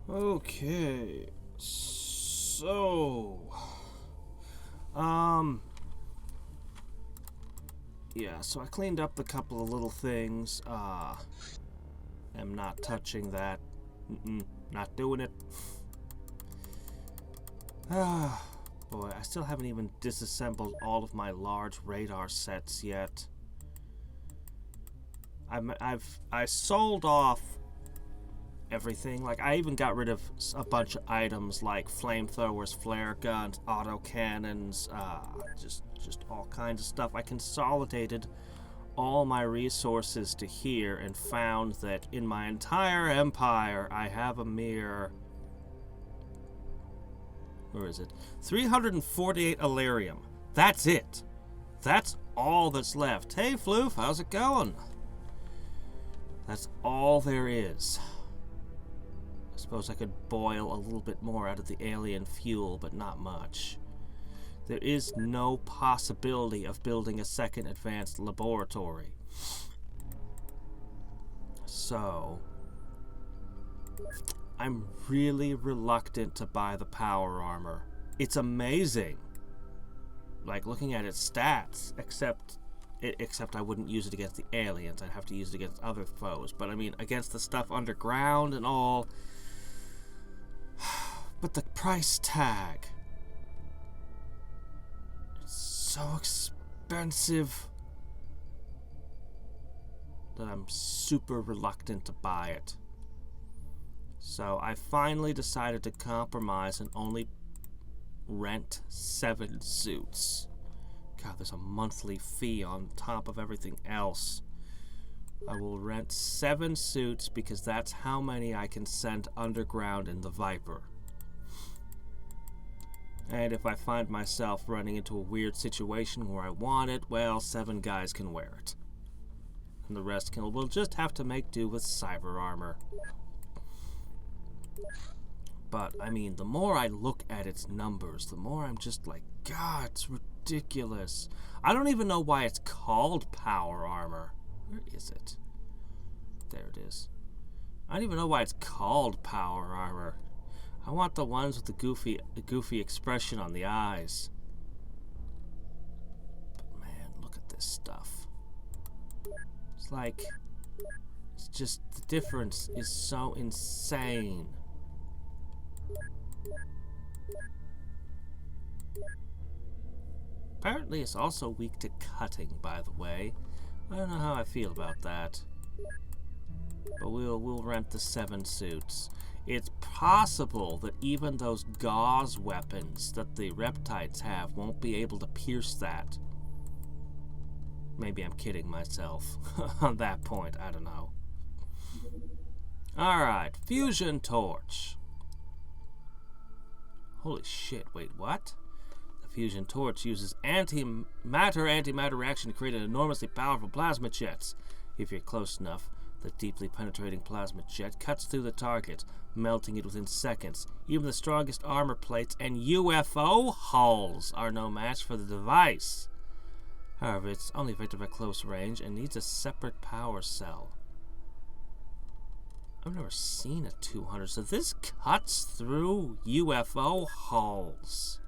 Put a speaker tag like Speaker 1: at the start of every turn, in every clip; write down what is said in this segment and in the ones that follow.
Speaker 1: Okay, so, yeah, so I cleaned up a couple of little things. Am not touching that. Not doing it. Boy, I still haven't even disassembled all of my large radar sets yet. I sold off everything. Like, I even got rid of a bunch of items like flamethrowers, flare guns, autocannons, just all kinds of stuff. I consolidated all my resources to here and found that in my entire empire I have a mere, where is it? 348 Alerium. That's it. That's all that's left. Hey Floof, how's it going? That's all there is. I suppose I could boil a little bit more out of the alien fuel, but not much. There is no possibility of building a second advanced laboratory. So, I'm really reluctant to buy the power armor. It's amazing. Like, looking at its stats, except I wouldn't use it against the aliens. I'd have to use it against other foes. But I mean, against the stuff underground and all. But the price tag. It's so expensive that I'm super reluctant to buy it. So I finally decided to compromise and only rent 7 suits. God, there's a monthly fee on top of everything else. I will rent 7 suits because that's how many I can send underground in the Viper. And if I find myself running into a weird situation where I want it, well, 7 guys can wear it. And the rest will just have to make do with cyber armor. But, I mean, the more I look at its numbers, the more I'm just like, God, it's ridiculous. I don't even know why it's called power armor. Where is it? There it is. I don't even know why it's called power armor. I want the ones with the goofy expression on the eyes. But man, look at this stuff. It's like, it's just, the difference is so insane. Apparently it's also weak to cutting, by the way. I don't know how I feel about that. But we'll rent the 7 suits. It's possible that even those gauze weapons that the reptites have won't be able to pierce that. Maybe I'm kidding myself on that point, I don't know. Alright, fusion torch. Holy shit, wait, what? The fusion torch uses antimatter reaction to create an enormously powerful plasma jet. If you're close enough, the deeply penetrating plasma jet cuts through the target, melting it within seconds. Even the strongest armor plates and UFO hulls are no match for the device. However, it's only effective at close range and needs a separate power cell. I've never seen a 200, so this cuts through UFO hulls.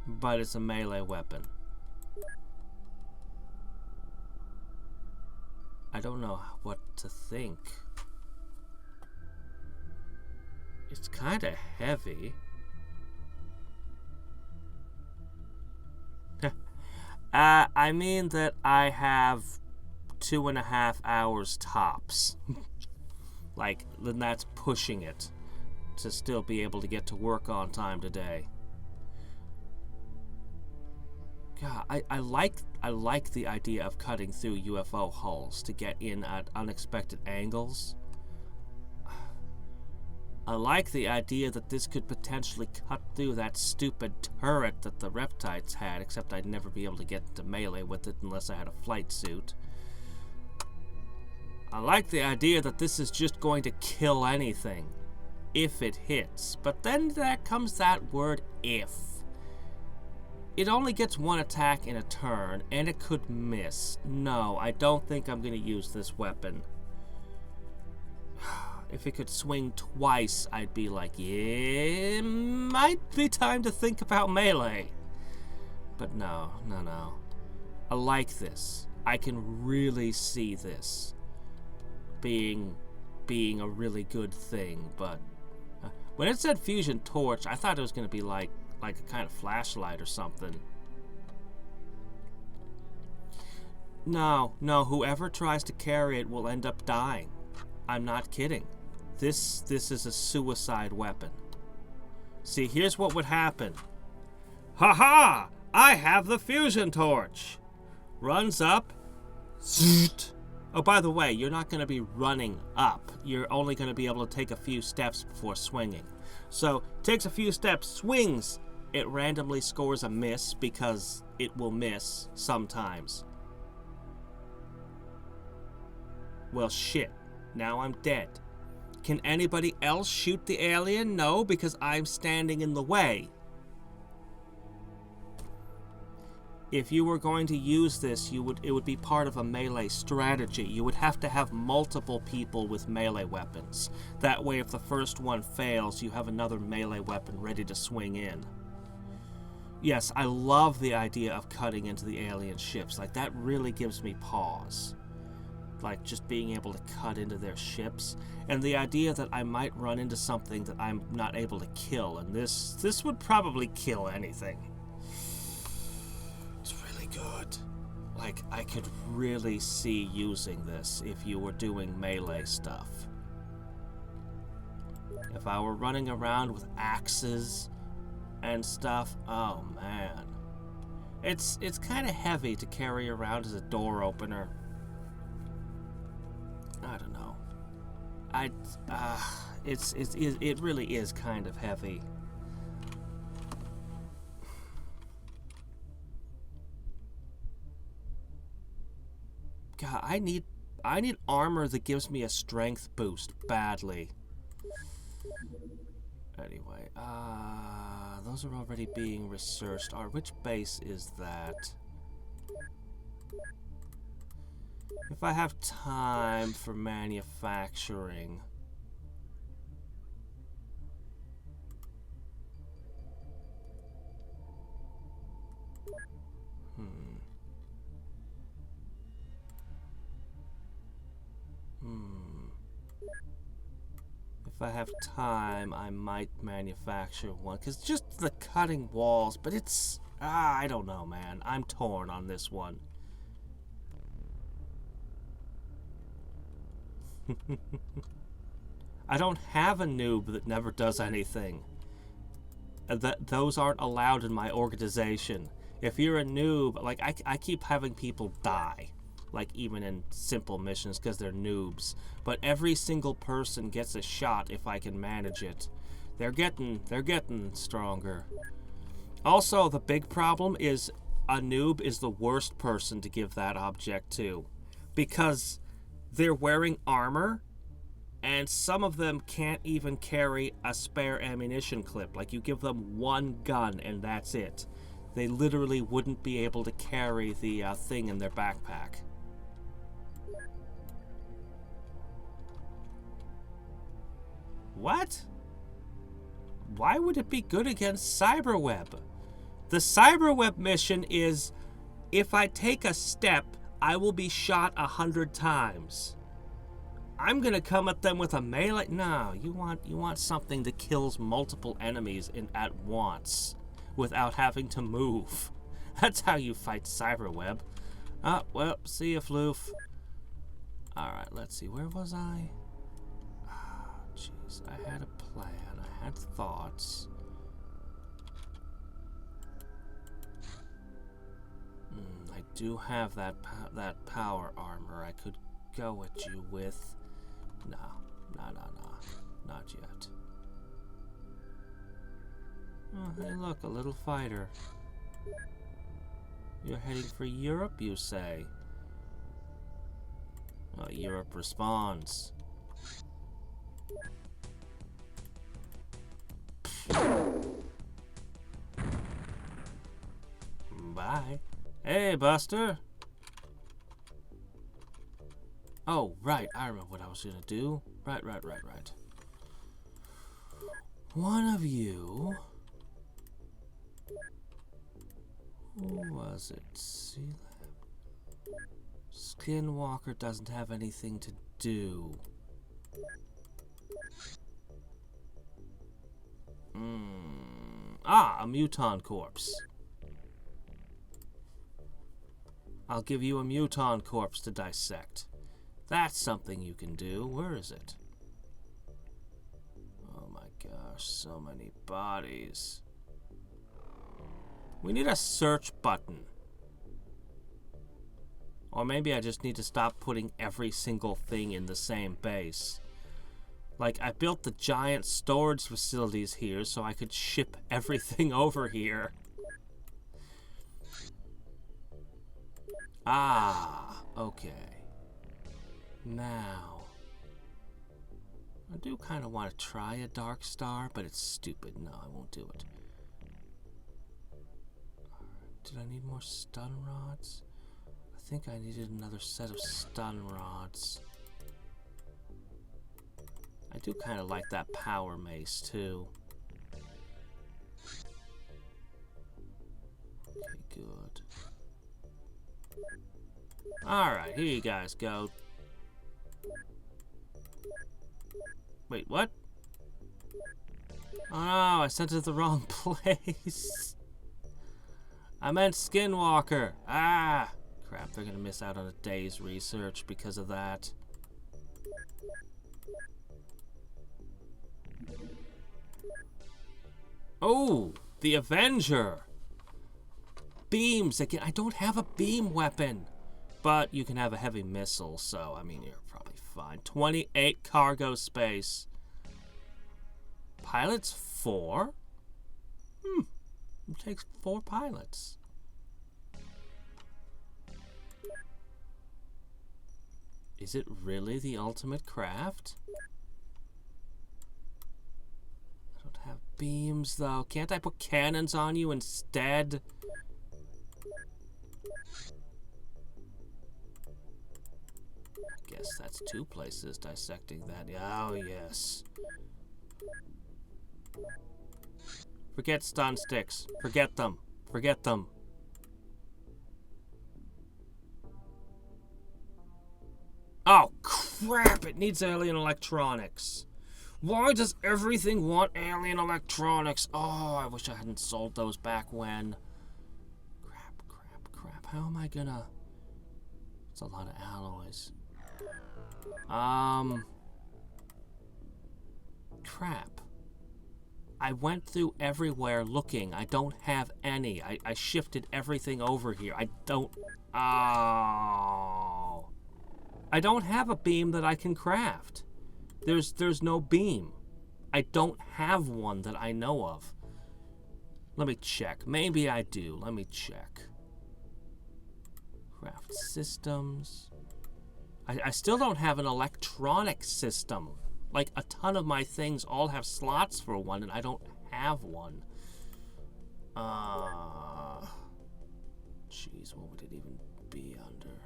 Speaker 1: But it's a melee weapon. I don't know what to think. It's kind of heavy. I mean that I have 2.5 hours tops. Like, then that's pushing it to still be able to get to work on time today. God, I like the idea of cutting through UFO hulls to get in at unexpected angles. I like the idea that this could potentially cut through that stupid turret that the reptites had, except I'd never be able to get into melee with it unless I had a flight suit. I like the idea that this is just going to kill anything, if it hits. But then there comes that word, if. It only gets 1 attack in a turn, and it could miss. No, I don't think I'm going to use this weapon. If it could swing twice, I'd be like, yeah, might be time to think about melee. But no. I like this. I can really see this being a really good thing, but when it said fusion torch, I thought it was going to be like a kind of flashlight or something. No, whoever tries to carry it will end up dying. I'm not kidding. This is a suicide weapon. See, here's what would happen. Ha! I have the fusion torch! Runs up. Oh, by the way, you're not going to be running up. You're only going to be able to take a few steps before swinging. So, takes a few steps, swings. It randomly scores a miss because it will miss sometimes. Well, shit. Now I'm dead. Can anybody else shoot the alien? No, because I'm standing in the way. If you were going to use this, it would be part of a melee strategy. You would have to have multiple people with melee weapons. That way, if the first one fails, you have another melee weapon ready to swing in. Yes, I love the idea of cutting into the alien ships. Like, that really gives me pause. Like, just being able to cut into their ships. And the idea that I might run into something that I'm not able to kill. And this would probably kill anything. It's really good. Like, I could really see using this if you were doing melee stuff. If I were running around with axes and stuff, oh man. It's kind of heavy to carry around as a door opener. I don't know. It really is kind of heavy. God, I need armor that gives me a strength boost badly. Anyway, those are already being researched. Which base is that? If I have time for manufacturing. If I have time, I might manufacture one. Because just the cutting walls, but it's... I don't know, man. I'm torn on this one. I don't have a noob that never does anything. Those aren't allowed in my organization. If you're a noob, like, I keep having people die. Like, even in simple missions, because they're noobs. But every single person gets a shot if I can manage it. They're getting stronger. Also, the big problem is a noob is the worst person to give that object to. Because they're wearing armor, and some of them can't even carry a spare ammunition clip. Like, you give them one gun, and that's it. They literally wouldn't be able to carry the thing in their backpack. What? Why would it be good against Cyberweb? The Cyberweb mission is, if I take a step, I will be shot 100 times. I'm gonna come at them with a melee. No, you want something that kills multiple enemies at once without having to move. That's how you fight Cyberweb. Well, see ya, Floof. Alright, let's see. Where was I? Jeez, I had a plan. I had thoughts. I do have that power armor I could go at you with. No. Not yet. Oh, hey, look, a little fighter. You're heading for Europe, you say? Well, Europe responds. Bye. Hey, Buster. Oh, right. I remember what I was going to do. Right. One of you... Who was it? C-Lab? Skinwalker doesn't have anything to do. Ah, a muton corpse. I'll give you a muton corpse to dissect. That's something you can do. Where is it? Oh my gosh, so many bodies. We need a search button. Or maybe I just need to stop putting every single thing in the same base. Like, I built the giant storage facilities here so I could ship everything over here. Ah, okay. Now, I do kind of want to try a dark star, but it's stupid. No, I won't do it. Did I need more stun rods? I think I needed another set of stun rods. I do kind of like that power mace, too. Okay, good. Alright, here you guys go. Wait, what? Oh no, I sent it to the wrong place. I meant Skinwalker. Ah! Crap, they're gonna miss out on a day's research because of that. Oh, the Avenger. Beams again. I don't have a beam weapon. But you can have a heavy missile, so, I mean, you're probably fine. 28 cargo space. Pilots 4? It takes 4 pilots. Is it really the ultimate craft? I don't have beams, though. Can't I put cannons on you instead? Guess that's 2 places dissecting that. Oh, yes. Forget stun sticks. Forget them. Forget them. Oh, crap! It needs alien electronics. Why does everything want alien electronics? Oh, I wish I hadn't sold those back when. Crap. How am I gonna... It's a lot of alloys. Crap. I went through everywhere looking. I don't have any. I shifted everything over here. I don't... Oh. I don't have a beam that I can craft. There's no beam. I don't have one that I know of. Let me check. Maybe I do. Let me check. Craft systems. I still don't have an electronic system. Like, a ton of my things all have slots for one, and I don't have one. Jeez, what would it even be under?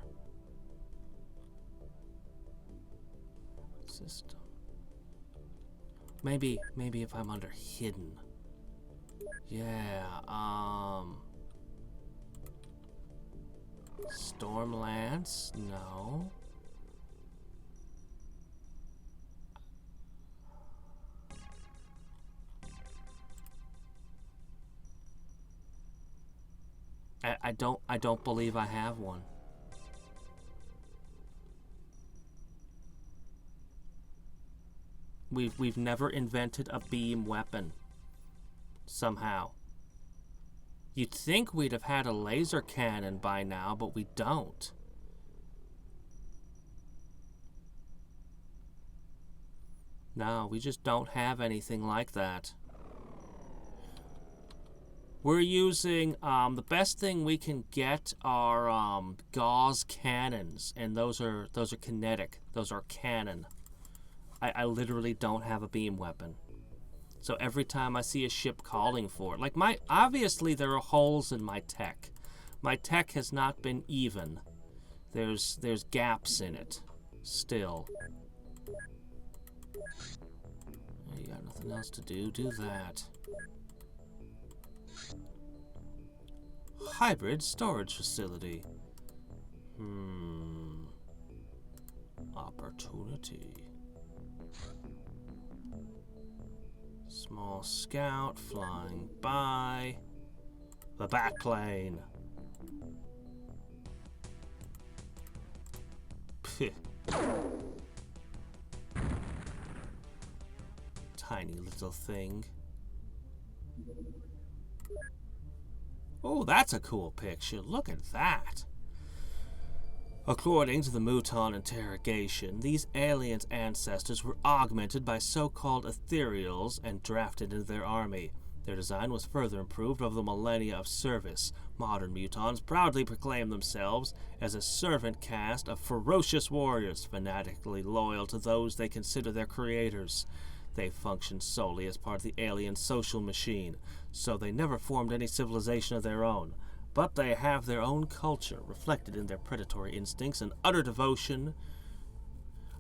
Speaker 1: System. Maybe if I'm under hidden. Yeah, Stormlance? No. I don't believe I have one. We've never invented a beam weapon. Somehow. You'd think we'd have had a laser cannon by now, but we don't. No, we just don't have anything like that. We're using, the best thing we can get are, gauze cannons, and those are kinetic. Those are cannon. I literally don't have a beam weapon. So every time I see a ship calling for it, like obviously there are holes in my tech. My tech has not been even. There's gaps in it. Still. You got nothing else to do, do that. Hybrid storage facility. Opportunity. Small scout flying by. The backplane. Tiny little thing. Oh, that's a cool picture. Look at that. According to the Mouton interrogation, these aliens' ancestors were augmented by so-called Ethereals and drafted into their army. Their design was further improved over the millennia of service. Modern Mutons proudly proclaim themselves as a servant caste of ferocious warriors, fanatically loyal to those they consider their creators. They function solely as part of the alien social machine, so they never formed any civilization of their own. But they have their own culture, reflected in their predatory instincts and utter devotion.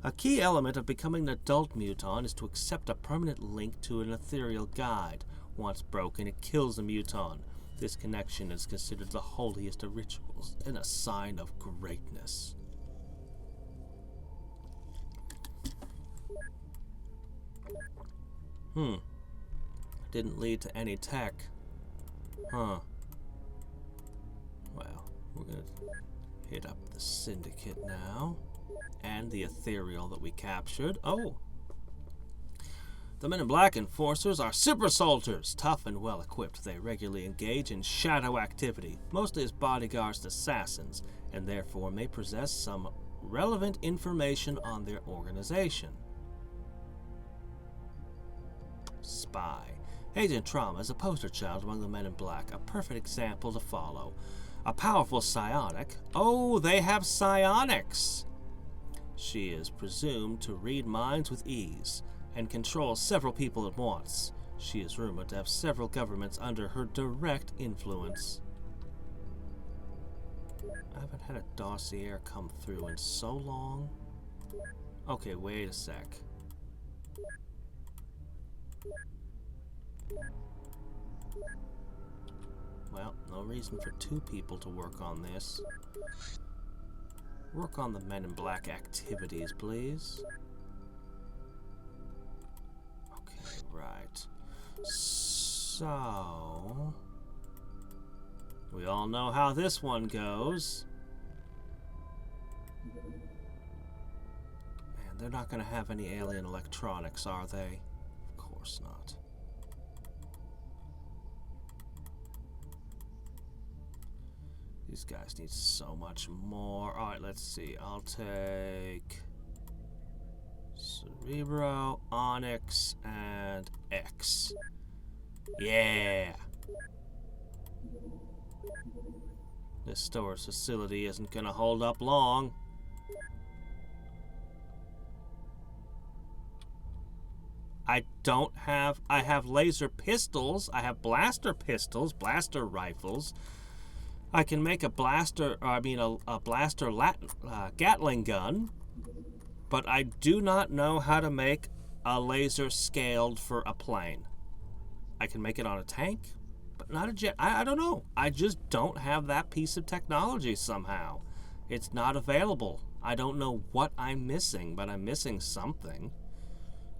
Speaker 1: A key element of becoming an adult Muton is to accept a permanent link to an ethereal guide. Once broken, it kills a Muton. This connection is considered the holiest of rituals and a sign of greatness. Didn't lead to any tech. Huh. Well, we're gonna hit up the Syndicate now. And the Ethereal that we captured. Oh! The Men in Black Enforcers are super soldiers, tough and well equipped. They regularly engage in shadow activity, mostly as bodyguards to assassins, and therefore may possess some relevant information on their organization. Spy. Agent Trauma is a poster child among the Men in Black, a perfect example to follow. A powerful psionic. Oh, they have psionics! She is presumed to read minds with ease and control several people at once. She is rumored to have several governments under her direct influence. I haven't had a dossier come through in so long. Okay, wait a sec. Well, no reason for two people to work on this. Work on the Men in Black activities, please. Okay, right. So... we all know how this one goes. Man, they're not going to have any alien electronics, are they? Of course not. These guys need so much more. Alright, let's see. I'll take Cerebro, Onyx, and X. Yeah! This storage facility isn't gonna hold up long. I have laser pistols, I have blaster pistols, blaster rifles. I can make a blaster, a blaster Gatling gun, but I do not know how to make a laser scaled for a plane. I can make it on a tank, but not a jet. I don't know. I just don't have that piece of technology somehow. It's not available. I don't know what I'm missing, but I'm missing something.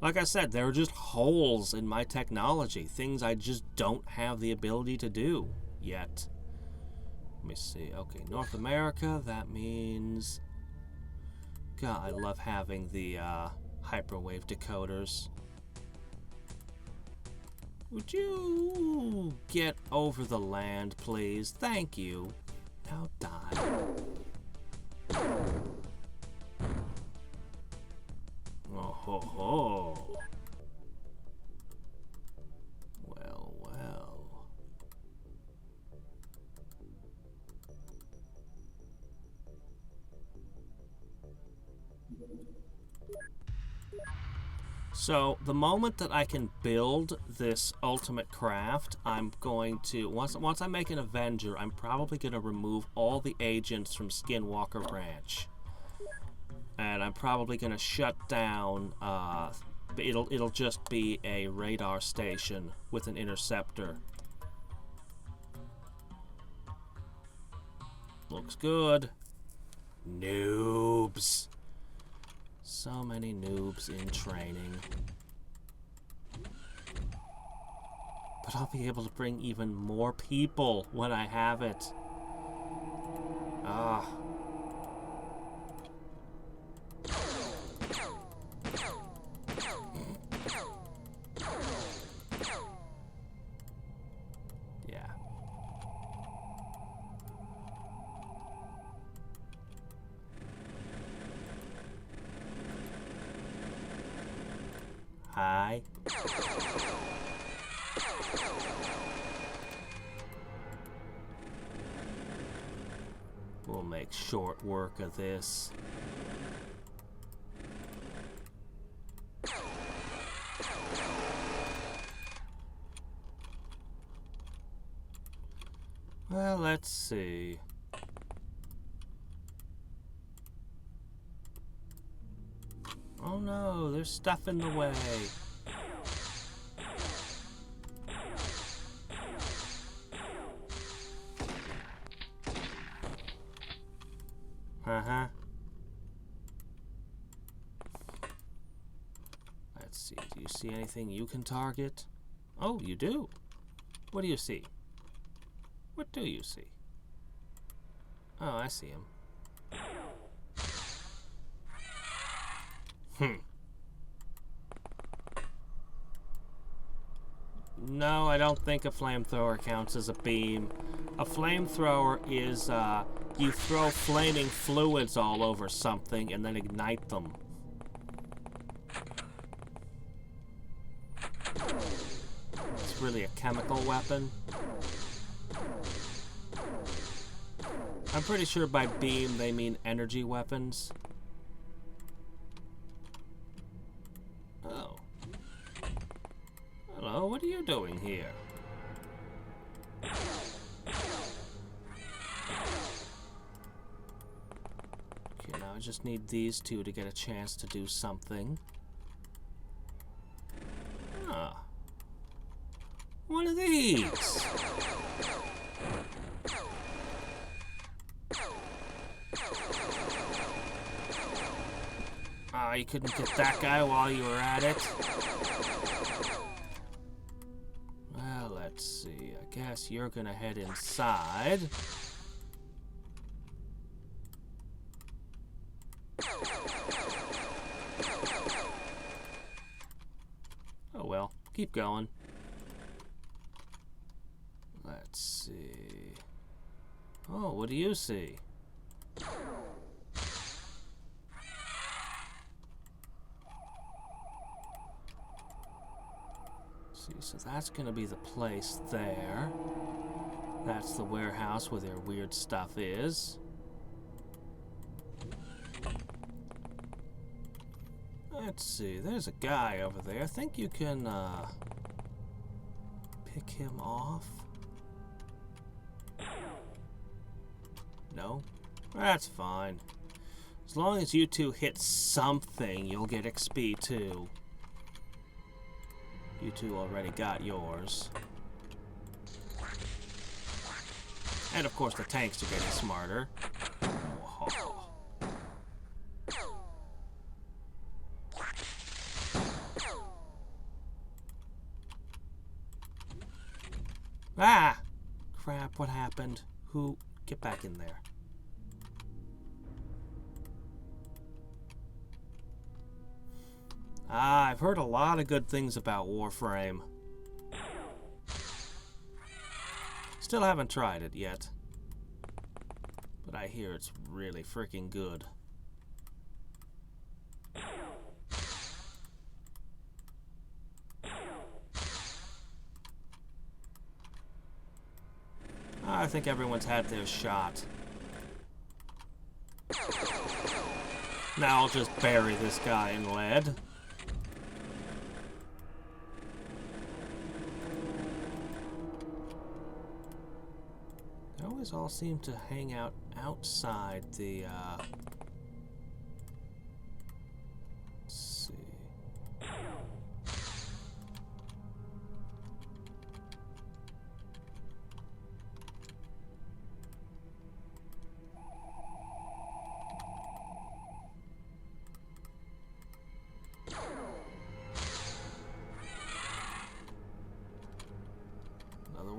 Speaker 1: Like I said, there are just holes in my technology, things I just don't have the ability to do yet. Let me see. Okay, North America, that means... God, I love having the hyperwave decoders. Would you get over the land, please? Thank you. Now die. Oh ho ho. Well, well. So, the moment that I can build this ultimate craft, I'm going to, once I make an Avenger, I'm probably going to remove all the agents from Skinwalker Ranch. And I'm probably going to shut down, it'll just be a radar station with an interceptor. Looks good. Noobs. So many noobs in training. But I'll be able to bring even more people when I have it. Ah. Yeah. Hi. We'll make short work of this. Well, let's see. Oh no, there's stuff in the way. Uh-huh. Let's see. Do you see anything you can target? Oh, you do. What do you see? What do you see? Oh, I see him. No, I don't think a flamethrower counts as a beam. A flamethrower is, you throw flaming fluids all over something and then ignite them. It's really a chemical weapon. I'm pretty sure by beam they mean energy weapons. Oh. Hello, what are you doing here? Okay, now I just need these two to get a chance to do something. Ah. One of these! Ah, you couldn't get that guy while you were at it? Well, let's see. I guess you're gonna head inside. Oh well, keep going. Let's see. Oh, what do you see? See, so that's gonna be the place there. That's the warehouse where their weird stuff is. Let's see, there's a guy over there. I think you can, pick him off. No? That's fine. As long as you two hit something, you'll get XP too. You two already got yours. And of course the tanks are getting smarter. Whoa. Ah! Crap, what happened? Who? Get back in there. Ah, I've heard a lot of good things about Warframe. Still haven't tried it yet. But I hear it's really freaking good. I think everyone's had their shot. Now I'll just bury this guy in lead. They always all seem to hang out outside the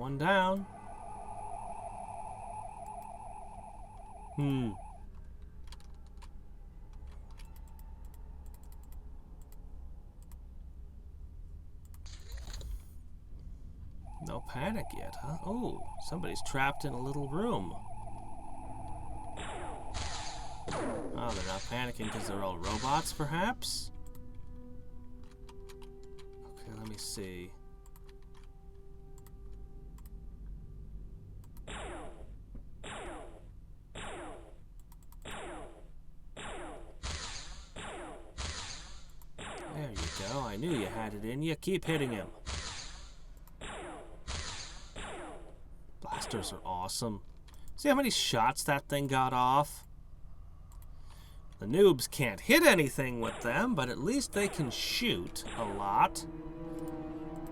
Speaker 1: Going down. No panic yet, huh? Oh, somebody's trapped in a little room. Oh, they're not panicking because they're all robots, perhaps? Okay, let me see. There you go. I knew you had it in you. Keep hitting him. Blasters are awesome. See how many shots that thing got off? The noobs can't hit anything with them, but at least they can shoot a lot.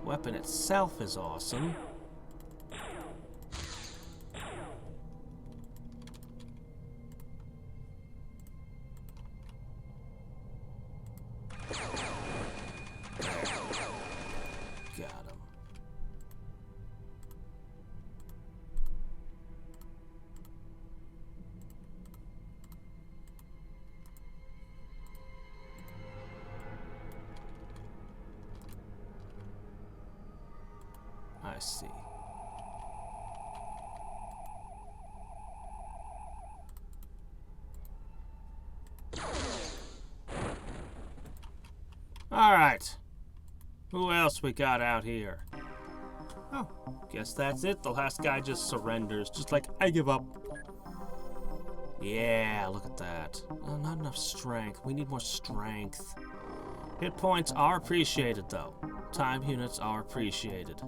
Speaker 1: Weapon itself is awesome. Got him. I see. All right. Who else we got out here? Oh, guess that's it. The last guy just surrenders. Just like, I give up. Yeah, look at that. Oh, not enough strength. We need more strength. Hit points are appreciated, though. Time units are appreciated.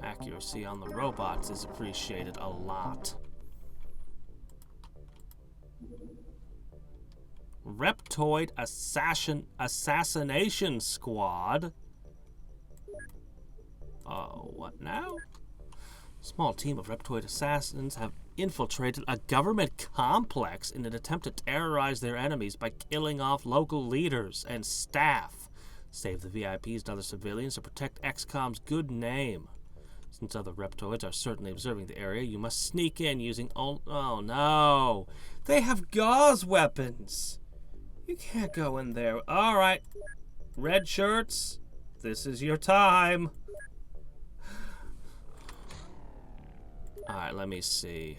Speaker 1: Accuracy on the robots is appreciated a lot. Reptoid Assassination Squad. Oh, what now? Small team of Reptoid assassins have infiltrated a government complex in an attempt to terrorize their enemies by killing off local leaders and staff. Save the VIPs and other civilians to protect XCOM's good name. Since other Reptoids are certainly observing the area, you must sneak in using oh no! They have gauze weapons! You can't go in there. Alright. Red shirts, this is your time. Alright, let me see.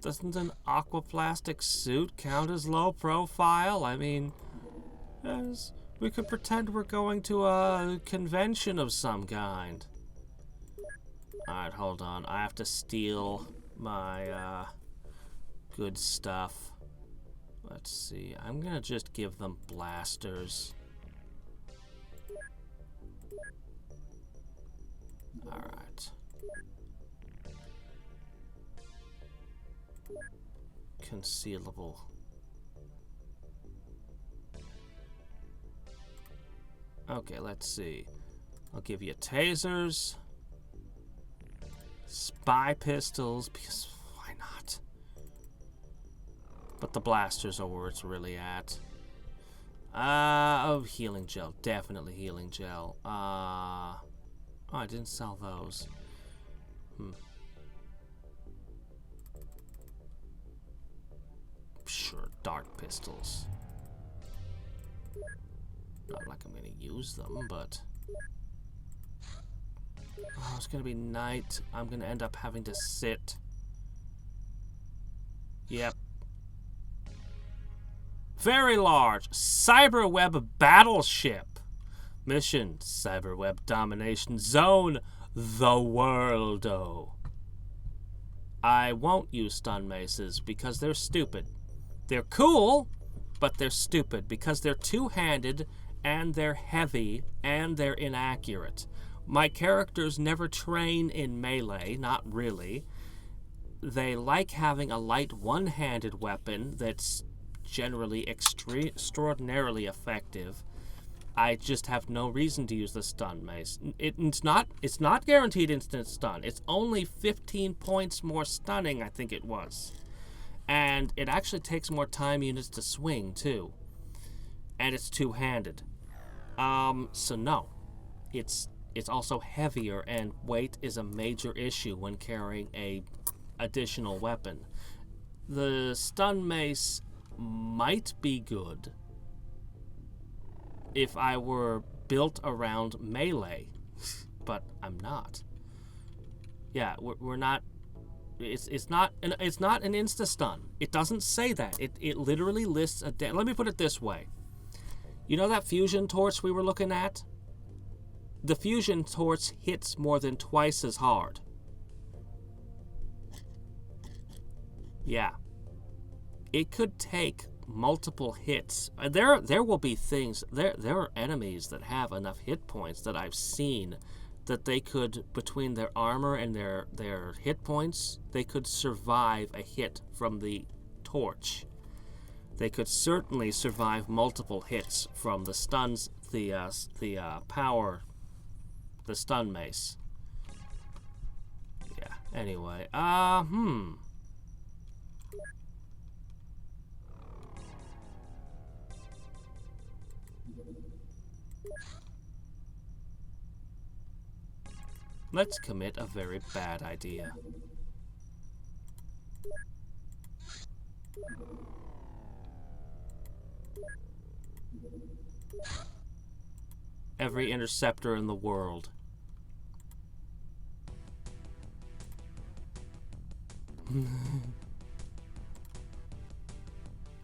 Speaker 1: Doesn't an aquaplastic suit count as low profile? I mean, we could pretend we're going to a convention of some kind. Alright, hold on. I have to steal my good stuff. Let's see. I'm gonna just give them blasters. Alright. Concealable. Okay, let's see. I'll give you tasers, spy pistols, because why not? But the blasters are where it's really at. Oh, healing gel. Definitely healing gel. Oh, I didn't sell those. Sure, dart pistols. Not like I'm gonna use them, but... Oh, it's gonna be night. I'm gonna end up having to sit. Yep. Very large cyberweb battleship. Mission: cyberweb domination zone the worldo. I won't use stun maces because they're stupid. They're cool, but they're stupid because they're two-handed and they're heavy and they're inaccurate. My characters never train in melee, not really. they like having a light one-handed weapon that's generally extraordinarily effective. I just have no reason to use the stun mace. It's not guaranteed instant stun. It's only 15 points more stunning, I think it was. And it actually takes more time units to swing too. And it's two-handed. So no. It's also heavier, and weight is a major issue when carrying a additional weapon. The stun mace might be good if I were built around melee, but I'm not. Yeah, we're not. It's not an insta stun. It doesn't say that. It literally lists a. Let me put it this way. You know that fusion torch we were looking at? The fusion torch hits more than twice as hard. Yeah. It could take multiple hits. There will be things. There are enemies that have enough hit points that I've seen that they could, between their armor and their hit points, they could survive a hit from the torch. They could certainly survive multiple hits from the stuns, the power, the stun mace. Yeah. Anyway, Let's commit a very bad idea. Every interceptor in the world.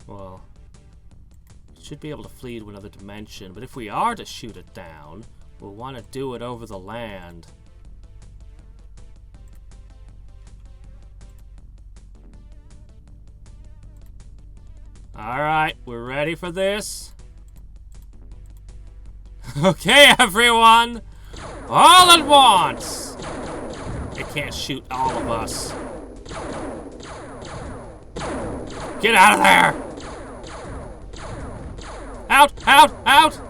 Speaker 1: Well, it should be able to flee to another dimension, but if we are to shoot it down, we'll want to do it over the land. Alright, we're ready for this. Okay, everyone! All at once! It can't shoot all of us. Get out of there! Out! Out! Out!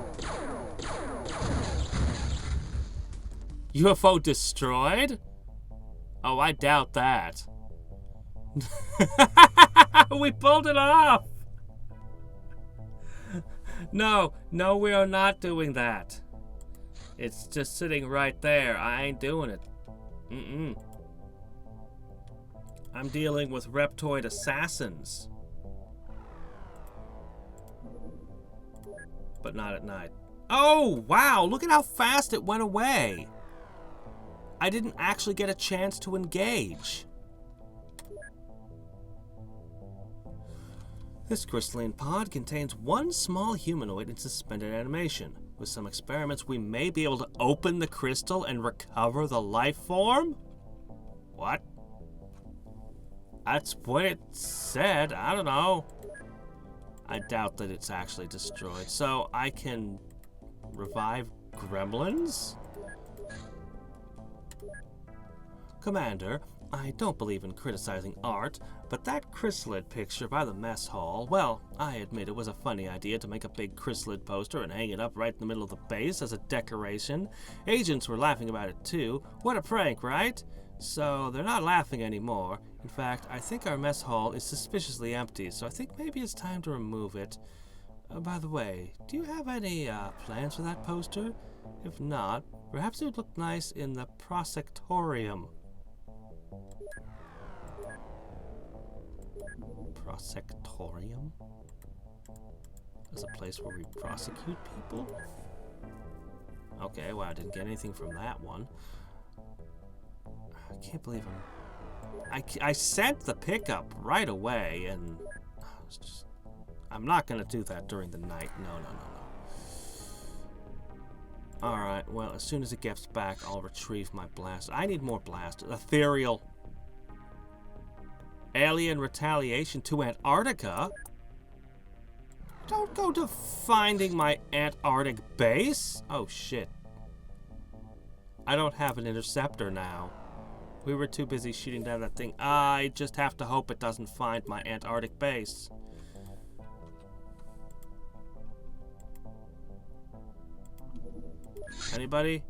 Speaker 1: UFO destroyed? Oh, I doubt that. We pulled it off! No, we are not doing that. It's just sitting right there. I ain't doing it. I'm dealing with reptoid assassins. But not at night. Oh, wow! Look at how fast it went away. I didn't actually get a chance to engage. This crystalline pod contains one small humanoid in suspended animation. With some experiments, we may be able to open the crystal and recover the life form? What? That's what it said. I don't know. I doubt that it's actually destroyed. So I can revive gremlins? Commander, I don't believe in criticizing art, but that chrysalid picture by the mess hall, well, I admit it was a funny idea to make a big chrysalid poster and hang it up right in the middle of the base as a decoration. Agents were laughing about it too. What a prank, right? So they're not laughing anymore. In fact, I think our mess hall is suspiciously empty, so I think maybe it's time to remove it. By the way, do you have any plans for that poster? If not, perhaps it would look nice in the prosectorium. Prosectorium? That's a place where we prosecute people? Okay, well, I didn't get anything from that one. I can't believe I sent the pickup right away, and I'm not gonna do that during the night. No. Alright, well, as soon as it gets back, I'll retrieve my blast. I need more blast. Ethereal. Alien retaliation to Antarctica? Don't go to finding my Antarctic base. Oh, shit. I don't have an interceptor now. We were too busy shooting down that thing. I just have to hope it doesn't find my Antarctic base. Anybody?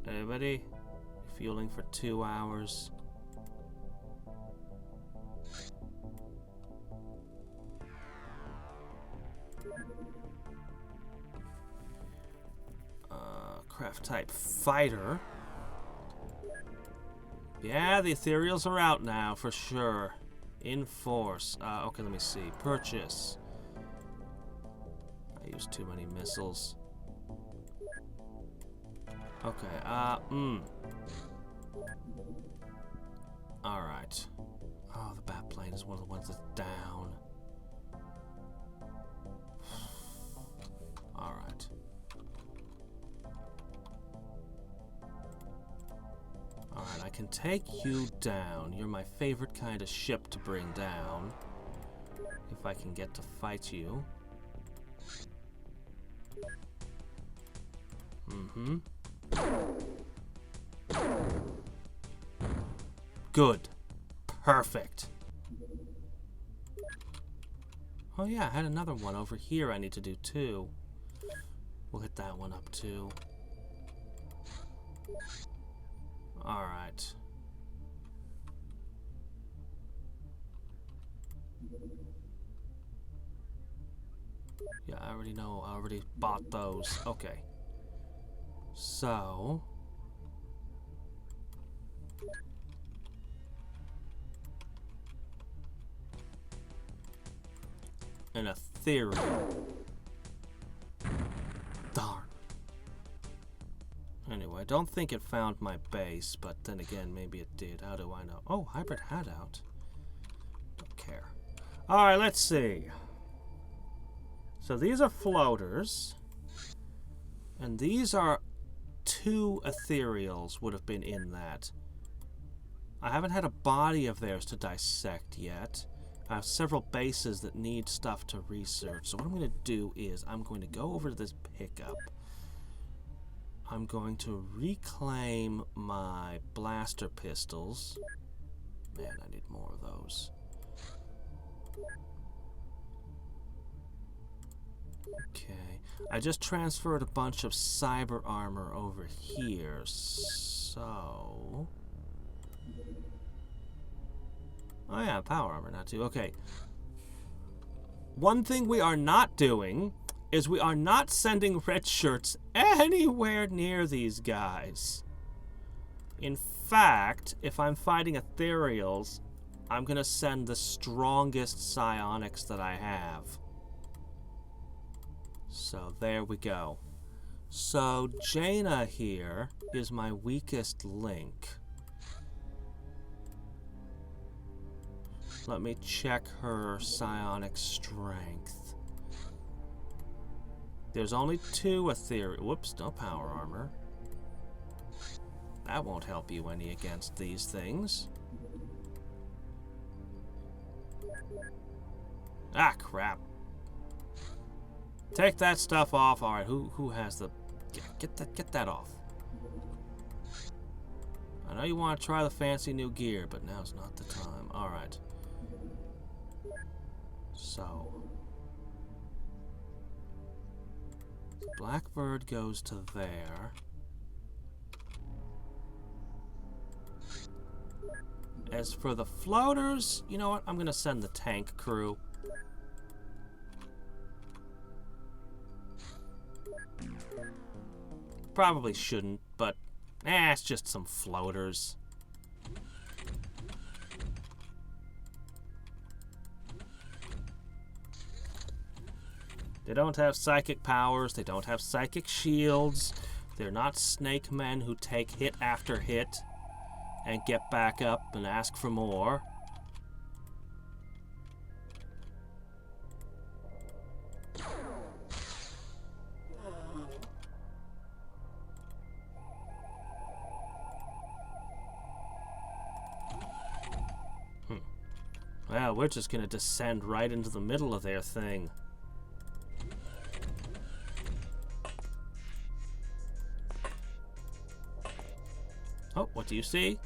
Speaker 1: Anybody? Fueling for 2 hours. Craft type fighter. Yeah, the Ethereals are out now for sure. In force. Okay, let me see. Purchase. I used too many missiles. Okay, Alright. Oh, the bat plane is one of the ones that's down. Alright. Alright, I can take you down. You're my favorite kind of ship to bring down. If I can get to fight you. Mm-hmm. Good. Perfect. Oh yeah, I had another one over here I need to do too. We'll hit that one up too. Alright. Yeah, I already know. I already bought those. Okay. So... an Ethereal. Darn. Anyway, I don't think it found my base, but then again, maybe it did. How do I know? Oh, hybrid hideout. Don't care. Alright, let's see. So these are floaters. And these are 2 Ethereals would have been in that. I haven't had a body of theirs to dissect yet. I have several bases that need stuff to research. So what I'm going to do is I'm going to go over to this pickup. I'm going to reclaim my blaster pistols. Man, I need more of those. Okay. I just transferred a bunch of cyber armor over here. So... oh yeah, power armor now too. Okay. One thing we are not doing is we are not sending red shirts anywhere near these guys. In fact, if I'm fighting Ethereals, I'm gonna send the strongest psionics that I have. So there we go. So Jaina here is my weakest link. Let me check her psionic strength. There's only 2 Ethereal. Whoops, no power armor. That won't help you any against these things. Ah, crap. Take that stuff off. All right, who has the? Get that off. I know you want to try the fancy new gear, but now's not the time. All right. So, Blackbird goes to there. As for the floaters, you know what? I'm gonna send the tank crew. Probably shouldn't, but it's just some floaters. They don't have psychic powers, they don't have psychic shields, they're not snake men who take hit after hit and get back up and ask for more. Well, we're just gonna descend right into the middle of their thing. Oh, what do you see?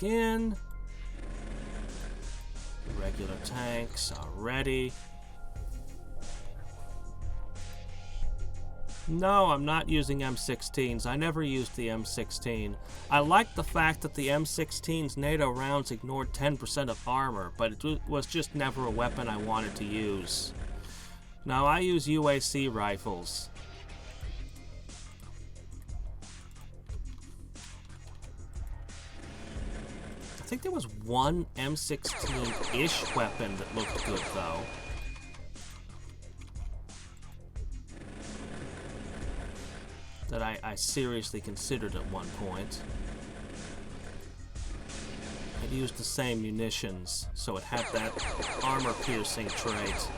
Speaker 1: in. Regular tanks are ready. No, I'm not using M16s. I never used the M16. I like the fact that the M16's NATO rounds ignored 10% of armor, but it was just never a weapon I wanted to use. Now, I use UAC rifles. I think there was one M16-ish weapon that looked good, though. That I seriously considered at one point. It used the same munitions, so it had that armor-piercing trait.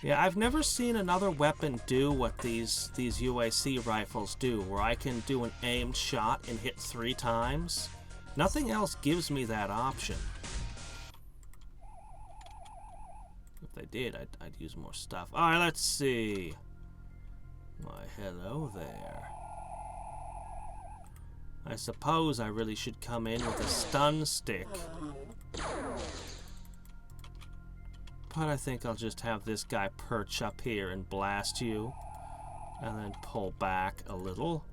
Speaker 1: Yeah, I've never seen another weapon do what these UAC rifles do, where I can do an aimed shot and hit 3 times. Nothing else gives me that option. If they did, I'd use more stuff. Alright, let's see. Why, hello there. I suppose I really should come in with a stun stick. But I think I'll just have this guy perch up here and blast you. And then pull back a little.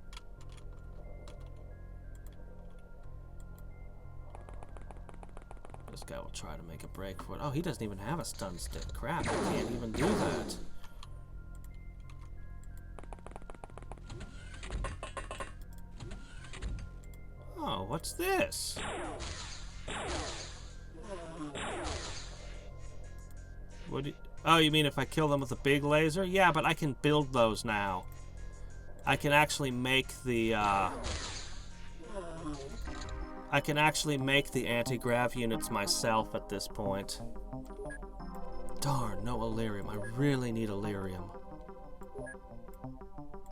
Speaker 1: This guy will try to make a break for it. Oh, he doesn't even have a stun stick. Crap, I can't even do that. Oh, what's this? What do you, oh, you mean if I kill them with a big laser? Yeah, but I can build those now. I can actually make the anti-grav units myself at this point. Darn, no Illyrium. I really need Illyrium.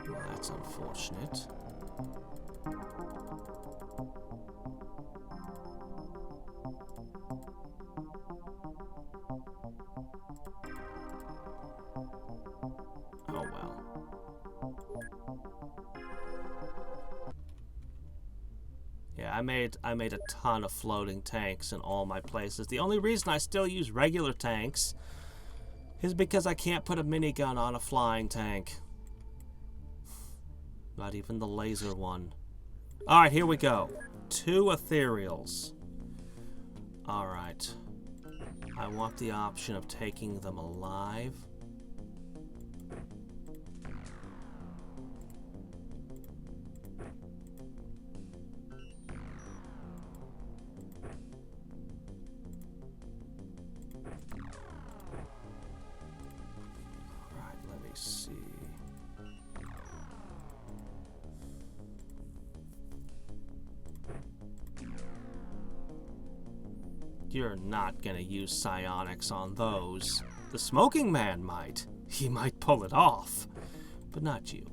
Speaker 1: Well, that's unfortunate. Oh well. Yeah, I made a ton of floating tanks in all my places. The only reason I still use regular tanks is because I can't put a minigun on a flying tank. Not even the laser one. Alright, here we go. 2 Ethereals. Alright. I want the option of taking them alive. You're not gonna use psionics on those. The smoking man might. He might pull it off. But not you.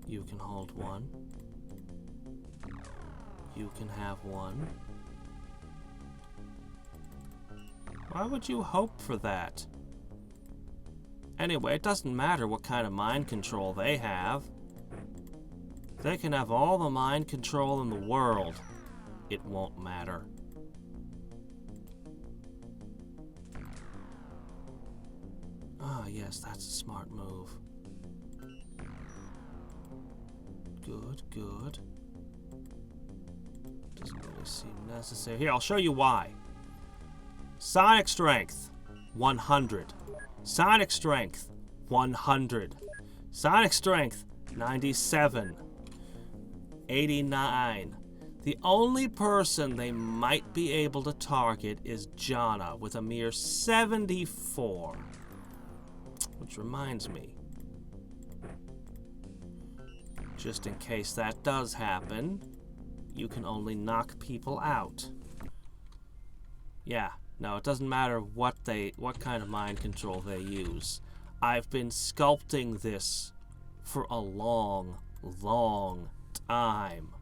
Speaker 1: You can hold one. You can have one. Why would you hope for that? Anyway, it doesn't matter what kind of mind control they have. They can have all the mind control in the world. It won't matter. Ah, yes, that's a smart move. Good, good. Doesn't really seem necessary. Here, I'll show you why. Sonic strength, 100. Sonic strength, 100. Sonic strength, 97. 89. The only person they might be able to target is Jana with a mere 74. Which reminds me. just in case that does happen, you can only knock people out. Yeah, no, it doesn't matter what kind of mind control they use. I've been sculpting this for a long, long time.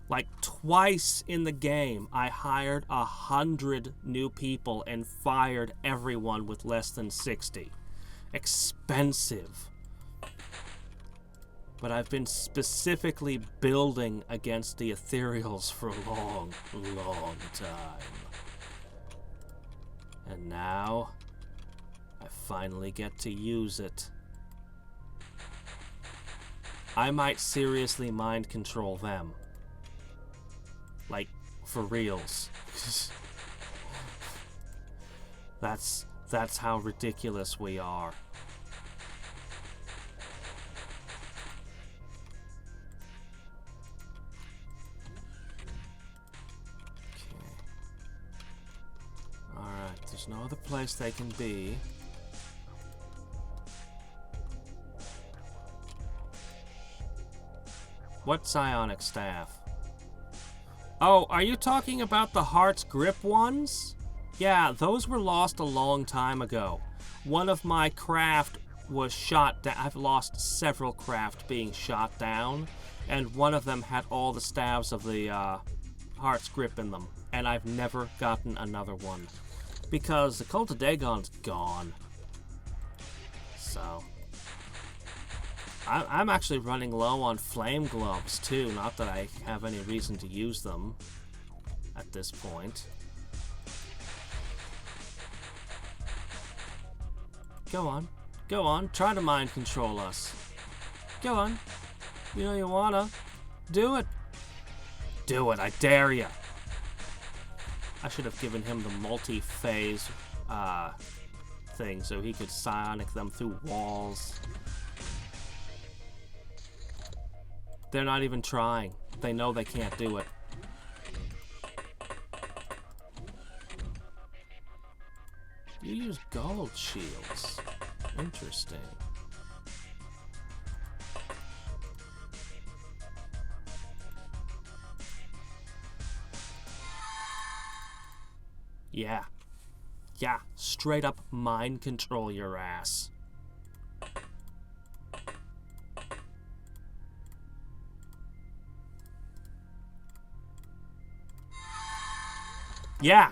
Speaker 1: Like twice in the game, I hired 100 new people and fired everyone with less than 60. Expensive. But I've been specifically building against the Ethereals for a long, long time. And now, I finally get to use it. I might seriously mind control them. Like, for reals. That's how ridiculous we are. Alright, there's no other place they can be. What psionic staff? Oh, are you talking about the Heart's Grip ones? Yeah, those were lost a long time ago. One of my craft was shot down. I've lost several craft being shot down, and one of them had all the staves of the Heart's Grip in them, and I've never gotten another one. Because the Cult of Dagon's gone. So I'm actually running low on flame gloves too, not that I have any reason to use them at this point. Go on, try to mind control us. Go on, you know you wanna. Do it, I dare ya. I should have given him the multi-phase thing so he could psionic them through walls. They're not even trying. They know they can't do it. You use gold shields. Interesting. Yeah. Yeah, straight up mind control your ass. Yeah.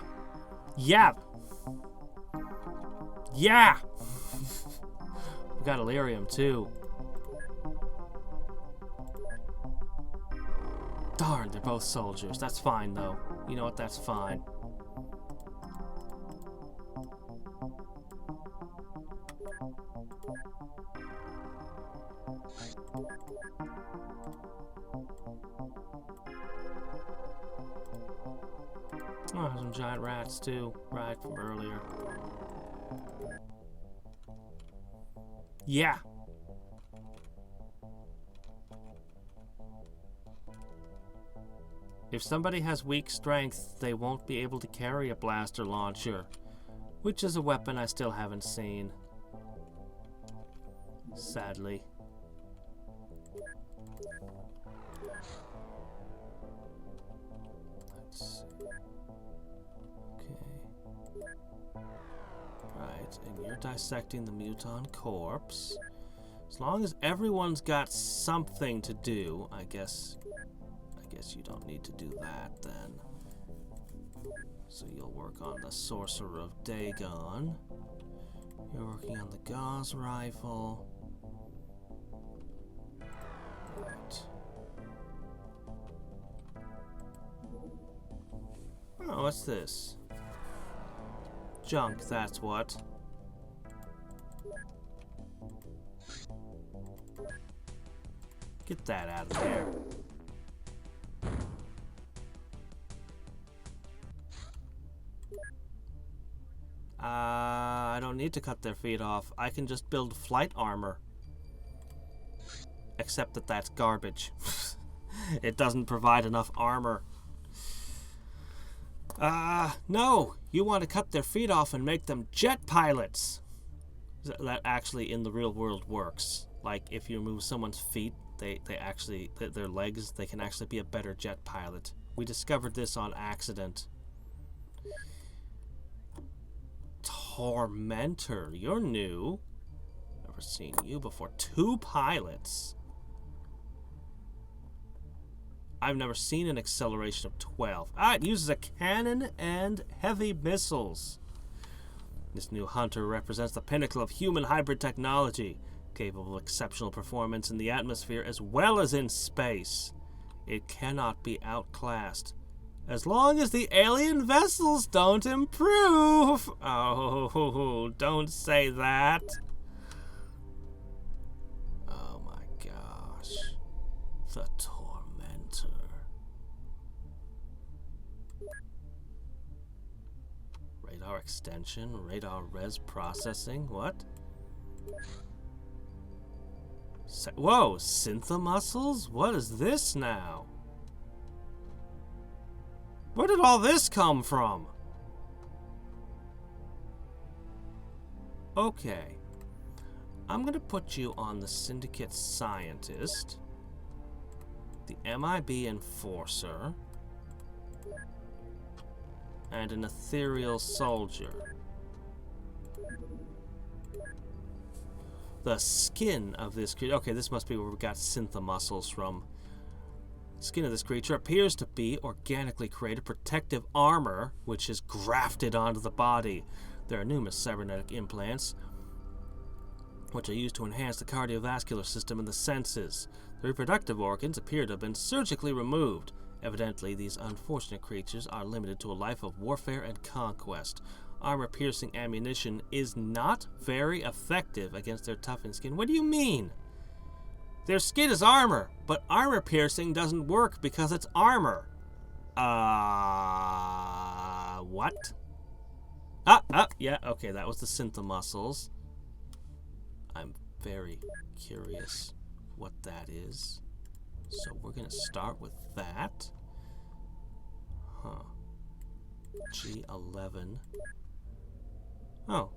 Speaker 1: Yeah. Yeah. We got Illyrium too. Darn, they're both soldiers. That's fine though. You know what? That's fine. Oh, some giant rats too, right from earlier. Yeah. If somebody has weak strength, they won't be able to carry a blaster launcher, which is a weapon I still haven't seen. Sadly. Let's see. Right, and you're dissecting the muton corpse. As long as everyone's got something to do, I guess you don't need to do that then. So you'll work on the Sorcerer of Dagon. You're working on the Gauze Rifle. Right. Oh, what's this? Junk, that's what. Get that out of there. I don't need to cut their feet off. I can just build flight armor. Except that that's garbage. It doesn't provide enough armor. No! You want to cut their feet off and make them jet pilots! That actually in the real world works. Like, if you remove someone's feet, they actually, their legs, they can actually be a better jet pilot. We discovered this on accident. Tormentor, you're new. Never seen you before. 2 pilots. I've never seen an acceleration of 12. Ah, it uses a cannon and heavy missiles. This new hunter represents the pinnacle of human hybrid technology, capable of exceptional performance in the atmosphere as well as in space. It cannot be outclassed, as long as the alien vessels don't improve. Oh, don't say that. Oh my gosh. The Tormentor. Radar extension, radar res processing, what? Whoa, synthomuscles? What is this now? Where did all this come from? Okay. I'm gonna put you on the Syndicate Scientist, the MIB Enforcer, and an Ethereal Soldier. The skin of this creature... Okay, this must be where we got synthomuscles from. Skin of this creature appears to be organically created protective armor, which is grafted onto the body. There are numerous cybernetic implants, which are used to enhance the cardiovascular system and the senses. The reproductive organs appear to have been surgically removed. Evidently, these unfortunate creatures are limited to a life of warfare and conquest. Armor-piercing ammunition is not very effective against their toughened skin. What do you mean? Their skin is armor, but armor-piercing doesn't work because it's armor. What? Yeah, okay, that was the synthomuscles. I'm very curious what that is. So we're gonna start with that. Huh. G11. Oh.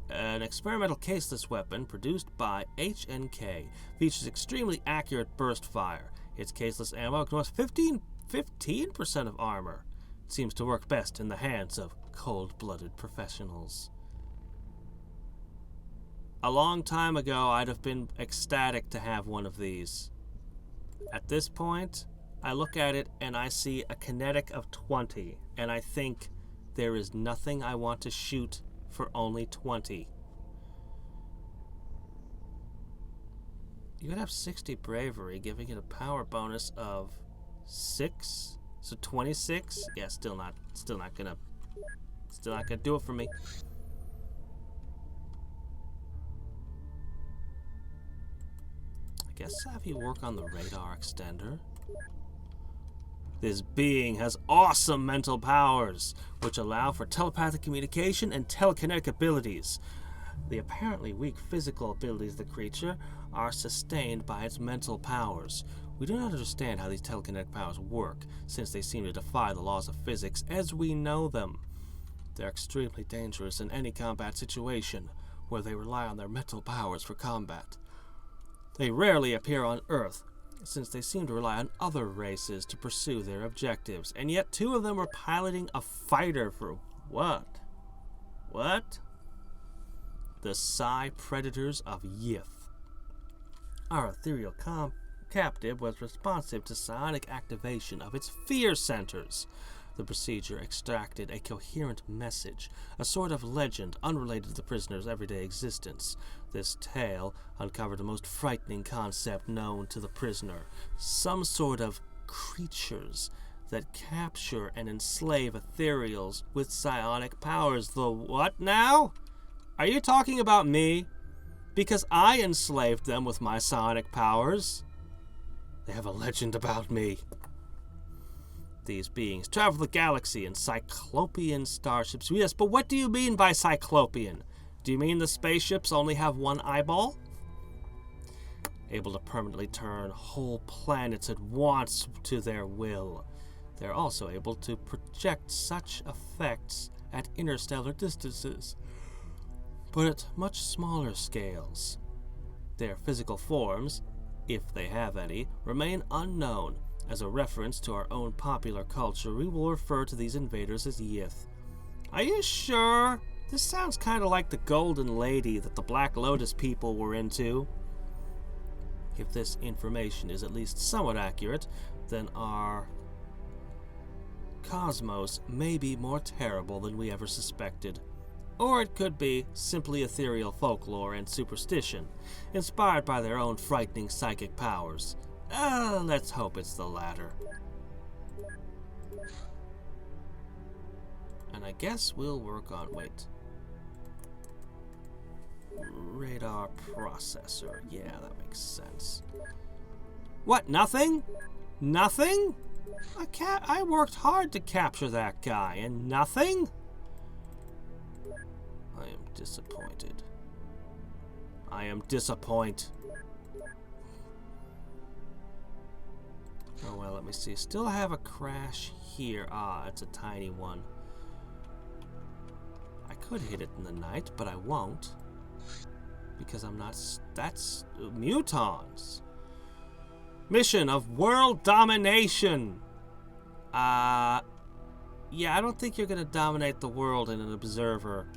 Speaker 1: An experimental caseless weapon produced by HNK features extremely accurate burst fire. Its caseless ammo ignores 15% of armor. It seems to work best in the hands of cold-blooded professionals. A long time ago, I'd have been ecstatic to have one of these. At this point, I look at it and I see a kinetic of 20, and I think there is nothing I want to shoot for only 20. You could have 60 bravery, giving it a power bonus of 6, so 26. Yeah, still not gonna do it for me. I guess have you work on the radar extender. This being has awesome mental powers, which allow for telepathic communication and telekinetic abilities. The apparently weak physical abilities of the creature are sustained by its mental powers. We do not understand how these telekinetic powers work, since they seem to defy the laws of physics as we know them. They're extremely dangerous in any combat situation, where they rely on their mental powers for combat. They rarely appear on Earth, since they seem to rely on other races to pursue their objectives, and yet 2 of them are piloting a fighter for what? What? The Psi Predators of Yith. Our ethereal captive was responsive to psionic activation of its fear centers. The procedure extracted a coherent message, a sort of legend unrelated to the prisoner's everyday existence. This tale uncovered the most frightening concept known to the prisoner, some sort of creatures that capture and enslave ethereals with psionic powers. The what now? Are you talking about me? Because I enslaved them with my psionic powers. They have a legend about me. These beings travel the galaxy in Cyclopean starships. Yes, but what do you mean by Cyclopean? Do you mean the spaceships only have one eyeball? Able to permanently turn whole planets at once to their will. They're also able to project such effects at interstellar distances, but at much smaller scales. Their physical forms, if they have any, remain unknown. As a reference to our own popular culture, we will refer to these invaders as Yith. Are you sure? This sounds kind of like the Golden Lady that the Black Lotus people were into. If this information is at least somewhat accurate, then our cosmos may be more terrible than we ever suspected. Or it could be simply ethereal folklore and superstition, inspired by their own frightening psychic powers. Let's hope it's the latter. And I guess we'll work on... wait. Radar processor. Yeah, that makes sense. What, nothing? Nothing? I worked hard to capture that guy, and nothing? I am disappointed. I am disappointed. Oh, well, let me see. Still have a crash here. Ah, it's a tiny one. I could hit it in the night, but I won't. Because I'm not... that's... mutons. Mission of world domination. Yeah, I don't think you're going to dominate the world in an observer.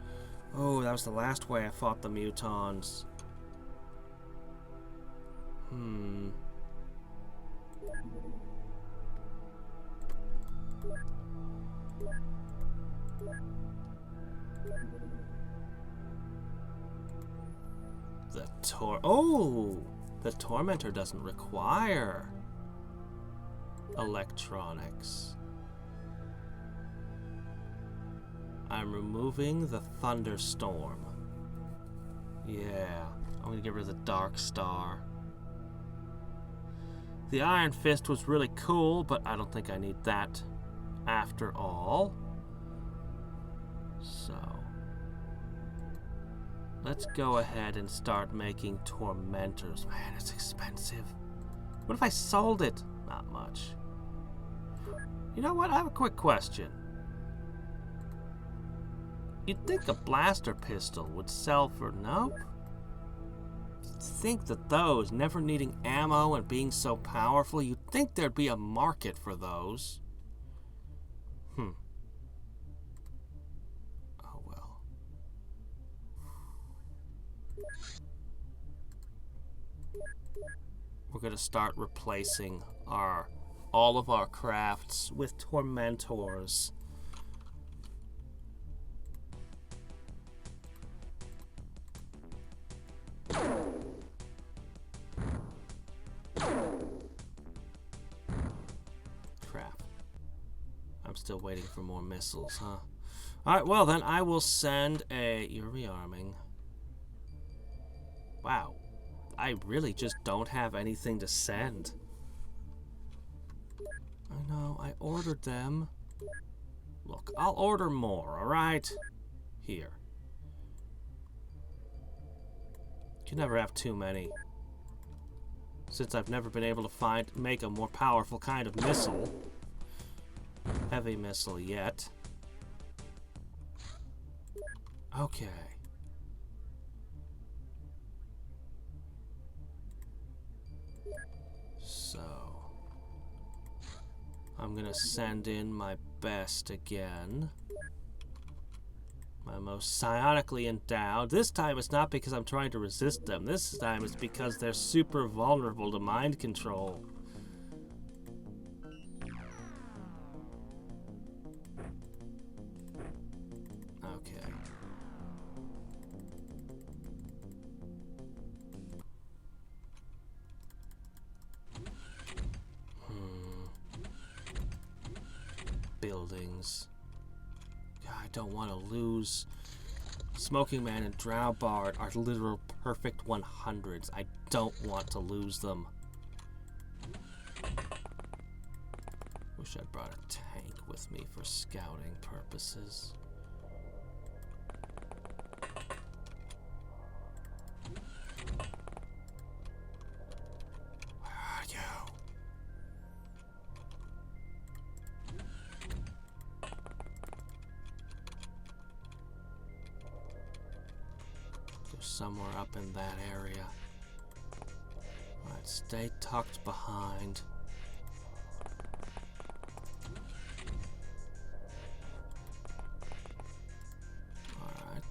Speaker 1: Oh, that was the last way I fought the mutons. The Tormentor doesn't require electronics. I'm removing the Thunderstorm. Yeah, I'm gonna get rid of the Dark Star. The Iron Fist was really cool, but I don't think I need that after all. So... let's go ahead and start making Tormentors. Man, it's expensive. What if I sold it? Not much. You know what? I have a quick question. You'd think a blaster pistol would sell for... nope. You'd think that those, never needing ammo and being so powerful, you'd think there'd be a market for those. We're going to start replacing all of our crafts with Tormentors. Crap. I'm still waiting for more missiles, huh? Alright, well then I will send a... you're rearming. Wow. I really just don't have anything to send. I know, I ordered them. Look, I'll order more, alright? Here. You can never have too many. Since I've never been able to make a more powerful kind of missile. Heavy missile yet. Okay. So, I'm gonna send in my best again. My most psionically endowed. This time it's not because I'm trying to resist them. This time it's because they're super vulnerable to mind control. Okay. Buildings. God, I don't want to lose. Smoking Man and Drowbard are literal perfect 100s. I don't want to lose them. Wish I'd brought a tank with me for scouting purposes. Somewhere up in that area. Stay tucked behind. Alright.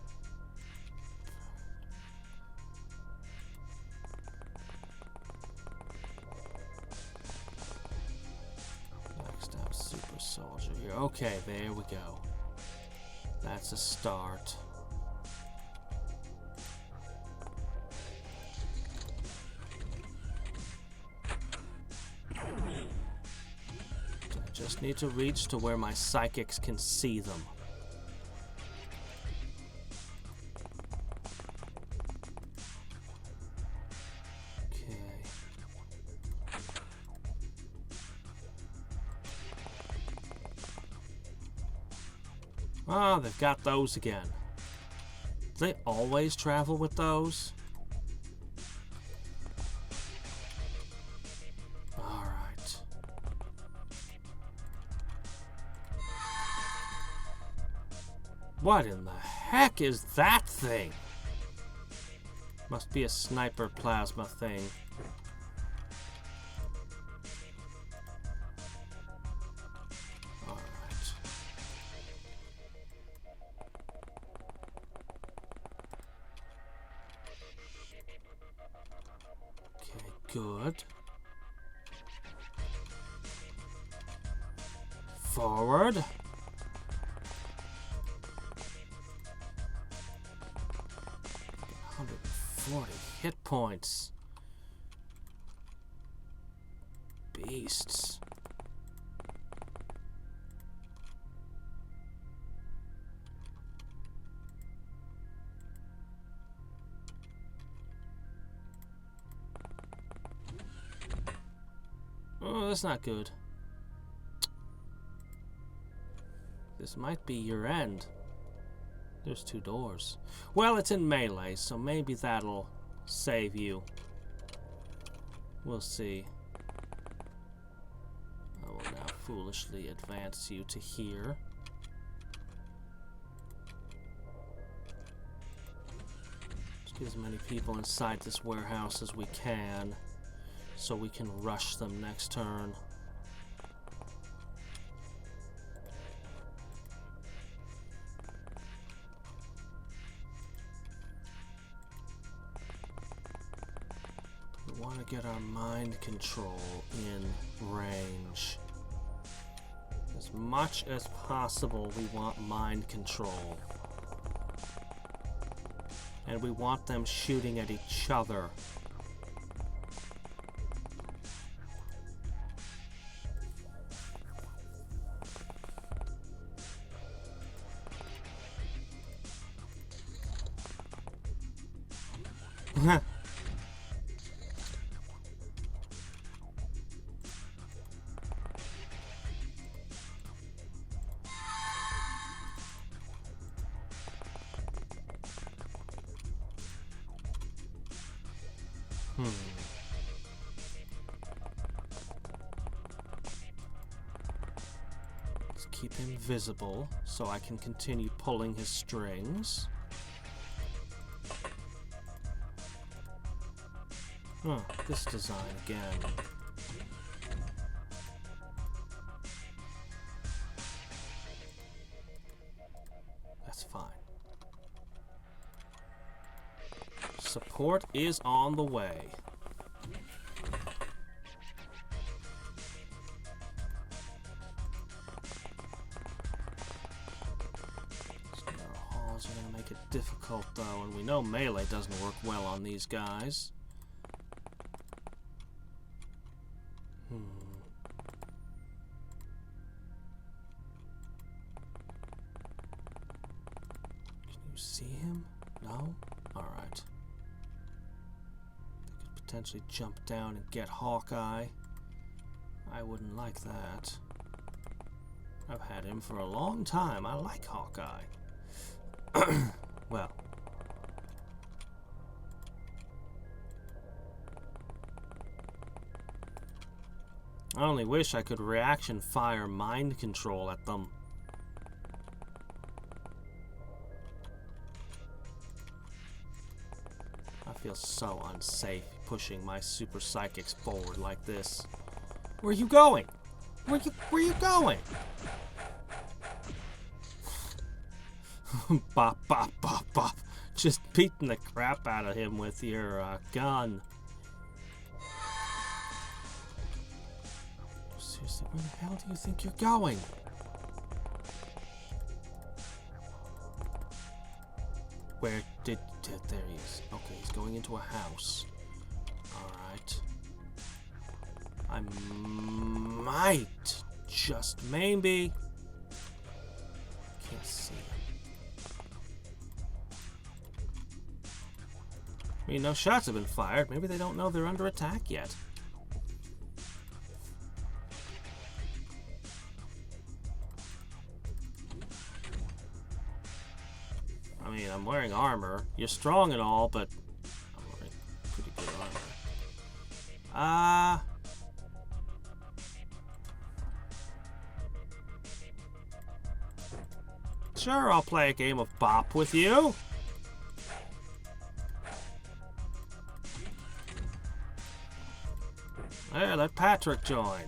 Speaker 1: Next out super soldier here. Okay, there we go. That's a start. Just need to reach to where my psychics can see them. Okay. Ah, they've got those again. Do they always travel with those? What in the heck is that thing? Must be a sniper plasma thing. Alright. Okay, good. Forward. 40 hit points. Beasts. Oh, that's not good. This might be your end. There's 2 doors. Well, it's in melee, so maybe that'll save you. We'll see. I will now foolishly advance you to here. Let's get as many people inside this warehouse as we can, so we can rush them next turn. We want to get our mind control in range. As much as possible, we want mind control. And we want them shooting at each other. Let's keep him visible so I can continue pulling his strings. Oh, this design again. That's fine. Support is on the way. Halls are going to make it difficult though, and we know melee doesn't work well on these guys. Can you see him? No? Alright. They could potentially jump down and get Hawkeye. I wouldn't like that. I've had him for a long time. I like Hawkeye. Well. I only wish I could reaction fire mind control at them. I feel so unsafe pushing my super psychics forward like this. Where are you going? Where you going? Bop, bop, bop, bop. Just beating the crap out of him with your gun. Seriously, where the hell do you think you're going? Where did there he is. Okay, he's going into a house. Alright. I might just maybe. Can't see him. I mean, no shots have been fired. Maybe they don't know they're under attack yet. I mean, I'm wearing armor. You're strong and all, but I'm wearing pretty good armor. Sure, I'll play a game of bop with you. Hey, let Patrick join.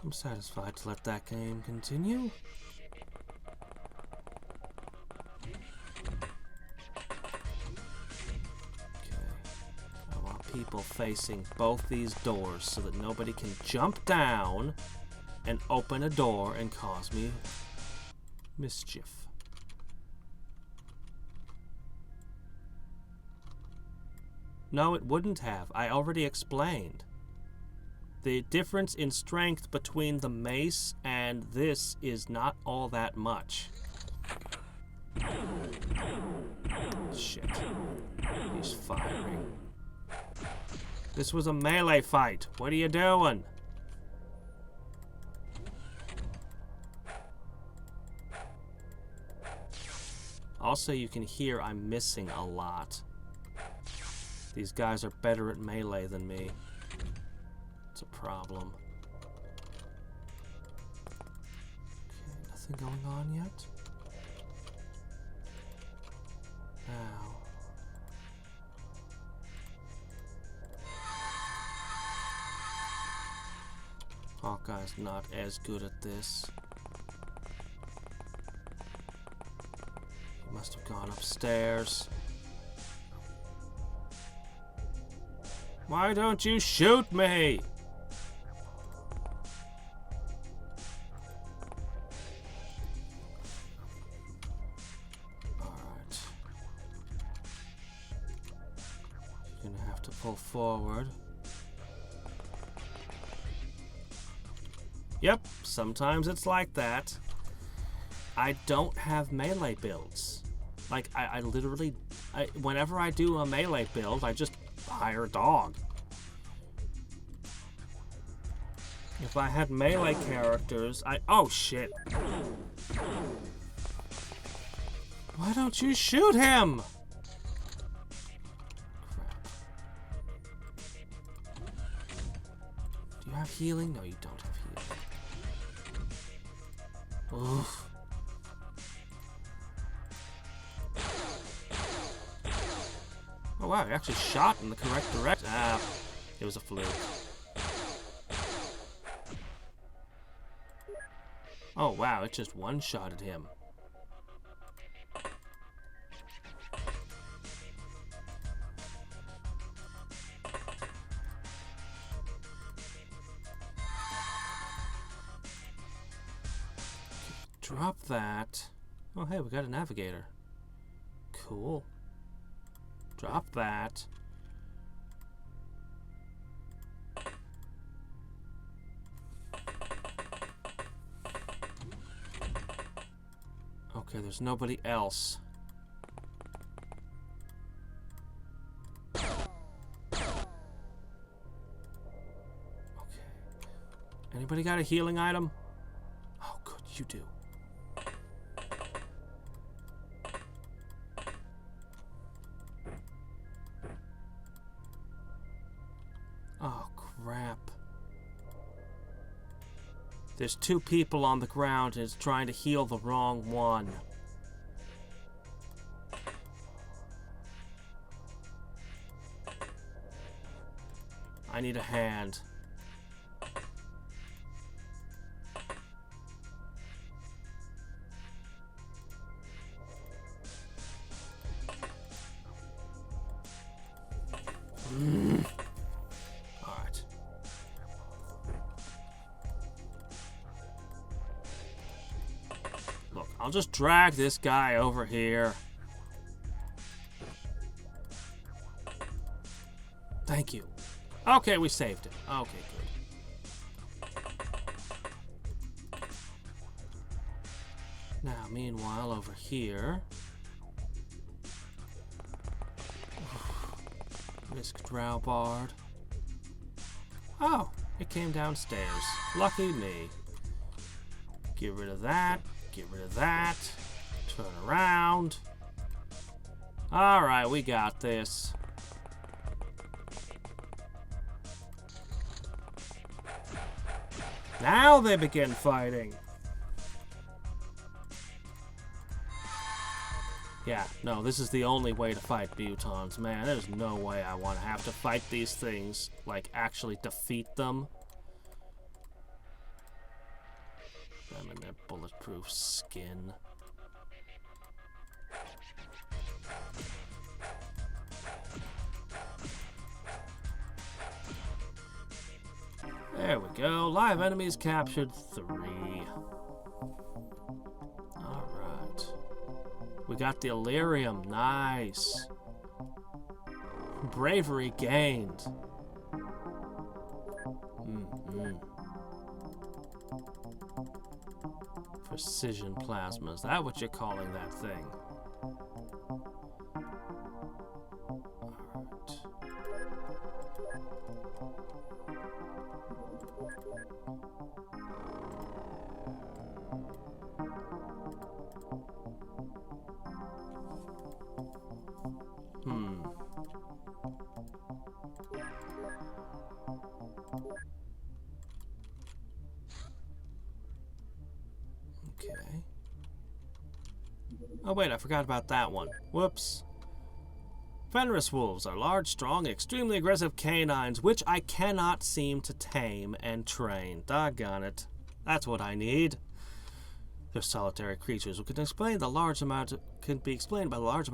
Speaker 1: I'm satisfied to let that game continue. People facing both these doors so that nobody can jump down and open a door and cause me mischief. No, it wouldn't have. I already explained. The difference in strength between the mace and this is not all that much. Shit. He's firing. This was a melee fight. What are you doing? Also, you can hear I'm missing a lot. These guys are better at melee than me. It's a problem. Okay, nothing going on yet? Now. Hawkeye's not as good at this. He must have gone upstairs. Why don't you shoot me? Alright. You're gonna have to pull forward. Yep, sometimes it's like that. I don't have melee builds. Like, I literally, whenever I do a melee build, I just hire a dog. If I had melee characters, oh shit. Why don't you shoot him? Crap. Do you have healing? No, you don't have healing. Oof. Oh wow, he actually shot in the correct direction. Ah, it was a fluke. Oh wow, it just one-shotted him. Drop that. Oh hey, we got a navigator. Cool. Drop that. Okay, there's nobody else. Okay. Anybody got a healing item? Oh, good, you do. Oh, crap. There's two people on the ground and it's trying to heal the wrong one. I need a hand. Alright. Look, I'll just drag this guy over here. Thank you. Okay, we saved it. Okay, good. Now, meanwhile, over here... Risk Drowbard. Oh, it came downstairs. Lucky me. Get rid of that. Get rid of that. Turn around. Alright, we got this. Now they begin fighting. Yeah, no, this is the only way to fight mutons, man. There's no way I want to have to fight these things, like, actually defeat them. Them and their bulletproof skin. There we go. Live enemies captured 3. We got the Illyrium. Nice. Bravery gained. Precision plasma. Is that what you're calling that thing? Okay. Oh wait, I forgot about that one. Whoops. Fenris wolves are large, strong, extremely aggressive canines, which I cannot seem to tame and train. Doggone it. That's what I need. They're solitary creatures who can be explained by the large amount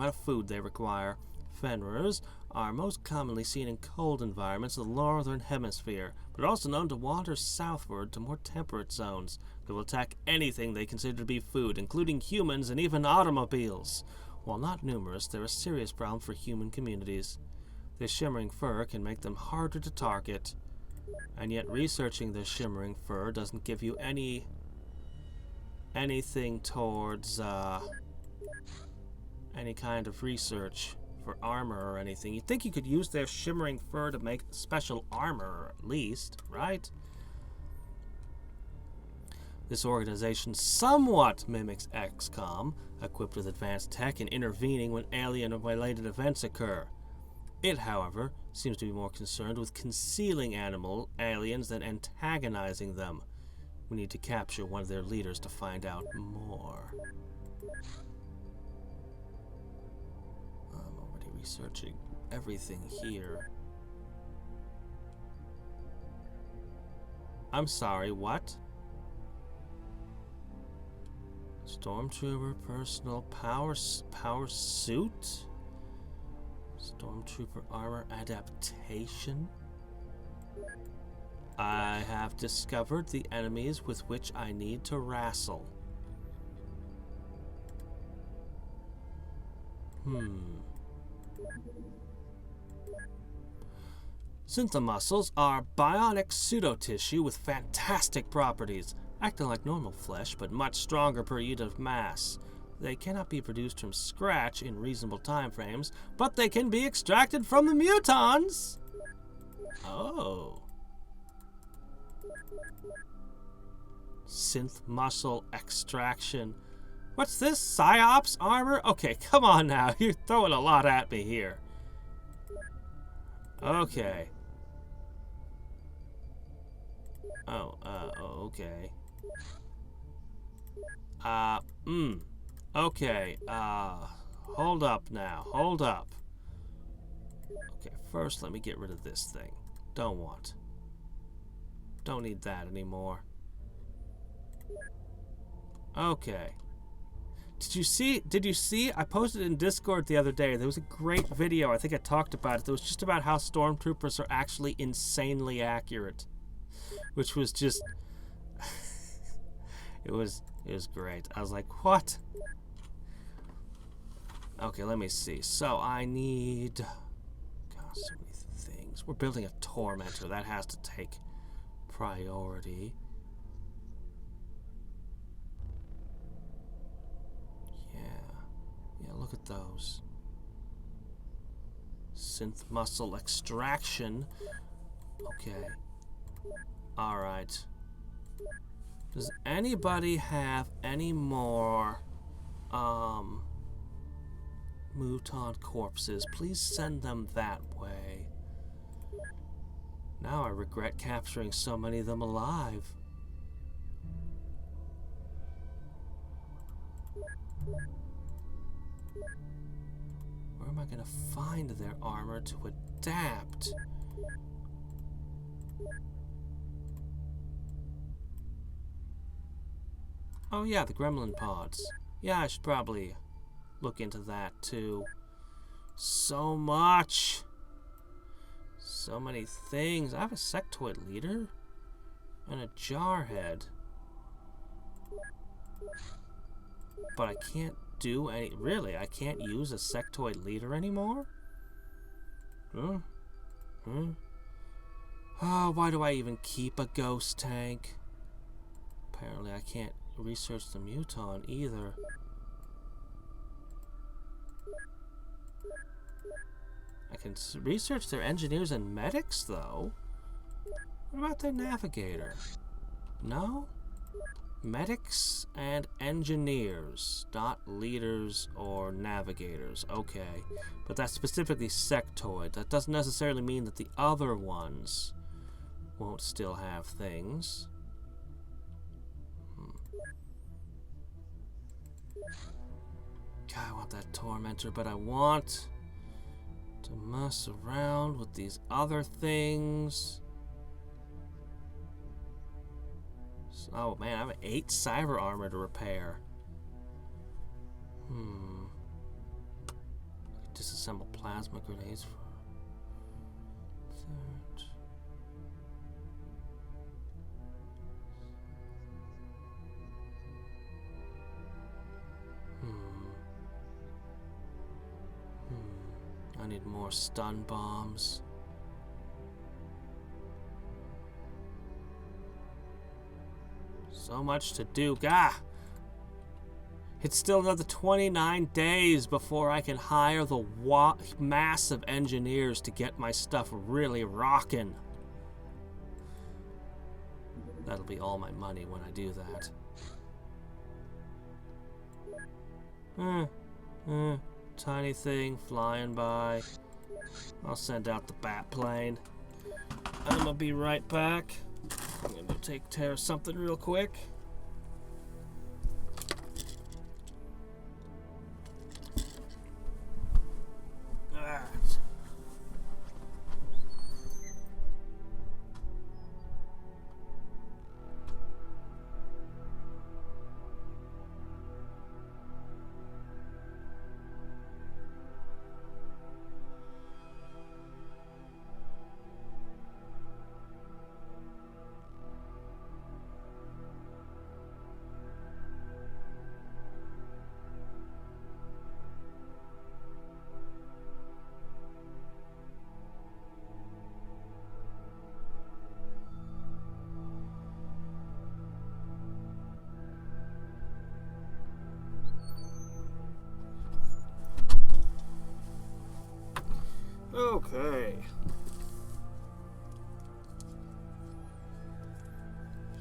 Speaker 1: of food they require. Fenris are most commonly seen in cold environments of the northern hemisphere, but are also known to wander southward to more temperate zones. They will attack anything they consider to be food, including humans and even automobiles. While not numerous, they're a serious problem for human communities. Their shimmering fur can make them harder to target, and yet researching their shimmering fur doesn't give you anything towards any kind of research for armor or anything. You'd think you could use their shimmering fur to make special armor, at least, right? This organization somewhat mimics XCOM, equipped with advanced tech and intervening when alien-related events occur. It, however, seems to be more concerned with concealing aliens than antagonizing them. We need to capture one of their leaders to find out more. I'm already researching everything here. I'm sorry, what? Stormtrooper personal power suit? Stormtrooper armor adaptation? I have discovered the enemies with which I need to wrestle. Synthomuscles are bionic pseudotissue with fantastic properties, acting like normal flesh but much stronger per unit of mass. They cannot be produced from scratch in reasonable time frames, but they can be extracted from the mutons! Oh. Synth muscle extraction. What's this? Psyops armor? Okay, come on now. You're throwing a lot at me here. Okay. Okay. Okay, hold up now. Hold up. Okay, first let me get rid of this thing. Don't want. Don't need that anymore. Okay. Did you see? I posted in Discord the other day. There was a great video. I think I talked about it. It was just about how stormtroopers are actually insanely accurate. Which was just... it was great. I was like, what? Okay, let me see. So I need... God, so many things. We're building a tormentor. That has to take priority. Yeah, look at those. Synth muscle extraction. Okay. Alright. Does anybody have any more mutant corpses? Please send them that way. Now I regret capturing so many of them alive. Where am I going to find their armor to adapt? Oh yeah, the gremlin pods. Yeah, I should probably look into that too. So much! So many things. I have a sectoid leader and a jarhead. But I can't do any... Really? I can't use a sectoid leader anymore? Oh, why do I even keep a ghost tank? Apparently I can't research the muton either. I can research their engineers and medics, though. What about their navigator? No? Medics and engineers, not leaders or navigators. Okay. But that's specifically sectoid. That doesn't necessarily mean that the other ones won't still have things. God, I want that tormentor, but I want to mess around with these other things. Oh man, I have 8 cyber armor to repair. Disassemble plasma grenades for third. I need more stun bombs. So much to do. Gah! It's still another 29 days before I can hire the mass of engineers to get my stuff really rockin'. That'll be all my money when I do that. Tiny thing flying by. I'll send out the bat plane. I'm gonna be right back. I'm gonna go take care of something real quick. Alright. Okay.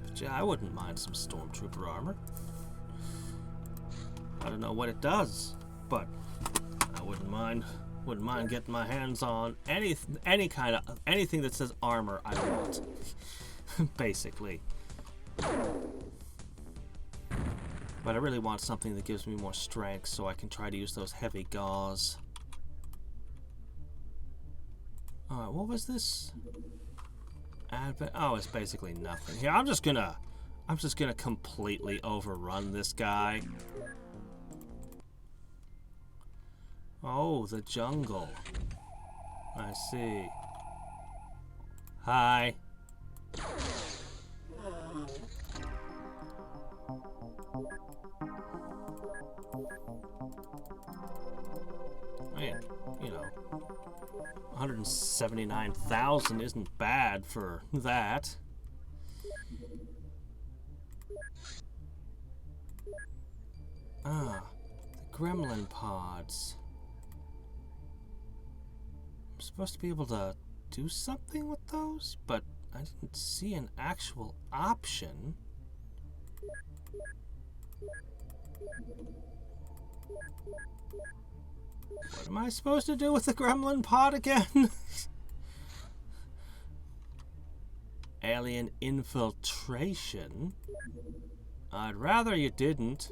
Speaker 1: But yeah, I wouldn't mind some stormtrooper armor. I don't know what it does, but I wouldn't mind getting my hands on anything that says armor. I want, basically. But I really want something that gives me more strength, so I can try to use those heavy gauze. Alright, what was this? Oh, it's basically nothing. Here, I'm just gonna completely overrun this guy. Oh, the jungle. I see. Hi. Man, you know, 179,000 isn't bad for that. Ah, the gremlin pods. I'm supposed to be able to do something with those, but I didn't see an actual option. What am I supposed to do with the gremlin pod again? Alien infiltration? I'd rather you didn't.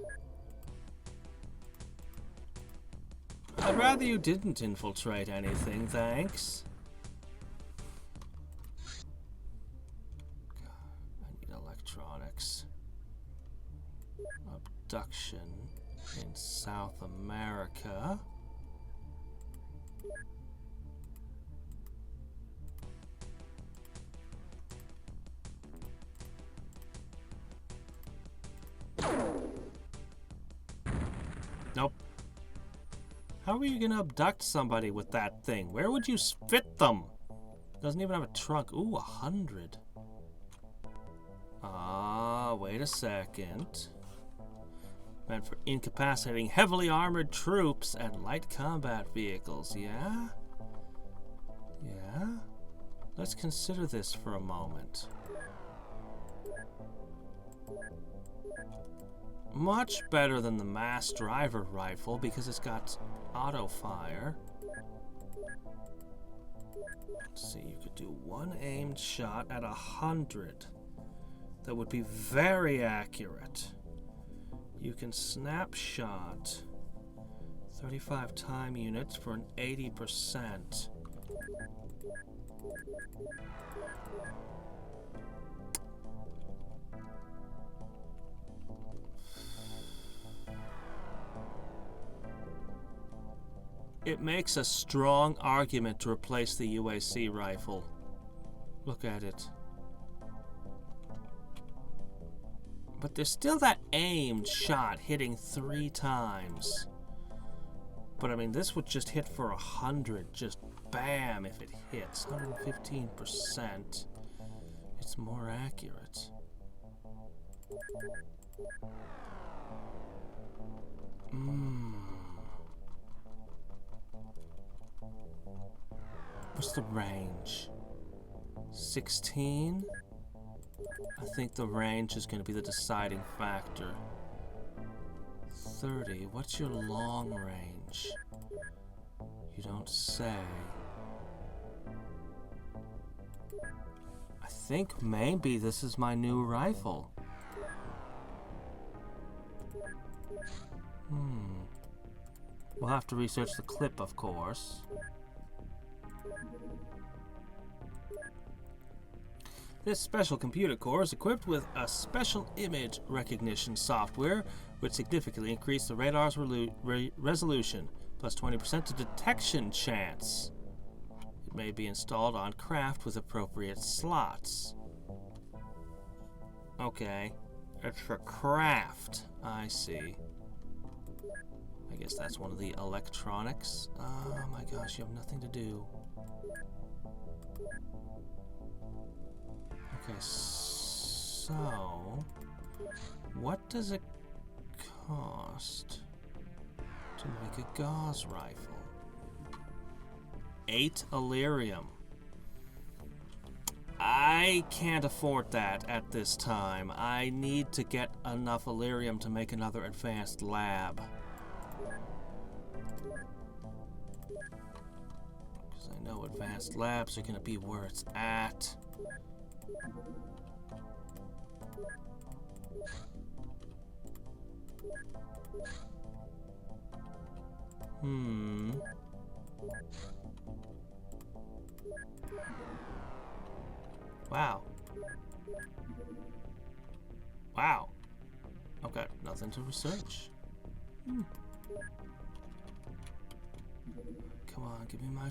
Speaker 1: I'd rather you didn't infiltrate anything, thanks. God, I need electronics. Abduction in South America. Nope. How are you gonna abduct somebody with that thing? Where would you fit them? Doesn't even have a trunk. Ooh, 100. Ah, wait a second. Meant for incapacitating heavily armored troops and light combat vehicles, yeah? Yeah? Let's consider this for a moment. Much better than the mass driver rifle because it's got auto fire. Let's see, you could do one aimed shot at 100. That would be very accurate. You can snapshot 35 time units for an 80%. It makes a strong argument to replace the UAC rifle. Look at it. But there's still that aimed shot hitting 3 times. But I mean, this would just hit for 100, just bam if it hits. 115%. It's more accurate. What's the range? 16? I think the range is going to be the deciding factor. 30. What's your long range? You don't say. I think maybe this is my new rifle. We'll have to research the clip, of course. This special computer core is equipped with a special image recognition software which significantly increases the radar's resolution, plus 20% to detection chance. It may be installed on craft with appropriate slots. Okay, it's for craft. I see. I guess that's one of the electronics. Oh my gosh, you have nothing to do. Okay, so what does it cost to make a gauze rifle? 8 Illyrium. I can't afford that at this time. I need to get enough Illyrium to make another advanced lab. Because I know advanced labs are going to be where it's at. Wow. Wow. Okay, nothing to research. Come on, give me my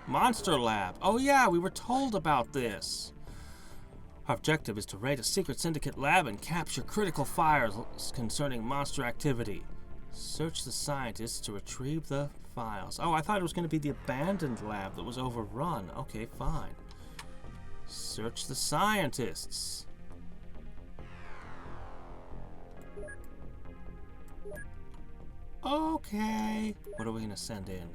Speaker 1: Monster Lab. Oh yeah, we were told about this. Our objective is to raid a secret syndicate lab and capture critical files concerning monster activity. Search the scientists to retrieve the files. Oh, I thought it was going to be the abandoned lab that was overrun. Okay, fine. Search the scientists. Okay. What are we going to send in?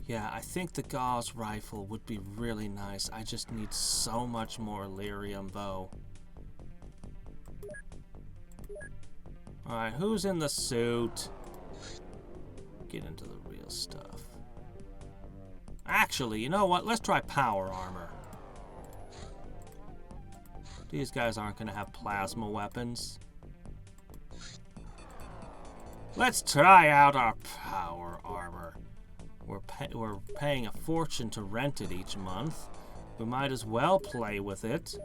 Speaker 1: Yeah, I think the gauze rifle would be really nice. I just need so much more lyrium, though. Alright, who's in the suit? Get into the real stuff. Actually, you know what? Let's try power armor. These guys aren't going to have plasma weapons. Let's try out our power armor. We're paying a fortune to rent it each month. We might as well play with it.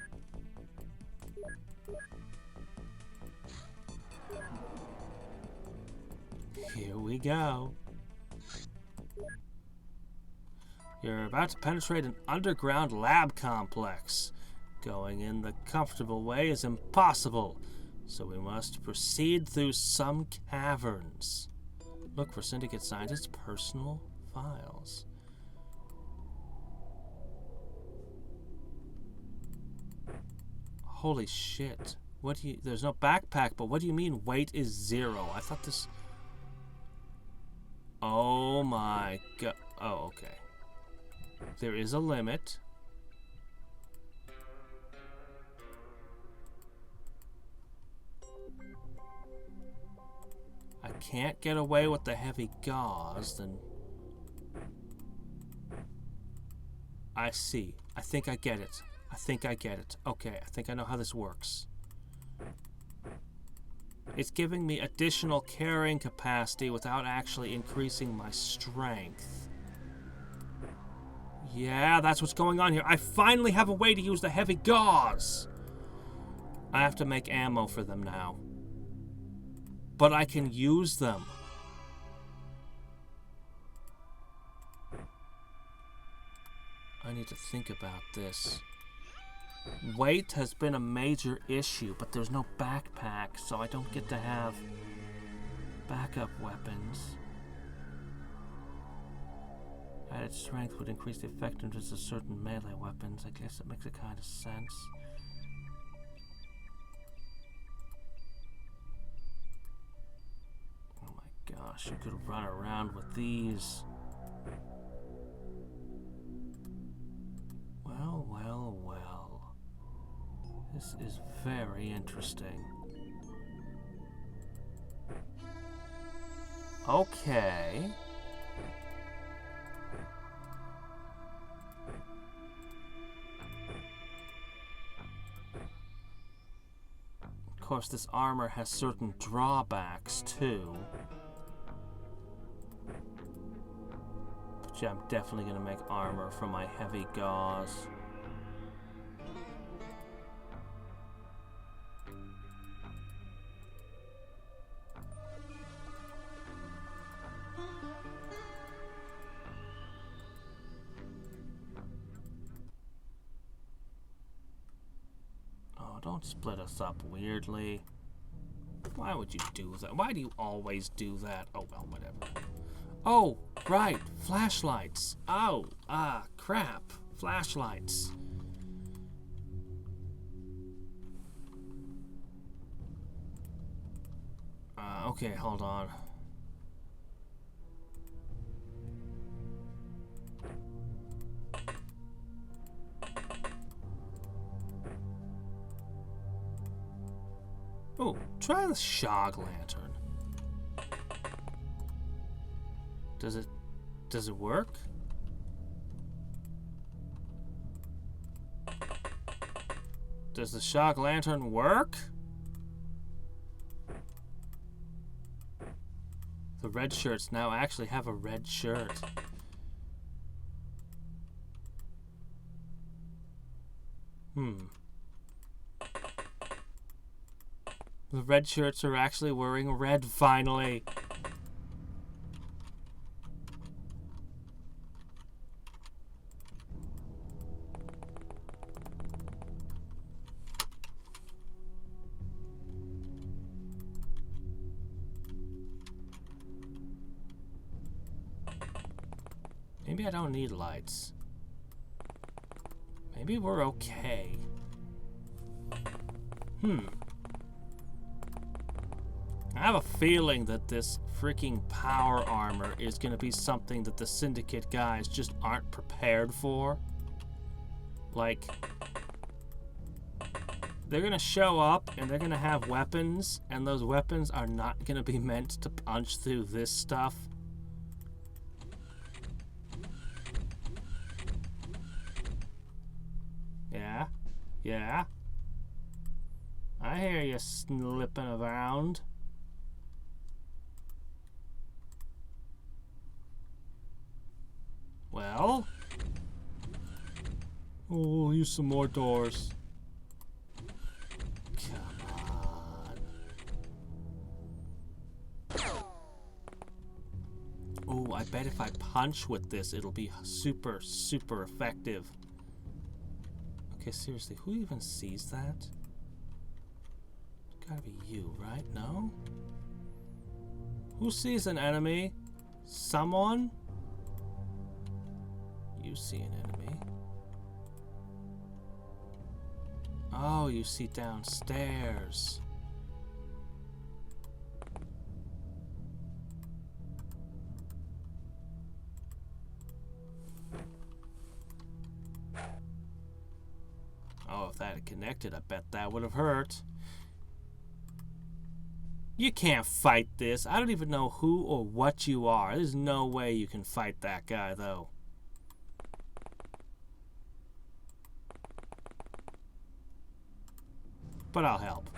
Speaker 1: Here we go. You're about to penetrate an underground lab complex. Going in the comfortable way is impossible, so we must proceed through some caverns. Look for Syndicate Scientists' personal files. Holy shit. What do you... There's no backpack, but what do you mean weight is 0? I thought this... Oh my god. Oh, okay. There is a limit. I can't get away with the heavy gauze, then... I see. I think I get it. I think I get it. Okay, I think I know how this works. It's giving me additional carrying capacity without actually increasing my strength. Yeah, that's what's going on here. I finally have a way to use the heavy gauze! I have to make ammo for them now. But I can use them. I need to think about this. Weight has been a major issue, but there's no backpack, so I don't get to have backup weapons. Added strength would increase the effectiveness of certain melee weapons. I guess it makes a kind of sense. Oh my gosh, you could run around with these. Well, well, well. This is very interesting. Okay. Of course, this armor has certain drawbacks, too. But yeah, I'm definitely going to make armor from my heavy gauze. Don't split us up weirdly. Why would you do that? Why do you always do that? Oh, well, whatever. Oh, right. Flashlights. Oh, crap. Flashlights. Okay, hold on. Oh, try the Shog Lantern. Does it work? Does the shock lantern work? The red shirts now actually have a red shirt. The red shirts are actually wearing red finally. Maybe I don't need lights. Maybe we're okay. I have a feeling that this freaking power armor is going to be something that the Syndicate guys just aren't prepared for. Like, they're going to show up and they're going to have weapons, and those weapons are not going to be meant to punch through this stuff. Yeah? Yeah? I hear you slipping around. Well? Oh, we'll use some more doors. Come on. Oh, I bet if I punch with this, it'll be super, super effective. Okay, seriously, who even sees that? It's gotta be you, right? No? Who sees an enemy? Someone? You see an enemy. Oh, you see downstairs. Oh, if that had connected, I bet that would have hurt. You can't fight this. I don't even know who or what you are. There's no way you can fight that guy, though. But I'll help.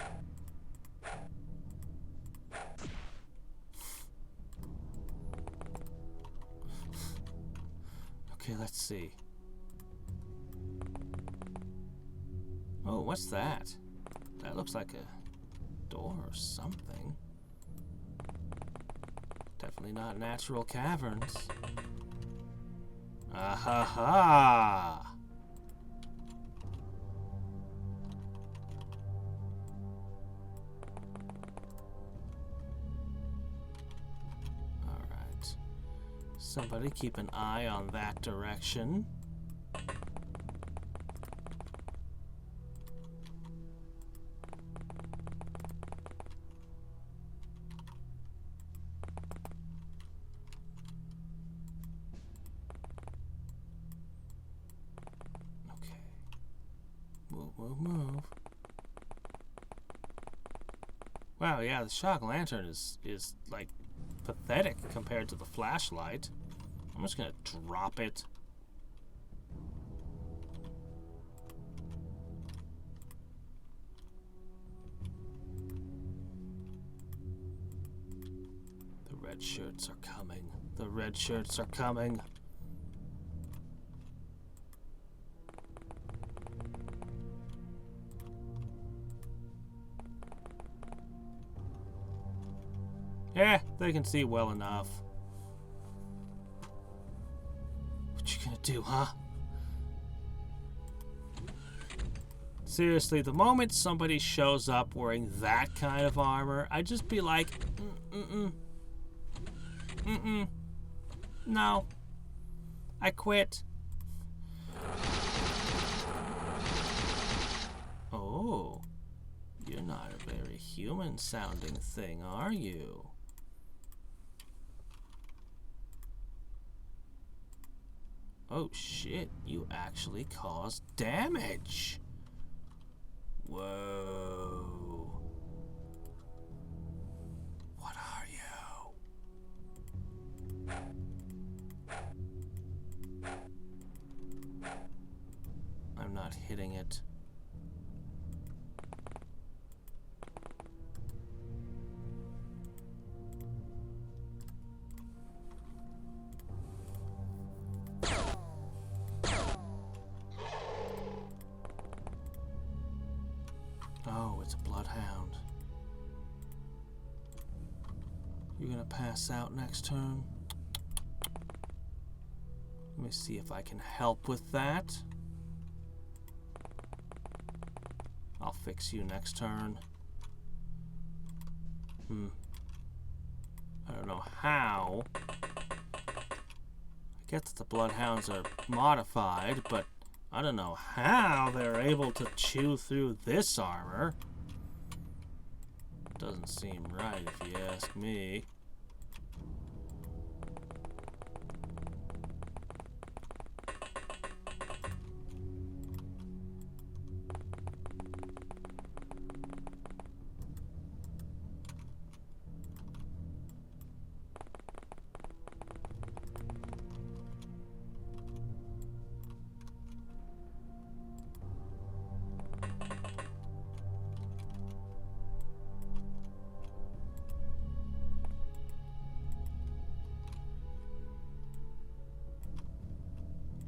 Speaker 1: Okay, let's see. Oh, what's that? That looks like a door or something. Definitely not natural caverns. Ah-ha-ha! Somebody keep an eye on that direction. Okay. Move. Wow, yeah, the shock lantern is like pathetic compared to the flashlight. I'm just gonna drop it. The red shirts are coming. The red shirts are coming. Yeah, they can see well enough. What you gonna do, huh? Seriously, the moment somebody shows up wearing that kind of armor, I'd just be like, no. I quit. Oh, you're not a very human-sounding thing, are you? Oh shit, you actually caused damage. Whoa. What are you? I'm not hitting it. it's a bloodhound. You're gonna pass out next turn. Let me see if I can help with that. I'll fix you next turn. I don't know how. I get that the bloodhounds are modified, but I don't know how they're able to chew through this armor. Doesn't seem right if you ask me.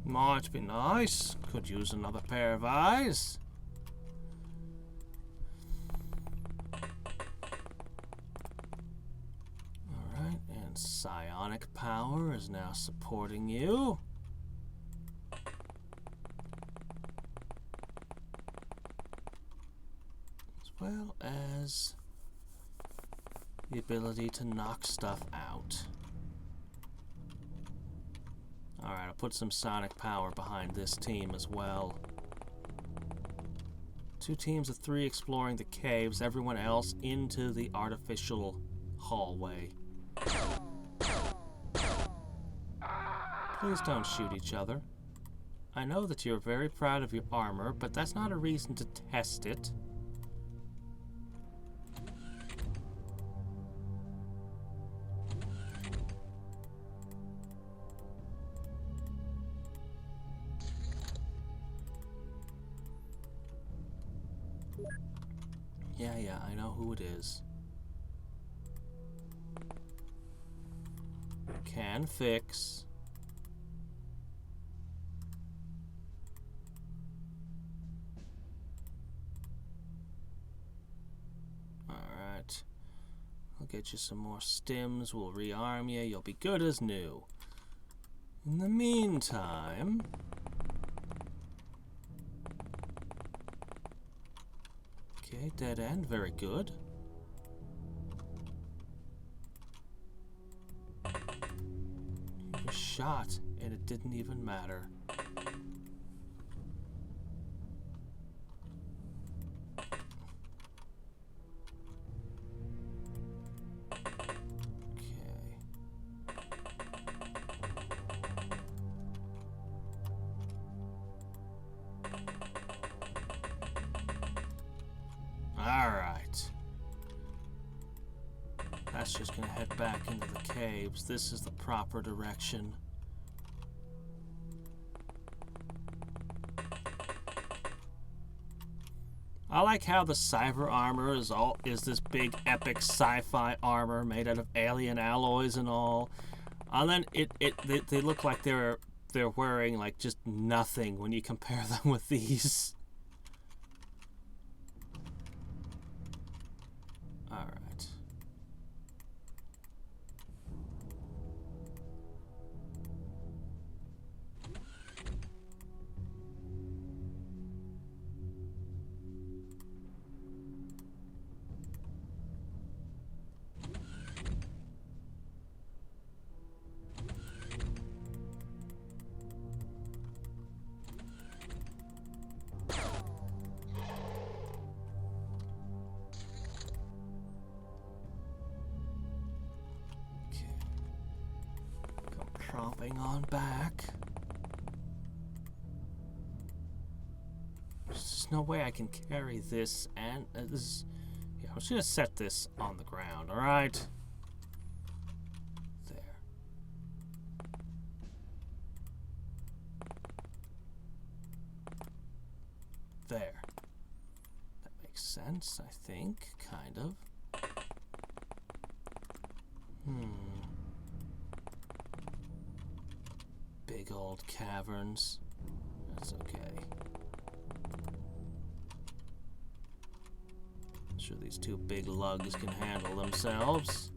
Speaker 1: Might be nice. Could use another pair of eyes. Alright, and psionic power is now supporting you. As well as the ability to knock stuff out. Alright, I'll put some sonic power behind this team as well. 2 teams of 3 exploring the caves, everyone else into the artificial hallway. Please don't shoot each other. I know that you're very proud of your armor, but that's not a reason to test it. Yeah, I know who it is. Can fix. Alright. I'll get you some more stims. We'll rearm you. You'll be good as new. In the meantime... Okay, dead end, very good. You were shot, and it didn't even matter. Alright. That's just gonna head back into the caves. This is the proper direction. I like how the cyber armor is this big epic sci-fi armor made out of alien alloys and all. And then they look like they're wearing like just nothing when you compare them with these. Alright. Tromping on back. There's no way I can carry this, and this. Yeah, I'm just gonna set this on the ground. All right. There. There. That makes sense, I think, kind of. Big old caverns. That's okay. Sure these two big lugs can handle themselves.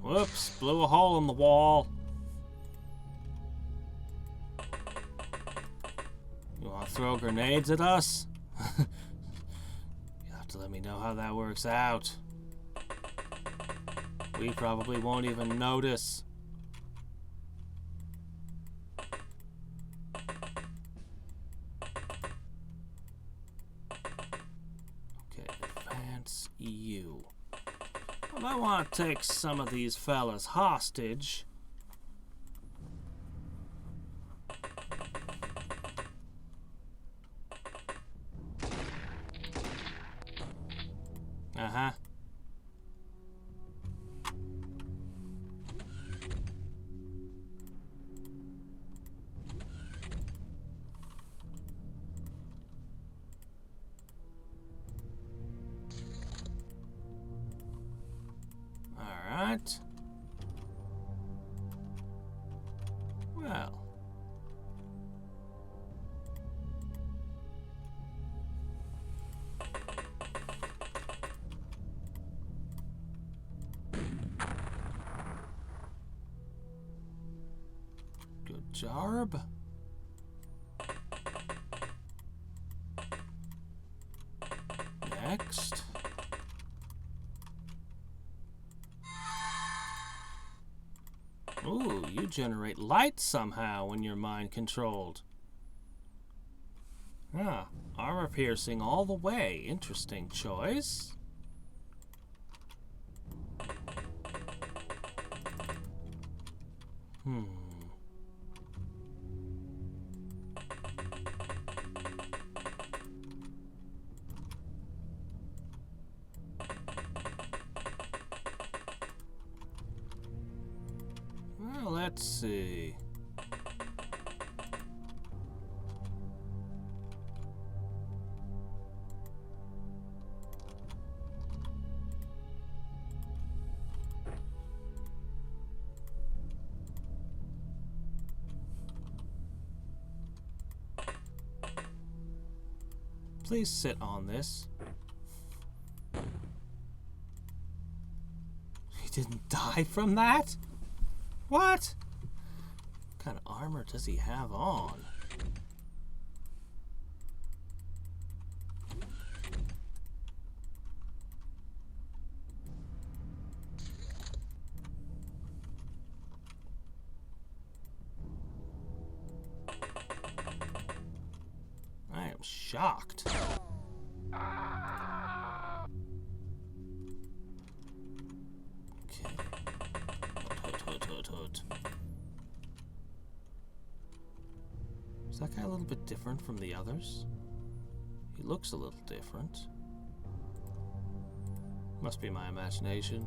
Speaker 1: Whoops, blew a hole in the wall. You want to throw grenades at us? You'll have to let me know how that works out. We probably won't even notice. Okay, advance EU. Well, I want to take some of these fellas hostage. Uh-huh. Alright. Well. Good job. Next. Ooh, you generate light somehow when you're mind controlled. Ah, armor piercing all the way. Interesting choice. Well, let's see. Please sit on this. He didn't die from that? What? What kind of armor does he have on? I am shocked. Okay. Hoot. Is that guy a little bit different from the others? He looks a little different. Must be my imagination.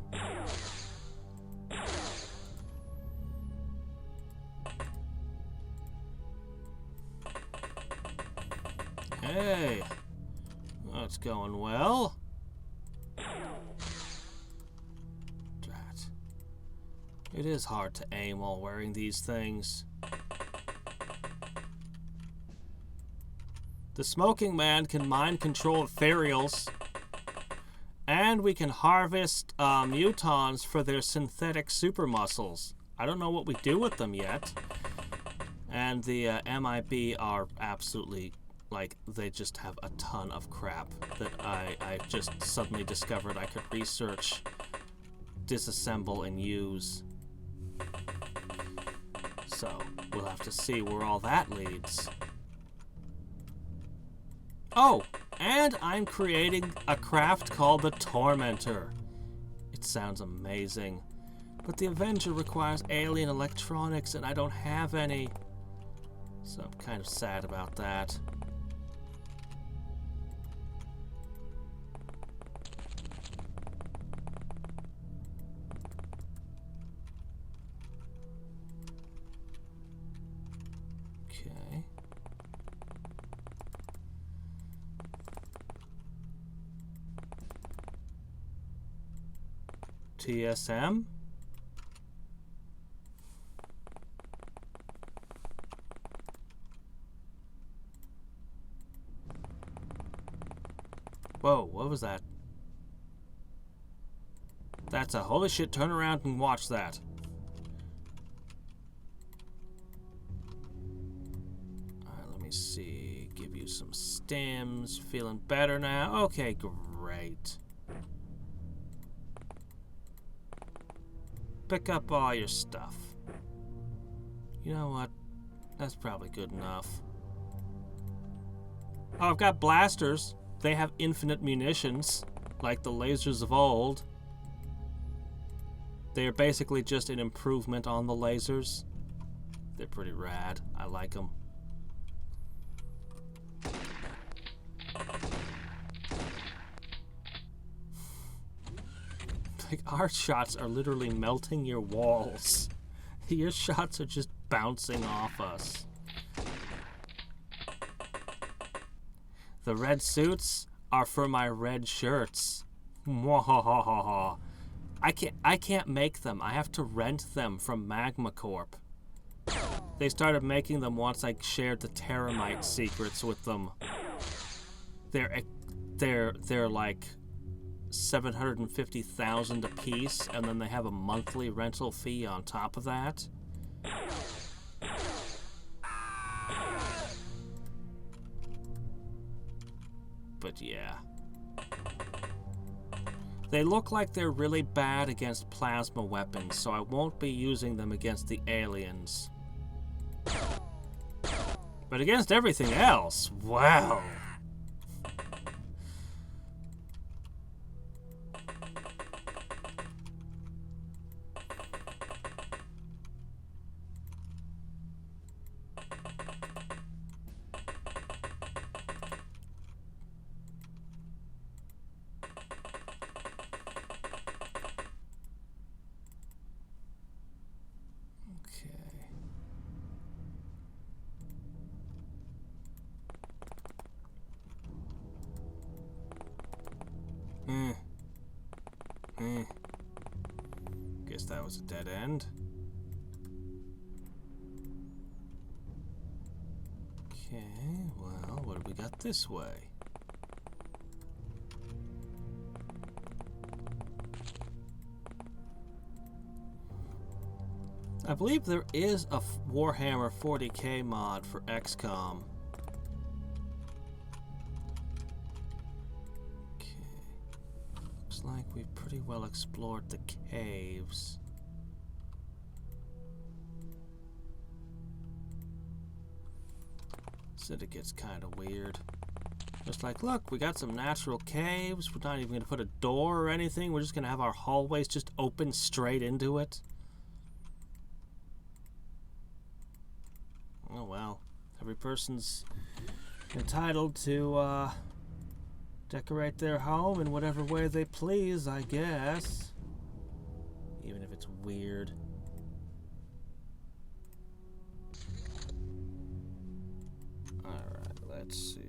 Speaker 1: Hey, that's going well. Drat. It is hard to aim while wearing these things. The smoking man can mind control ethereals, and we can harvest mutons for their synthetic super muscles. I don't know what we do with them yet. And the MIB are absolutely, like, they just have a ton of crap that I just suddenly discovered I could research, disassemble, and use. So, we'll have to see where all that leads. Oh, and I'm creating a craft called the Tormentor. It sounds amazing. But the Avenger requires alien electronics, and I don't have any. So I'm kind of sad about that. Okay. TSM. Whoa, what was that? That's a holy shit, turn around and watch that. Alright, let me see. Give you some stems. Feeling better now? Okay, great. Pick up all your stuff. You know what? That's probably good enough. Oh, I've got blasters. They have infinite munitions, like the lasers of old. They are basically just an improvement on the lasers. They're pretty rad. I like them. Like, our shots are literally melting your walls. Your shots are just bouncing off us. The red suits are for my red shirts. Mwahahaha. I can't make them. I have to rent them from Magma Corp. They started making them once I shared the Terramite secrets with them. They're like 750,000 a piece, and then they have a monthly rental fee on top of that. But yeah. They look like they're really bad against plasma weapons, so I won't be using them against the aliens. But against everything else, wow. Guess that was a dead end. Okay, well, what have we got this way? I believe there is a Warhammer 40k mod for XCOM. Like we've pretty well explored the caves. So it gets kind of weird. Just like, look, we got some natural caves. We're not even going to put a door or anything. We're just going to have our hallways just open straight into it. Oh well. Every person's entitled to, decorate their home in whatever way they please, I guess. Even if it's weird. Alright, let's see.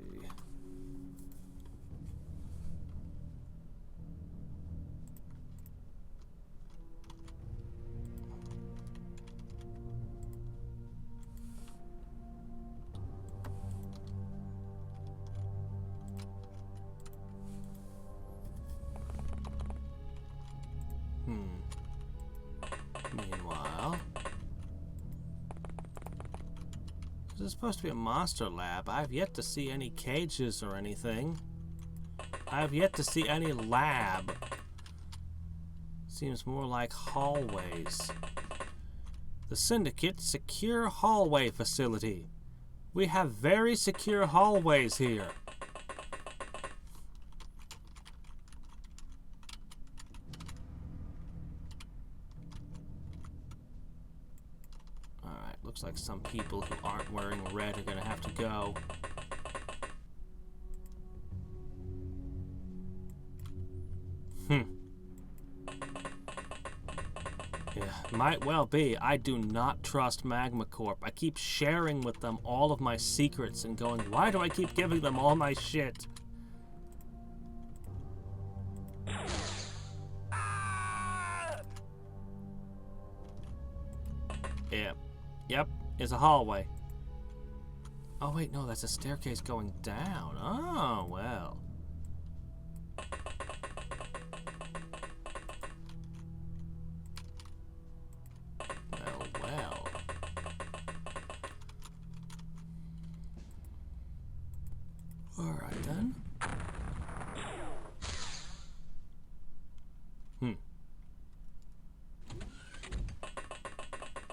Speaker 1: Meanwhile, this is supposed to be a monster lab. I've yet to see any cages or anything. I've yet to see any lab. Seems more like hallways. The Syndicate Secure Hallway Facility. We have very secure hallways here. Looks like some people who aren't wearing red are going to have to go. Yeah, might well be. I do not trust Magma Corp. I keep sharing with them all of my secrets and going, why do I keep giving them all my shit? Yep. Yep, it's a hallway. Oh, wait, no, that's a staircase going down. Oh, well. Well. Alright, then.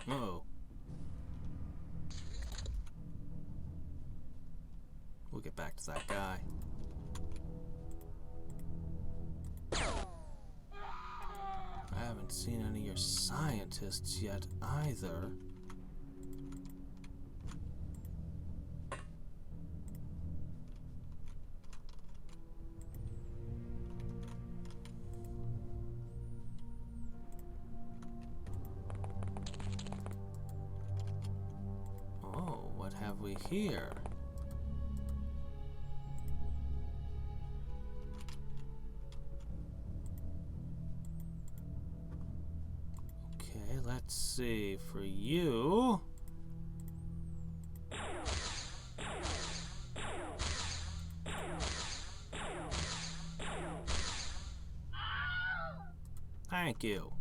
Speaker 1: Uh-oh. We'll get back to that guy. I haven't seen any of your scientists yet either. Oh, what have we here? Let's see, for you... Thank you.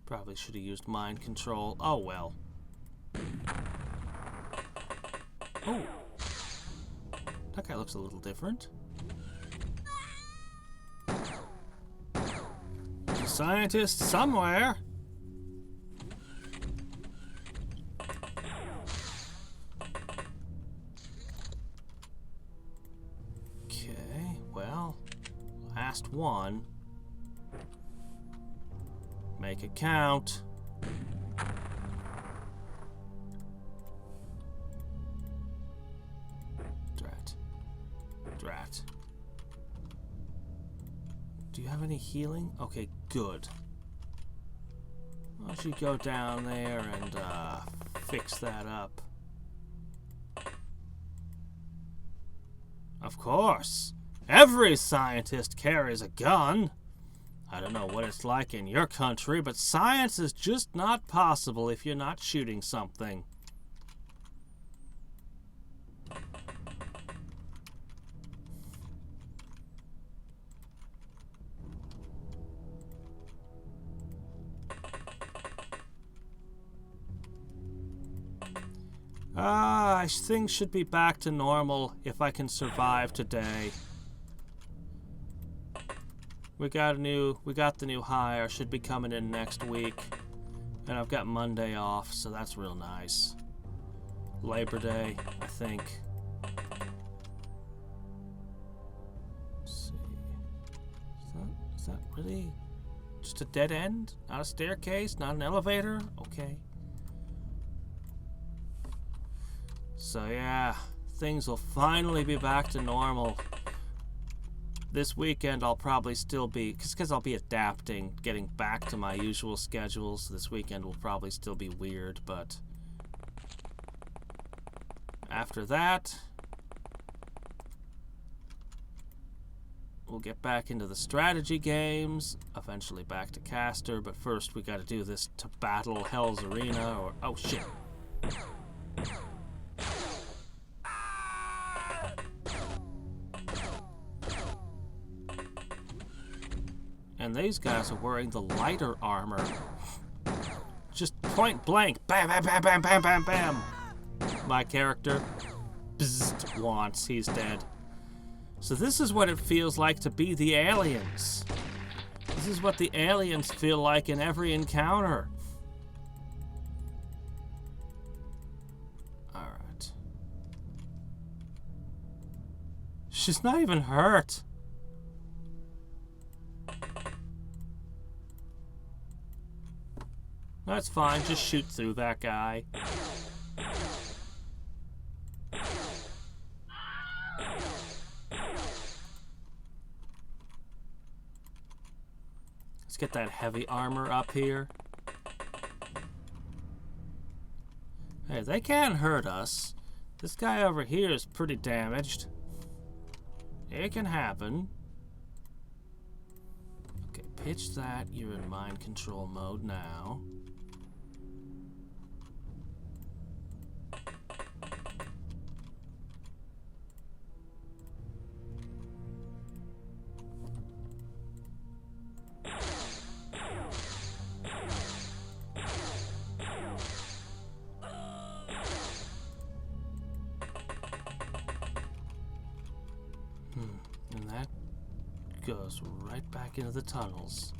Speaker 1: Probably should have used mind control. Oh well. Oh! That guy looks a little different. Scientist somewhere. Okay, well, last one. Make it count. Drat. Do you have any healing? Okay, good. Why don't you go down there and fix that up? Of course. Every scientist carries a gun. I don't know what it's like in your country, but science is just not possible if you're not shooting something. Things should be back to normal if I can survive today. We got the new hire, should be coming in next week. And I've got Monday off, so that's real nice. Labor Day, I think. Let's see. Is that really just a dead end? Not a staircase? Not an elevator? Okay. So yeah, things will finally be back to normal. This weekend I'll probably still be, because I'll be adapting, getting back to my usual schedules. This weekend will probably still be weird, but after that, we'll get back into the strategy games, eventually back to Caster, but first we gotta do this to battle Hell's Arena, or, oh shit. And these guys are wearing the lighter armor. Just point blank. Bam, bam, bam, bam, bam, bam, bam. My character, bzzzt, once, he's dead. So this is what it feels like to be the aliens. This is what the aliens feel like in every encounter. Alright. She's not even hurt. That's fine, just shoot through that guy. Let's get that heavy armor up here. Hey, they can't hurt us. This guy over here is pretty damaged. It can happen. pitch that. You're in mind control mode now. And that goes right back into the tunnels.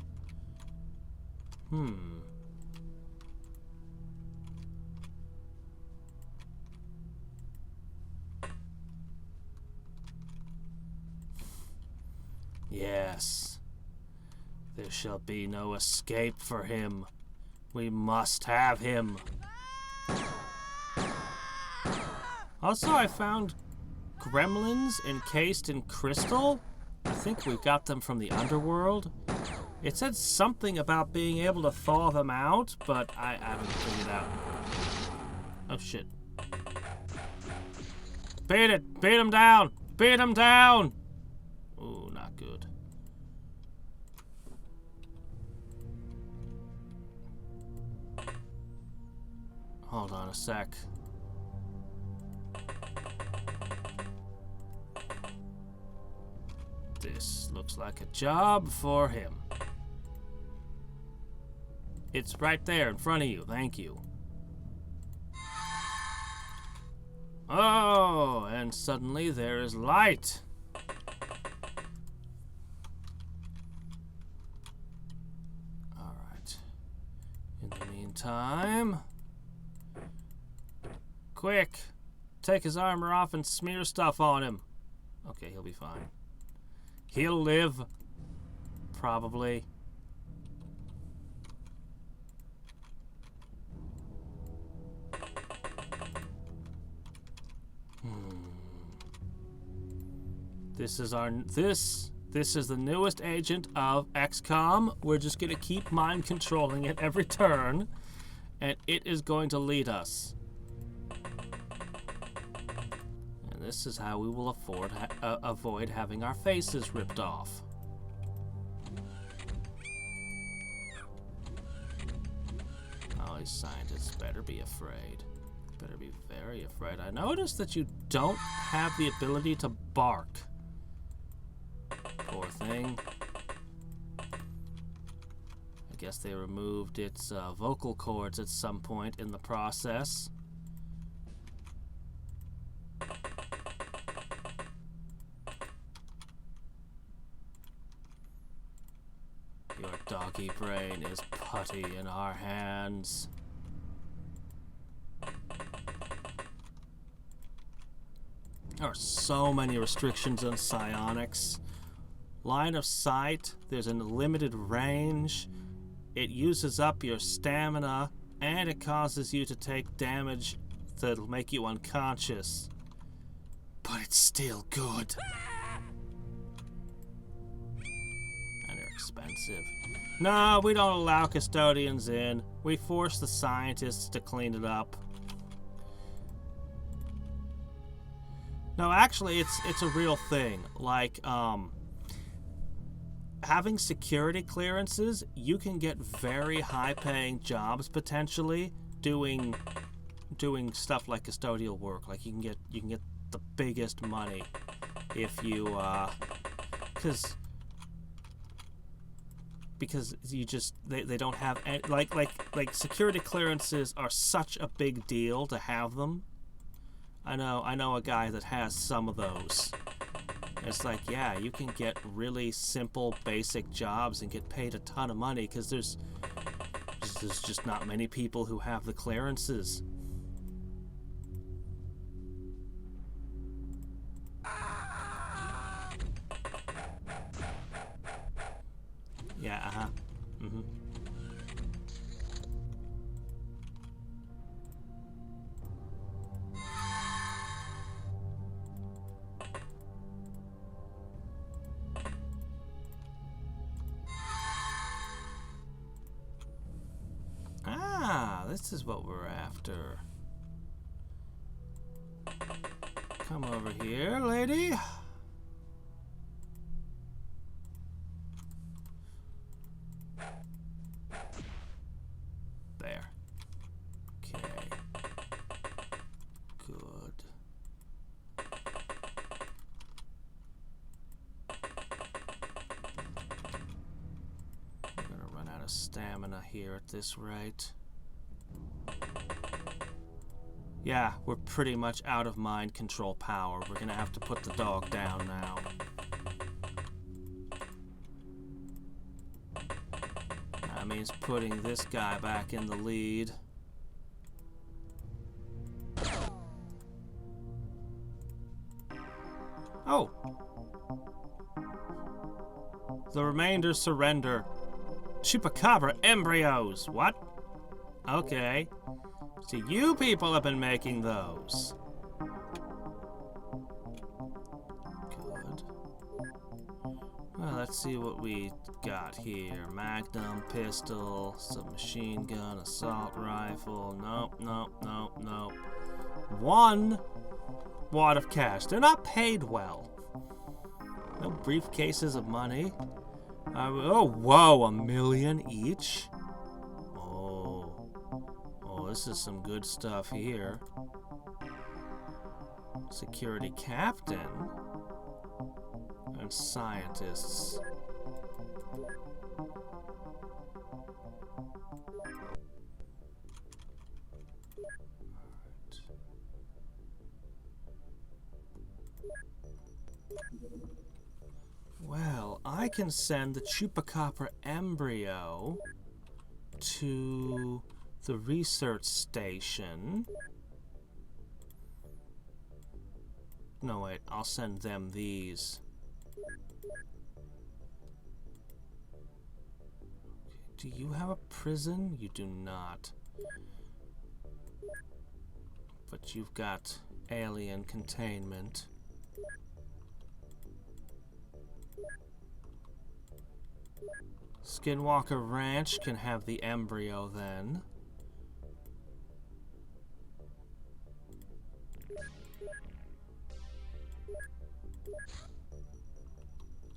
Speaker 1: Yes. There shall be no escape for him. We must have him. Also, I found gremlins encased in crystal. I think we got them from the underworld. It said something about being able to thaw them out, but I haven't figured out. Oh shit. Beat it! Beat him down! Beat him down! Ooh, not good. Hold on a sec. This looks like a job for him. It's right there in front of you. Thank you. Oh, and suddenly there is light. All right. In the meantime, quick, take his armor off and smear stuff on him. Okay, he'll be fine. He'll live. Probably. This is the newest agent of XCOM. We're just gonna keep mind controlling it every turn, and it is going to lead us. And this is how we will avoid having our faces ripped off. Oh, these scientists better be afraid. Better be very afraid. I noticed that you don't have the ability to bark. Poor thing. I guess they removed its vocal cords at some point in the process. Your doggy brain is putty in our hands. There are so many restrictions on psionics. Line of sight, there's a limited range. It uses up your stamina, and it causes you to take damage that'll make you unconscious. But it's still good. And they're expensive. No, we don't allow custodians in. We force the scientists to clean it up. No, actually, it's a real thing. Like, having security clearances, you can get very high-paying jobs potentially doing stuff like custodial work. Like you can get the biggest money if you because you just they don't have like security clearances are such a big deal to have them. I know a guy that has some of those. It's like, yeah, you can get really simple, basic jobs and get paid a ton of money because there's just not many people who have the clearances. Yeah, mm-hmm. This is what we're after. Come over here, lady. of stamina here at this rate. Yeah, we're pretty much out of mind control power. We're gonna have to put the dog down now. That means putting this guy back in the lead. Oh! The remainder surrender. Chupacabra embryos! What? Okay. So you people have been making those. Good. Well, let's see what we got here. Magnum, pistol, submachine gun, assault rifle. Nope, nope, nope, nope. 1 wad of cash. They're not paid well. No briefcases of money. Oh, whoa, 1 million each? Oh, this is some good stuff here. Security captain and scientists. Well, I can send the Chupacabra embryo to the research station. No, wait, I'll send them these. Do you have a prison? You do not. But you've got alien containment. Skinwalker Ranch can have the embryo then.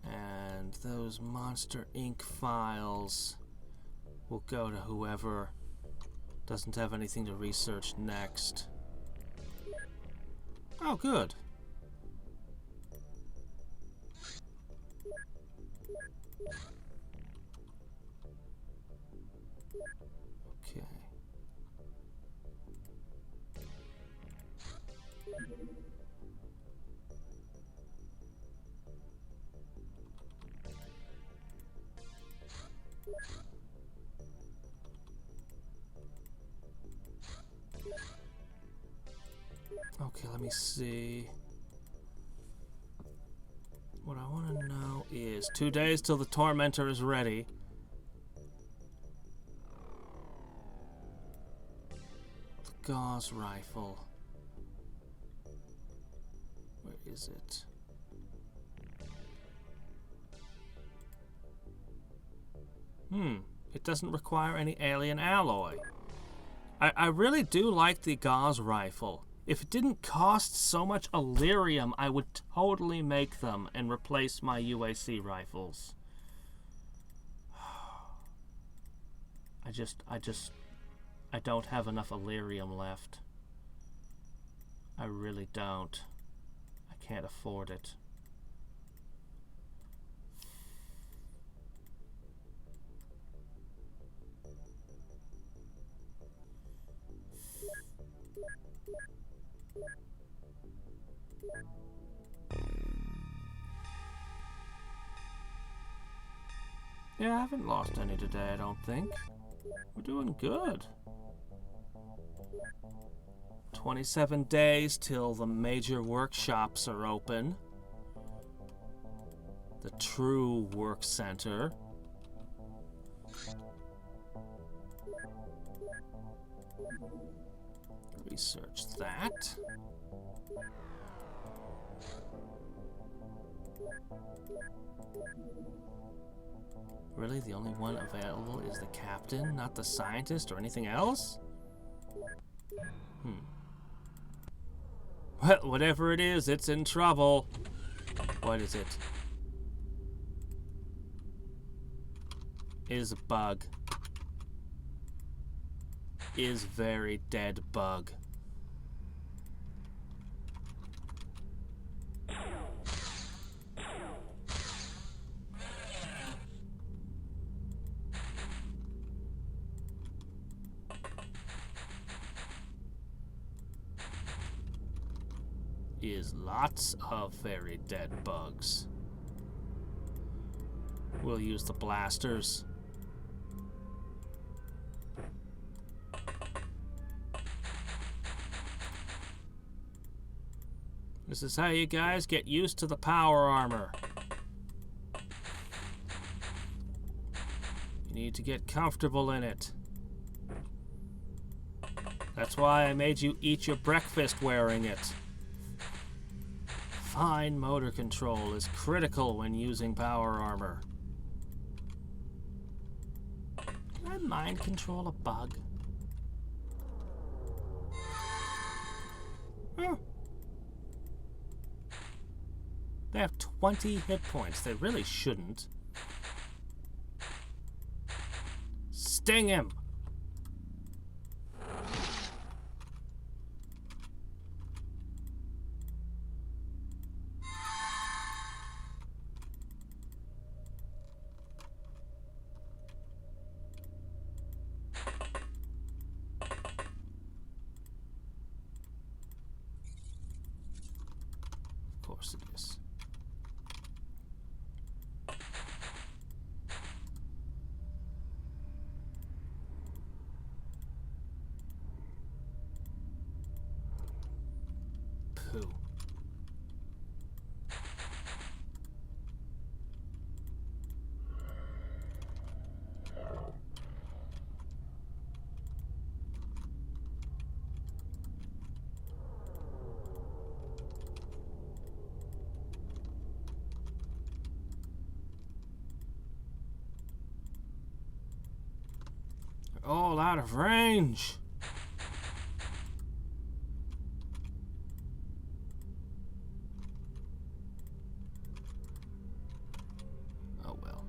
Speaker 1: And those Monster Inc. files will go to whoever doesn't have anything to research next. Oh, good. Okay. Okay, let me see. What I want to know is 2 days till the Tormentor is ready. The gauze rifle. Where is it? It doesn't require any alien alloy. I really do like the gauze rifle. If it didn't cost so much Illyrium, I would totally make them and replace my UAC rifles. I don't have enough Illyrium left. I really don't. I can't afford it. Yeah, I haven't lost any today, I don't think. We're doing good. 27 days till the major workshops are open. The true work center. Research that. Really? The only one available is the captain, not the scientist or anything else? Well, whatever it is, it's in trouble. What is it? Is a bug. Is very dead bug. is lots of very dead bugs. We'll use the blasters. This is how you guys get used to the power armor. You need to get comfortable in it. That's why I made you eat your breakfast wearing it. Fine motor control is critical when using power armor. Can I mind control a bug? Huh. They have 20 hit points. They really shouldn't. Sting him! Of course it is. Pooh. They're all out of range. Oh well.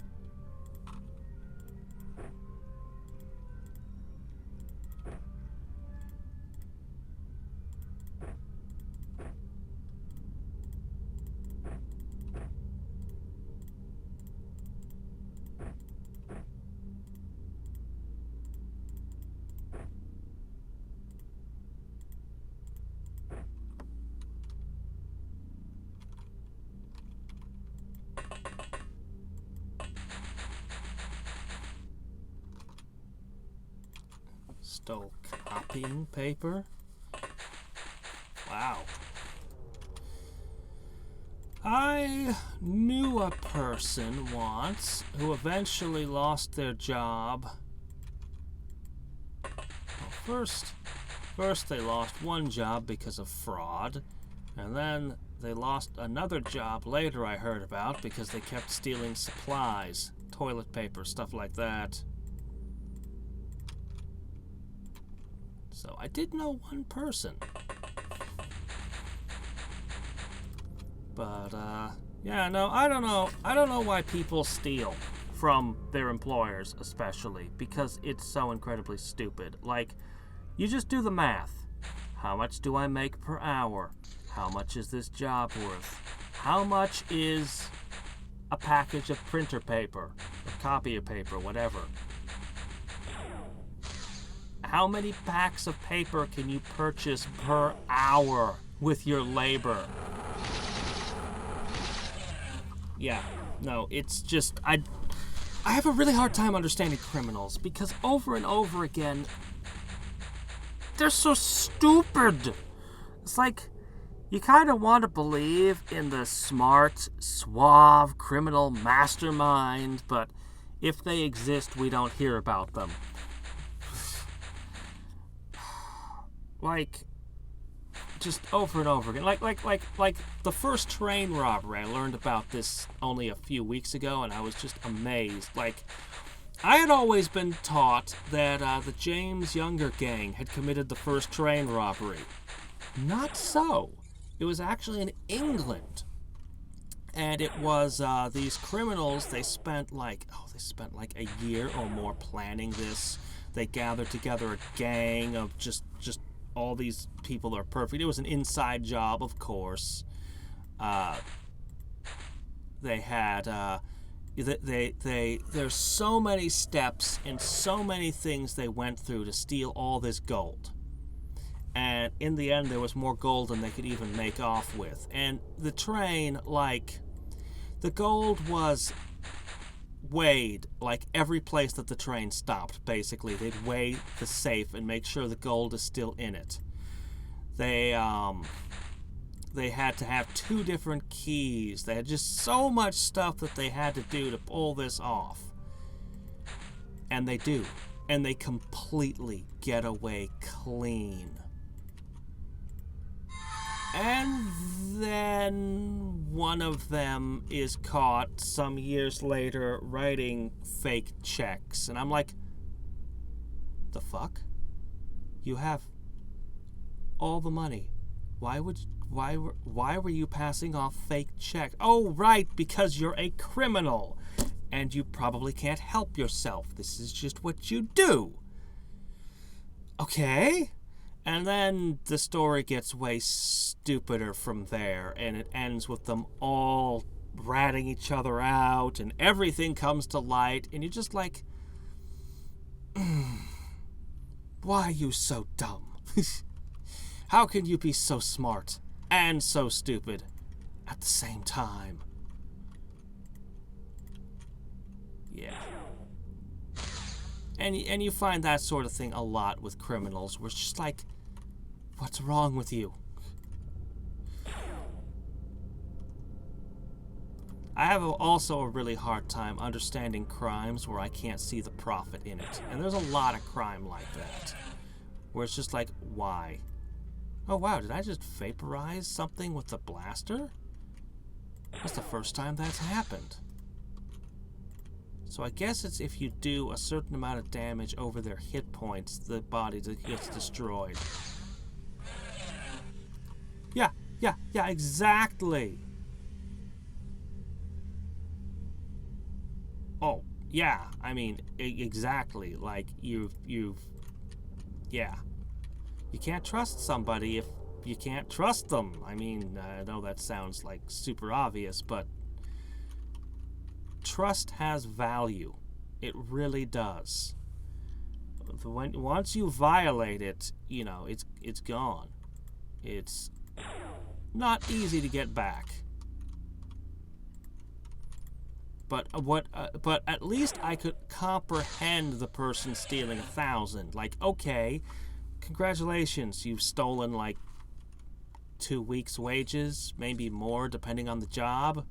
Speaker 1: Stole copying paper? Wow. I knew a person once who eventually lost their job. Well, first they lost one job because of fraud, and then they lost another job later I heard about because they kept stealing supplies, toilet paper, stuff like that. So I did know one person. But, yeah, no, I don't know. I don't know why people steal from their employers, especially, because it's so incredibly stupid. Like, you just do the math. How much do I make per hour? How much is this job worth? How much is a package of printer paper, or copier paper, whatever? How many packs of paper can you purchase per hour with your labor? Yeah, no, it's just, I have a really hard time understanding criminals because over and over again, they're so stupid. It's like, you kind of want to believe in the smart, suave criminal mastermind, but if they exist, we don't hear about them. Like, just over and over again. Like the first train robbery, I learned about this only a few weeks ago, and I was just amazed. Like, I had always been taught that the James Younger gang had committed the first train robbery. Not so. It was actually in England. And it was these criminals, they spent like a year or more planning this. They gathered together a gang of just all these people are perfect. It was an inside job, of course. They had there's so many steps and so many things they went through to steal all this gold. And in the end, there was more gold than they could even make off with. And the train, like, the gold was weighed, like, every place that the train stopped, basically. They'd weigh the safe and make sure the gold is still in it. They had to have 2 different keys. They had just so much stuff that they had to do to pull this off. And they do. And they completely get away clean. And then one of them is caught some years later writing fake checks. And I'm like, the fuck? You have all the money. Why were you passing off fake checks? Oh, right, because you're a criminal. And you probably can't help yourself. This is just what you do. Okay? And then the story gets way stupider from there, and it ends with them all ratting each other out, and everything comes to light, and you're just like, why are you so dumb? How can you be so smart and so stupid at the same time? Yeah. And you find that sort of thing a lot with criminals, where it's just like, what's wrong with you? I have also a really hard time understanding crimes where I can't see the profit in it. And there's a lot of crime like that, where it's just like, why? Oh wow, did I just vaporize something with the blaster? That's the first time that's happened. So I guess it's if you do a certain amount of damage over their hit points, the body gets destroyed. Yeah, exactly. Oh, yeah, I mean, exactly. Like, yeah. You can't trust somebody if you can't trust them. I mean, I know that sounds like super obvious, but trust has value. It really does. Once you violate it, you know, it's gone. It's not easy to get back. But but at least I could comprehend the person stealing 1,000. Like, okay, congratulations, you've stolen like 2 weeks' wages, maybe more, depending on the job.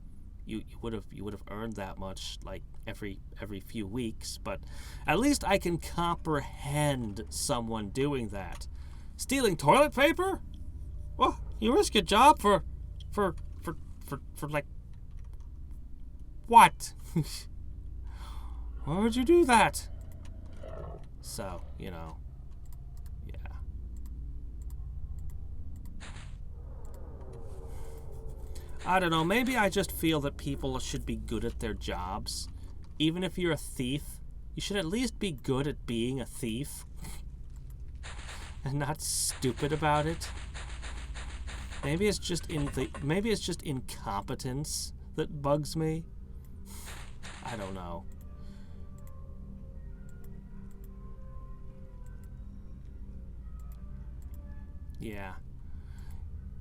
Speaker 1: You would have earned that much like every few weeks. But at least I can comprehend someone doing that. Stealing toilet paper? Well, you risk your job for like what? Why would you do that? So, you know, yeah. I don't know, maybe I just feel that people should be good at their jobs. Even if you're a thief, you should at least be good at being a thief. And not stupid about it. Maybe it's just incompetence that bugs me. I don't know. Yeah.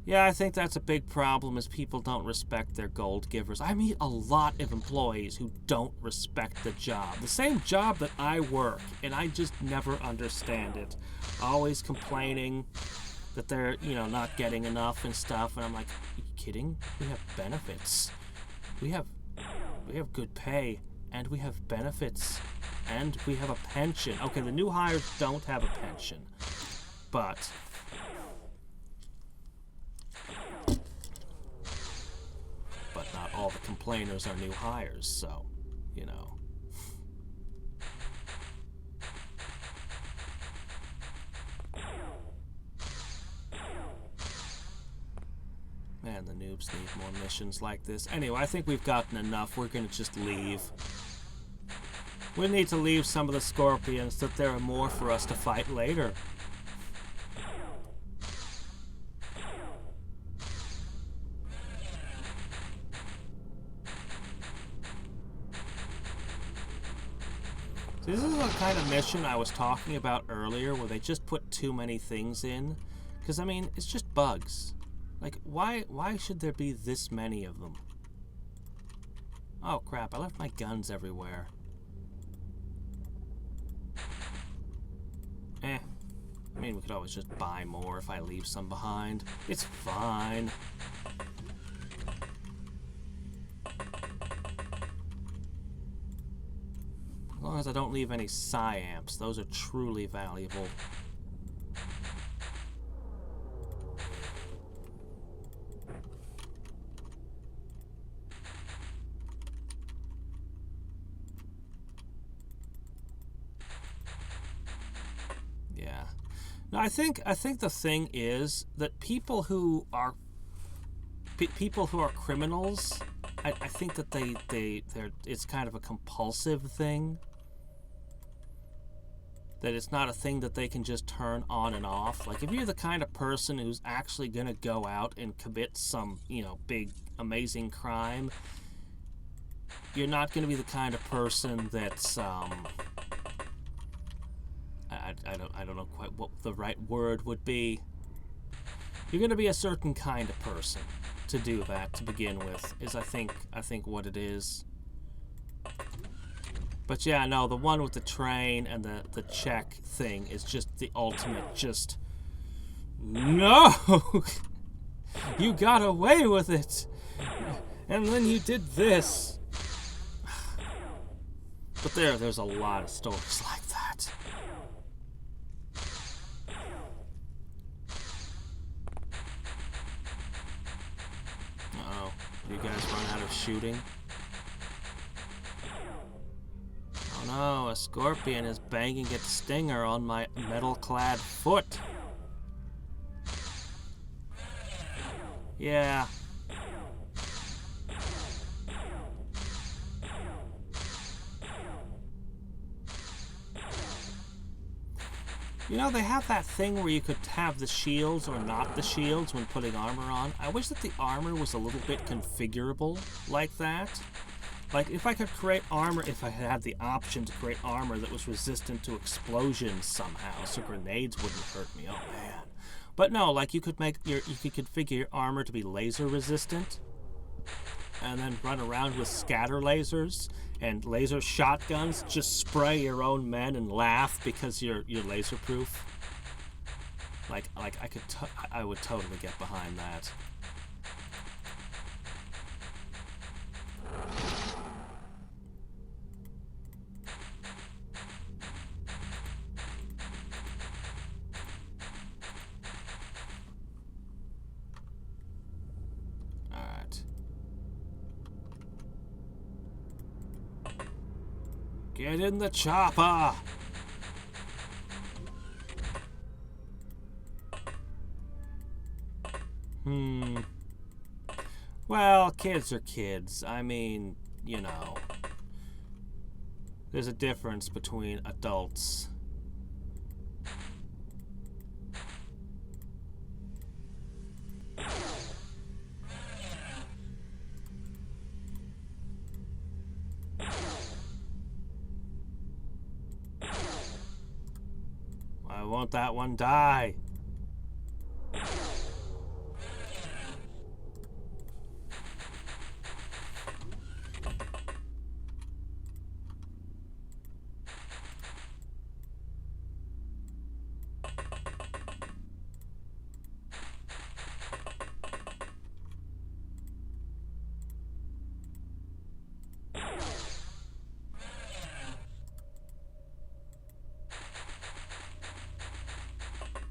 Speaker 1: Yeah, I think that's a big problem, is people don't respect their gold givers. I meet a lot of employees who don't respect the job. The same job that I work, and I just never understand it. Always complaining that they're, you know, not getting enough and stuff, and I'm like, are you kidding? We have benefits. We have good pay, and we have benefits, and we have a pension. Okay, the new hires don't have a pension, but not all the complainers are new hires, so, you know. Man, the noobs need more missions like this. Anyway, I think we've gotten enough. We're gonna just leave. We need to leave some of the scorpions, that there are more for us to fight later. This is the kind of mission I was talking about earlier, where they just put too many things in. Because, I mean, it's just bugs. Like, why should there be this many of them? Oh, crap, I left my guns everywhere. I mean, we could always just buy more if I leave some behind. It's fine. As long as I don't leave any psyamps, those are truly valuable. Yeah. No, I think the thing is that people who are criminals, I think that they're it's kind of a compulsive thing. That it's not a thing that they can just turn on and off. Like, if you're the kind of person who's actually gonna go out and commit some, you know, big, amazing crime, you're not gonna be the kind of person that's, I don't know quite what the right word would be. You're gonna be a certain kind of person to do that to begin with, is I think what it is. But yeah, no, the one with the train and the check thing is just the ultimate, just... No! You got away with it! And then you did this! But there's a lot of stories like that. Uh-oh. You guys run out of shooting? Oh no, a scorpion is banging its stinger on my metal-clad foot. Yeah. You know, they have that thing where you could have the shields or not the shields when putting armor on. I wish that the armor was a little bit configurable like that. Like, if I could create armor, if I had the option to create armor that was resistant to explosions somehow, so grenades wouldn't hurt me. Oh man! But no, like you could configure your armor to be laser resistant, and then run around with scatter lasers and laser shotguns. Just spray your own men and laugh because you're laser proof. Like I would totally get behind that. Get in the chopper! Well, kids are kids. I mean, you know. There's a difference between adults. Why won't that one die?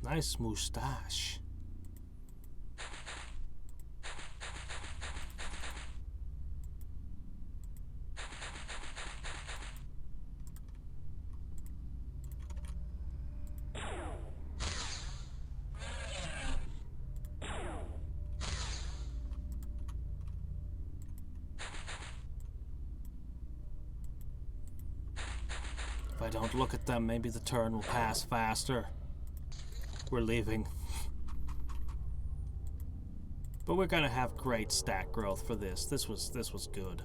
Speaker 1: Nice moustache. If I don't look at them, maybe the turn will pass faster. We're leaving. But we're gonna have great stat growth for this. This was good.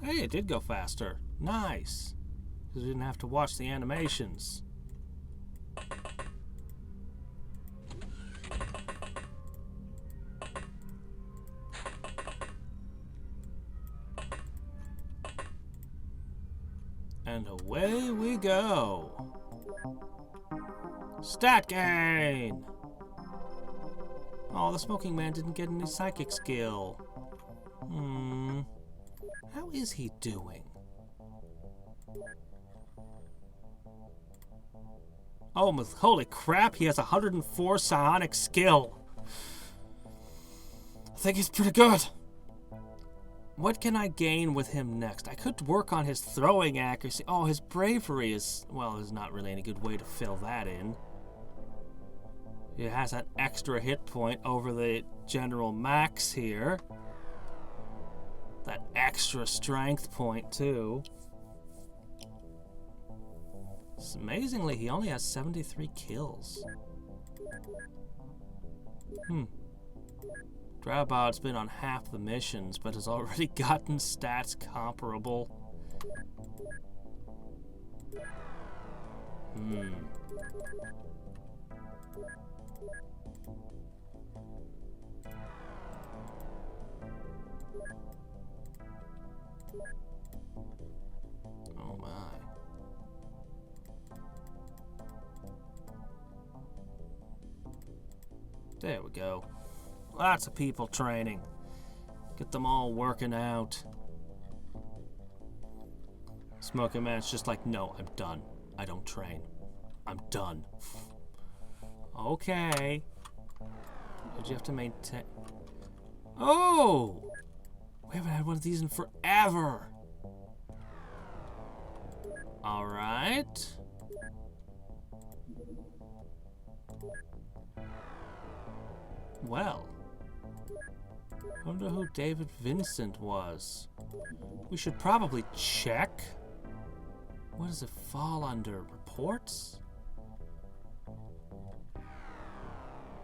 Speaker 1: Hey, it did go faster. Nice. Because we didn't have to watch the animations. And away we go. Stat gain! Oh, the smoking man didn't get any psychic skill. How is he doing? Oh, holy crap, he has 104 psionic skill. I think he's pretty good. What can I gain with him next? I could work on his throwing accuracy. Oh, his bravery is... well, there's not really any good way to fill that in. He has an extra hit point over the general max here. That extra strength point, too. Amazingly, he only has 73 kills. Drabod's been on half the missions, but has already gotten stats comparable. Oh my. There we go. Lots of people training. Get them all working out. Smoking Man's just like, no, I'm done. I don't train. I'm done. Okay. Did you have to maintain? Oh! We haven't had one of these in forever. Alright. Well. Wonder who David Vincent was. We should probably check. What does it fall under? Reports?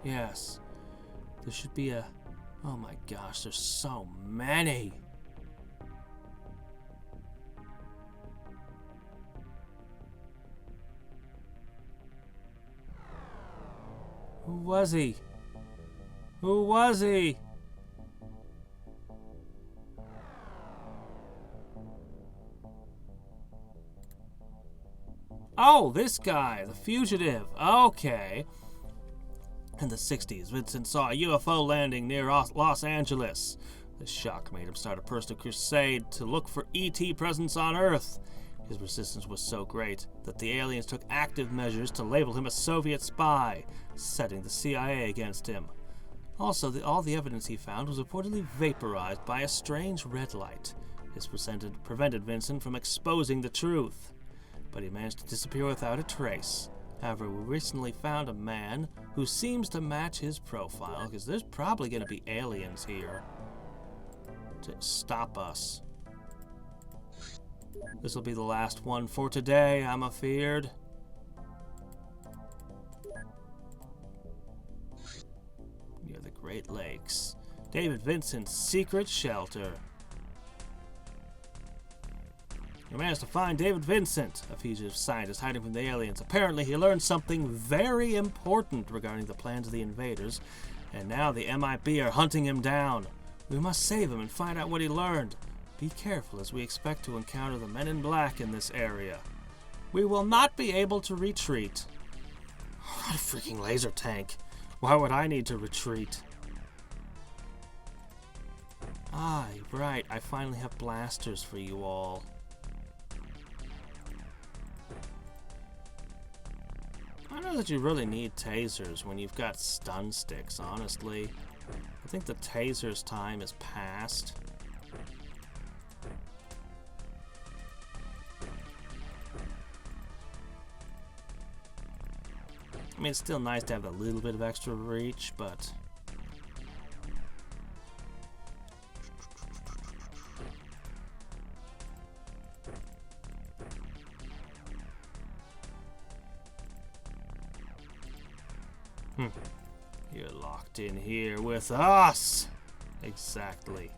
Speaker 1: Yes. There should be a... oh my gosh, there's so many. Who was he? Who was he? Oh, this guy, the fugitive. Okay. In the 60s, Vincent saw a UFO landing near Los Angeles. This shock made him start a personal crusade to look for ET presence on Earth. His resistance was so great that the aliens took active measures to label him a Soviet spy, setting the CIA against him. Also, all the evidence he found was reportedly vaporized by a strange red light. This prevented Vincent from exposing the truth. But he managed to disappear without a trace. However, we recently found a man who seems to match his profile, because there's probably going to be aliens here to stop us. This will be the last one for today, I'm afeared. Near the Great Lakes. David Vincent's secret shelter. We managed to find David Vincent, a fugitive scientist hiding from the aliens. Apparently, he learned something very important regarding the plans of the invaders, and now the MIB are hunting him down. We must save him and find out what he learned. Be careful, as we expect to encounter the Men in Black in this area. We will not be able to retreat. What a freaking laser tank. Why would I need to retreat? Ah, right. I finally have blasters for you all. I don't know that you really need tasers when you've got stun sticks, honestly. I think the taser's time is past. I mean, it's still nice to have a little bit of extra reach, but... You're locked in here with us! Exactly.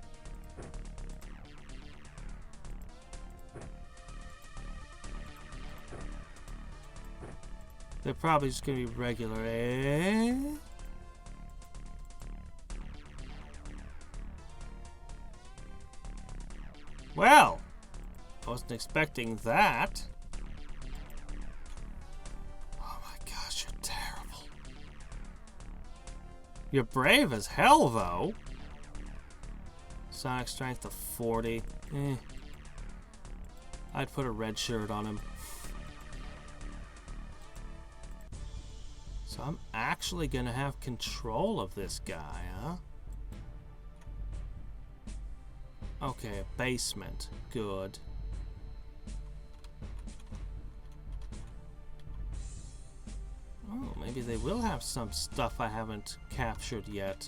Speaker 1: They're probably just gonna be regular, eh? Well, I wasn't expecting that. Oh my gosh, you're terrible. You're brave as hell, though. Sonic strength of 40. Eh. I'd put a red shirt on him. So I'm actually gonna have control of this guy, huh? Okay, basement. Good. Oh, maybe they will have some stuff I haven't captured yet.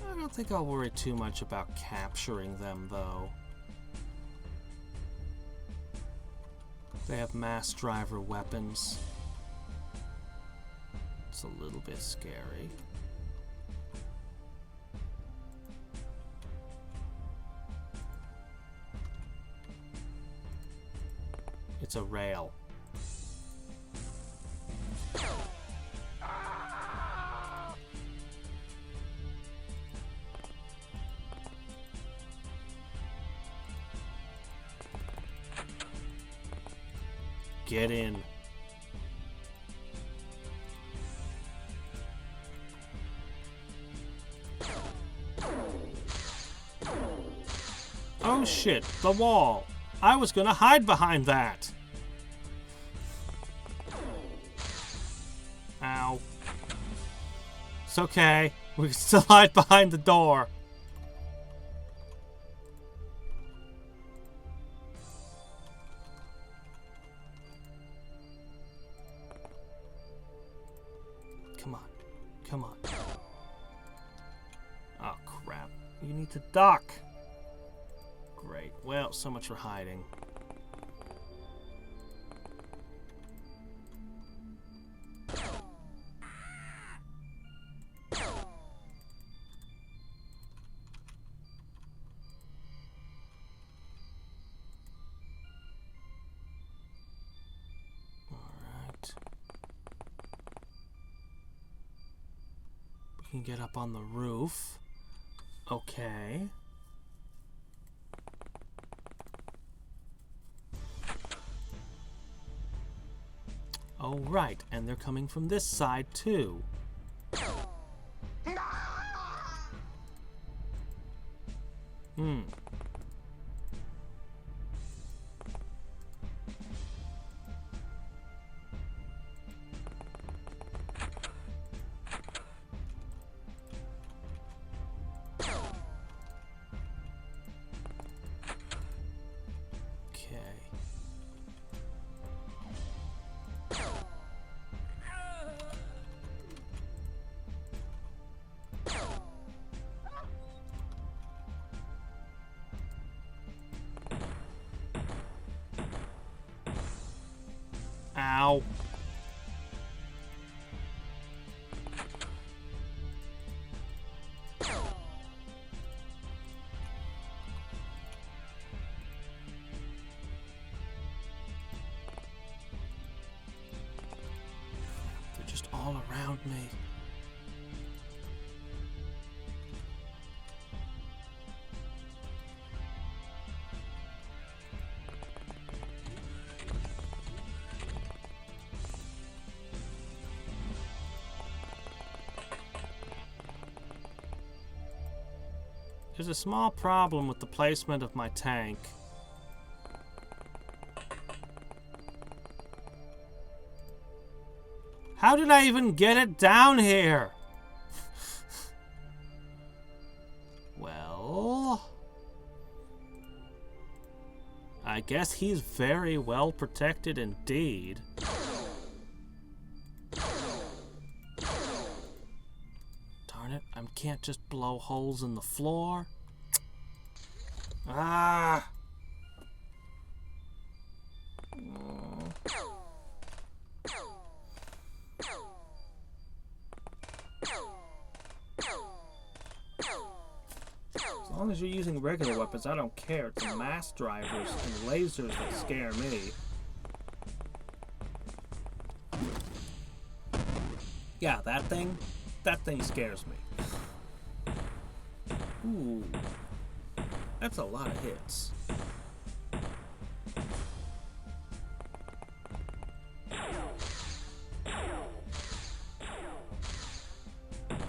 Speaker 1: I don't think I'll worry too much about capturing them, though. They have mass driver weapons. It's a little bit scary. It's a rail. Get in. Oh shit, the wall. I was gonna hide behind that. Ow. It's okay. We can still hide behind the door. Come on. Come on. Oh, crap. You need to duck. Great. Well, so much for hiding. Can get up on the roof. Okay. Oh, right. And they're coming from this side, too. Hmm. Ow. They're just all around me. There's a small problem with the placement of my tank. How did I even get it down here? Well, I guess he's very well protected indeed. I can't just blow holes in the floor. Ah! As long as you're using regular weapons, I don't care. It's the mass drivers and lasers that scare me. Yeah, that thing scares me. Ooh. That's a lot of hits.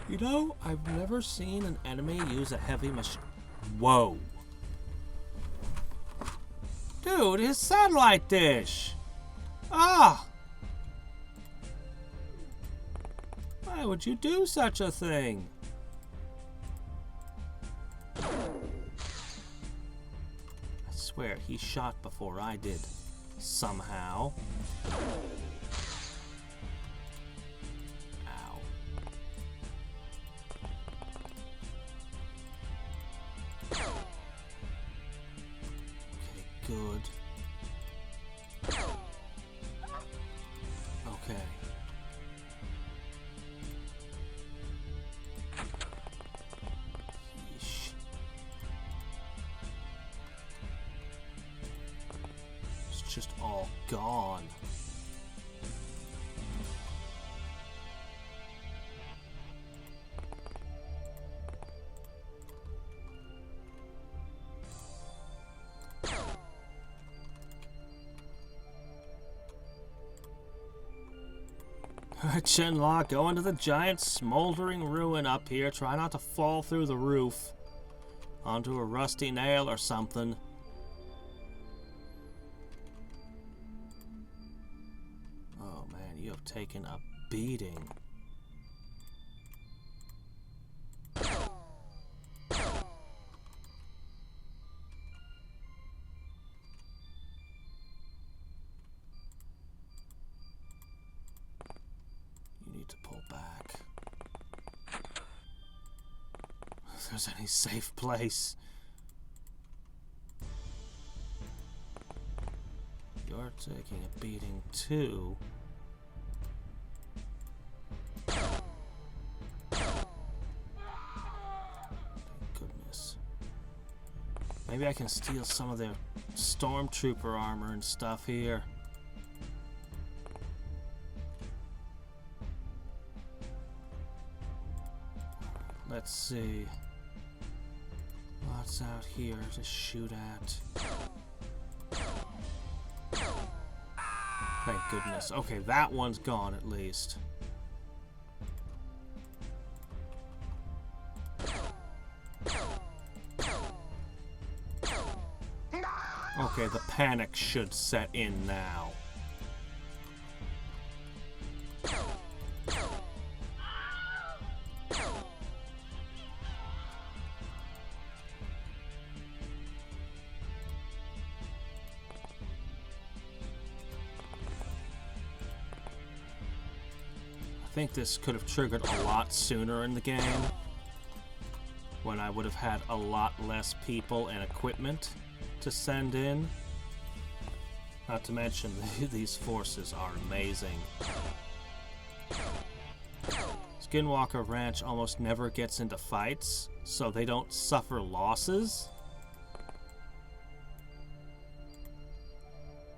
Speaker 1: You know, I've never seen an enemy use a heavy machine. Whoa. Dude, his satellite dish! Ah! Why would you do such a thing? I swear, he shot before I did. Somehow. Ow. Okay, good. Okay. Yeesh. It's just all gone. Chinlock, go into the giant smoldering ruin up here. Try not to fall through the roof onto a rusty nail or something. Oh man, you have taken a beating. To pull back. If there's any safe place. You're taking a beating too. Thank goodness. Maybe I can steal some of their stormtrooper armor and stuff here. Let's see. What's out here to shoot at? Thank goodness. Okay, that one's gone at least. Okay, the panic should set in now. I think this could have triggered a lot sooner in the game, when I would have had a lot less people and equipment to send in. Not to mention, these forces are amazing. Skinwalker Ranch almost never gets into fights, so they don't suffer losses.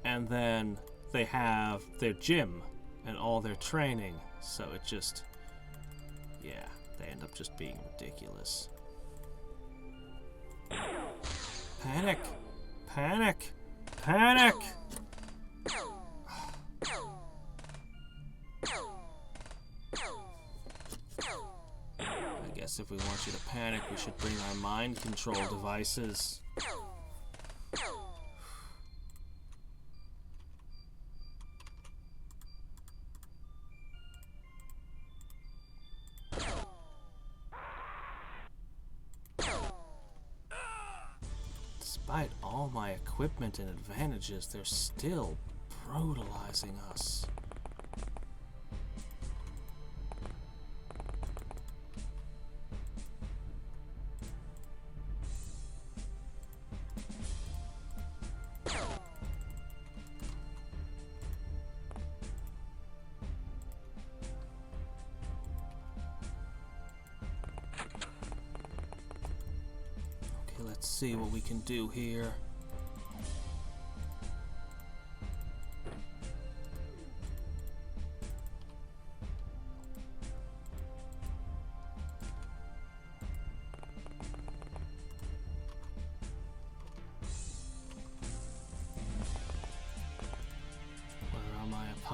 Speaker 1: And then they have their gym and all their training, so it just, yeah, they end up just being ridiculous. Panic! Panic! Panic! I guess if we want you to panic, we should bring our mind control devices. Despite all my equipment and advantages, they're still brutalizing us. Let's see what we can do here.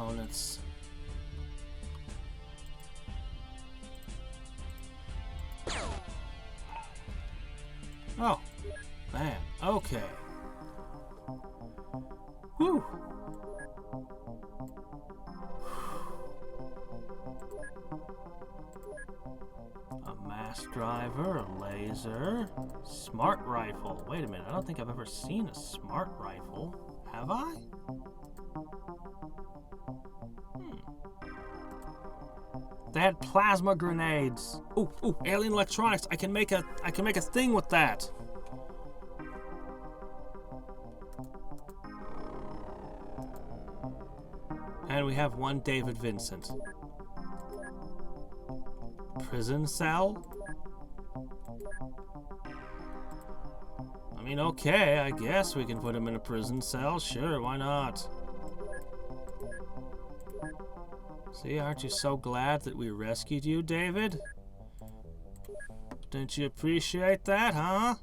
Speaker 1: opponents. Oh, man. Okay. Whew. A mass driver, a laser, smart rifle. Wait a minute, I don't think I've ever seen a smart rifle. Have I? They had plasma grenades. Ooh, ooh, alien electronics. I can make a thing with that. And we have one David Vincent. Prison cell? I mean, okay, I guess we can put him in a prison cell. Sure, why not? See, aren't you so glad that we rescued you, David? Didn't you appreciate that, huh?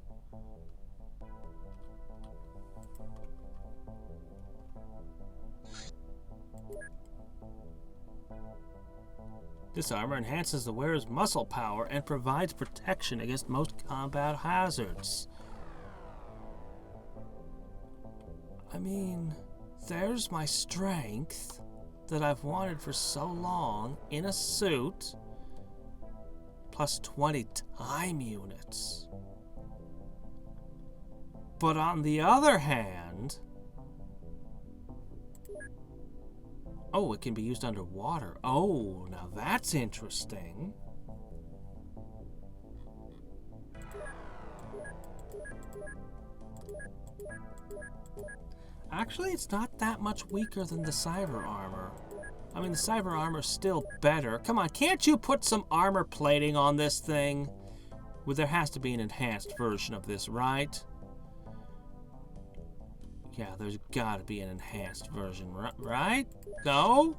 Speaker 1: This armor enhances the wearer's muscle power and provides protection against most combat hazards. I mean, there's my strength that I've wanted for so long in a suit, plus 20 time units. But on the other hand, oh, it can be used underwater. Oh, now that's interesting. Actually, it's not that much weaker than the cyber armor. I mean, the cyber armor's still better. Come on, can't you put some armor plating on this thing? Well, there has to be an enhanced version of this, right? Yeah, there's gotta be an enhanced version, right? No?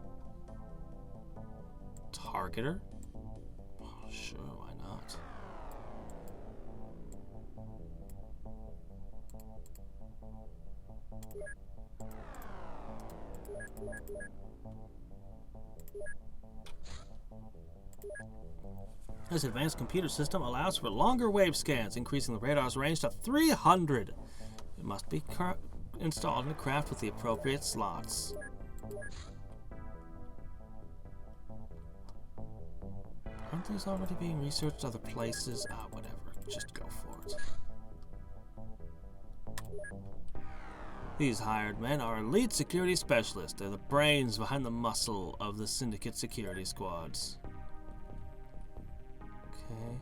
Speaker 1: Targeter? Oh, sure, why not? This advanced computer system allows for longer wave scans, increasing the radar's range to 300. It must be installed in a craft with the appropriate slots. Aren't these already being researched other places? Ah, whatever. Just go for it. These hired men are elite security specialists. They're the brains behind the muscle of the syndicate security squads. Okay.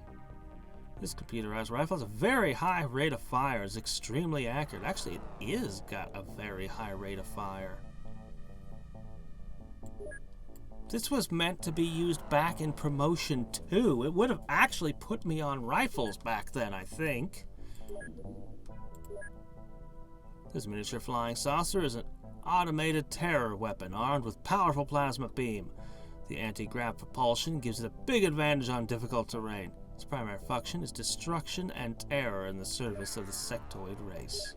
Speaker 1: This computerized rifle has a very high rate of fire. It's extremely accurate. Actually, it is got a very high rate of fire. This was meant to be used back in Promotion 2. It would have actually put me on rifles back then, I think. This miniature flying saucer is an automated terror weapon armed with powerful plasma beam. The anti-grav propulsion gives it a big advantage on difficult terrain. Its primary function is destruction and terror in the service of the sectoid race.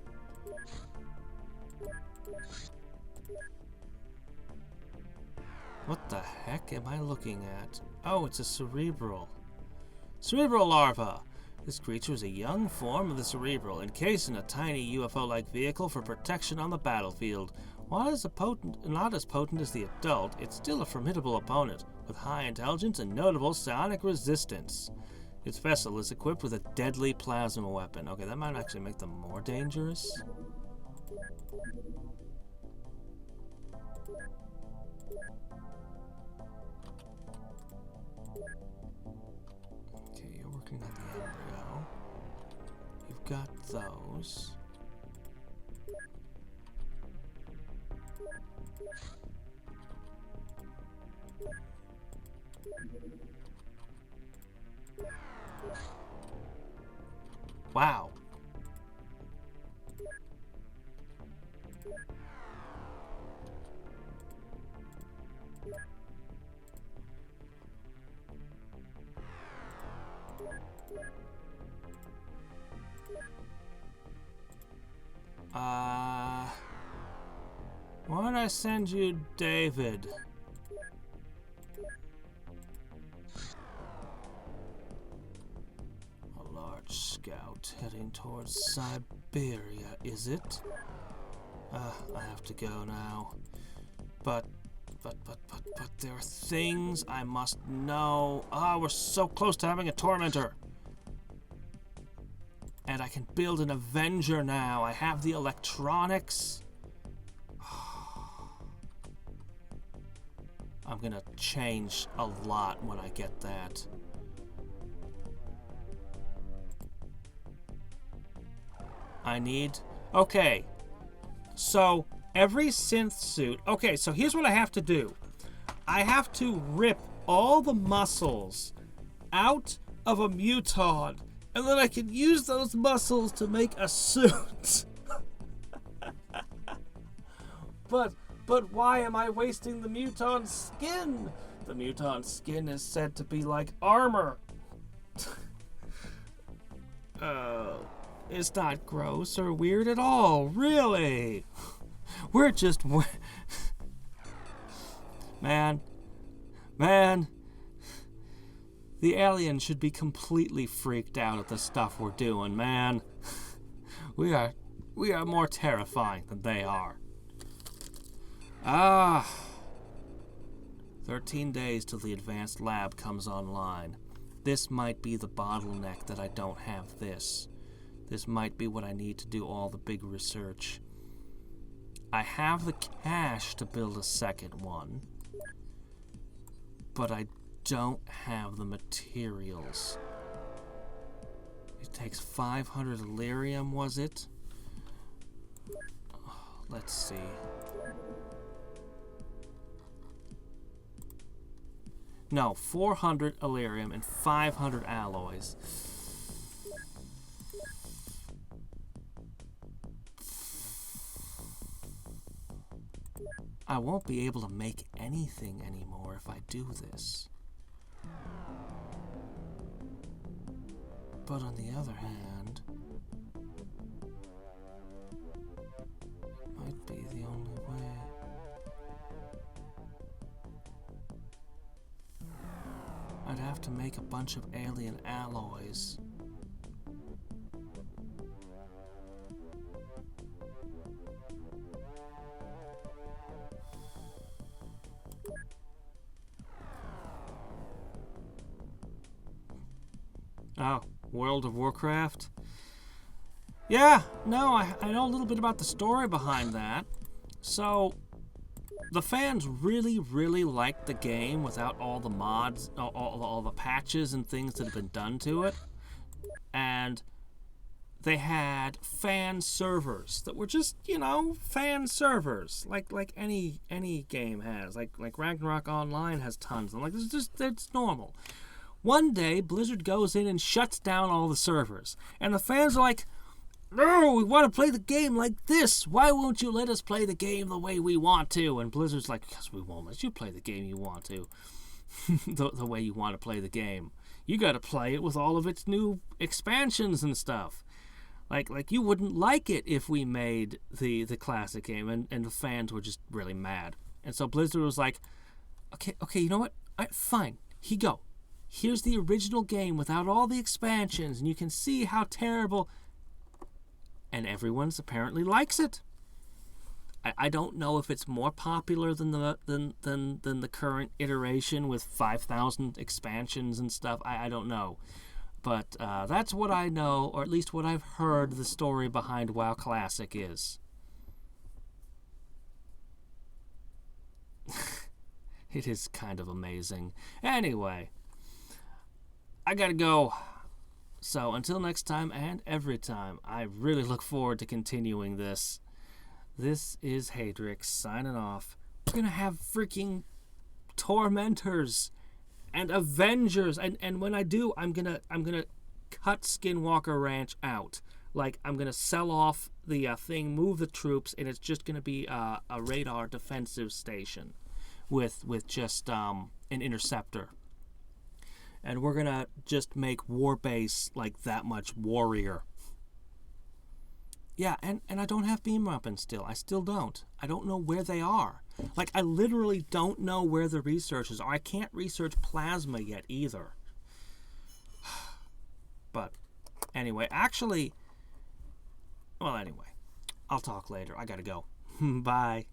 Speaker 1: What the heck am I looking at? Oh, it's a cerebral. Cerebral larva! This creature is a young form of the cerebral, encased in a tiny UFO-like vehicle for protection on the battlefield. While not as potent as the adult, it's still a formidable opponent, with high intelligence and notable psionic resistance. Its vessel is equipped with a deadly plasma weapon. Okay, that might actually make them more dangerous. Okay, you're working on the embryo. You've got those. Wow. Why don't I send you David? A large scout heading towards Siberia, is it? I have to go now. But there are things I must know. Ah, we're so close to having a tormentor. And I can build an Avenger now. I have the electronics. I'm gonna change a lot when I get that. I need... Okay. So, every synth suit... Okay, so here's what I have to do. I have to rip all the muscles out of a muton, and then I can use those muscles to make a suit. But why am I wasting the muton skin? The muton skin is said to be like armor. It's not gross or weird at all, really. We're just... Man. The aliens should be completely freaked out at the stuff we're doing, man. We are more terrifying than they are. 13 days till the advanced lab comes online. This might be the bottleneck that I don't have this. This might be what I need to do all the big research. I have the cash to build a second one, but I don't have the materials. It takes 500 Illyrium, was it? Let's see. No, 400 Illyrium and 500 alloys. I won't be able to make anything anymore if I do this. But on the other hand, it might be the only way. I'd have to make a bunch of alien alloys. Oh, World of Warcraft? Yeah, no, I know a little bit about the story behind that. So, the fans really, really liked the game without all the mods, all the patches and things that have been done to it. And they had fan servers that were just, you know, fan servers, like any game has. Like Ragnarok Online has tons. And like it's normal. One day, Blizzard goes in and shuts down all the servers. And the fans are like, no, we want to play the game like this. Why won't you let us play the game the way we want to? And Blizzard's like, because we won't let you play the game you want to. the way you want to play the game. You got to play it with all of its new expansions and stuff. Like you wouldn't like it if we made the classic game. And the fans were just really mad. And so Blizzard was like, okay, you know what? Fine, here you go. Here's the original game without all the expansions, and you can see how terrible. And everyone's apparently likes it. I don't know if it's more popular than the current iteration with 5,000 expansions and stuff. I don't know, but that's what I know, or at least what I've heard. The story behind WoW Classic is. It is kind of amazing. Anyway. I gotta go. So until next time and every time, I really look forward to continuing this. This is Hadriex signing off. We're gonna have freaking tormentors and avengers, and when I do, I'm gonna cut Skinwalker Ranch out. Like, I'm gonna sell off the thing, move the troops, and it's just gonna be a radar defensive station with just an interceptor. And we're gonna just make Warbase like that much warrior. Yeah, and I don't have beam weapons still. I still don't. I don't know where they are. Like, I literally don't know where the researchers are. I can't research plasma yet either. But anyway, actually, well, anyway, I'll talk later. I gotta go. Bye.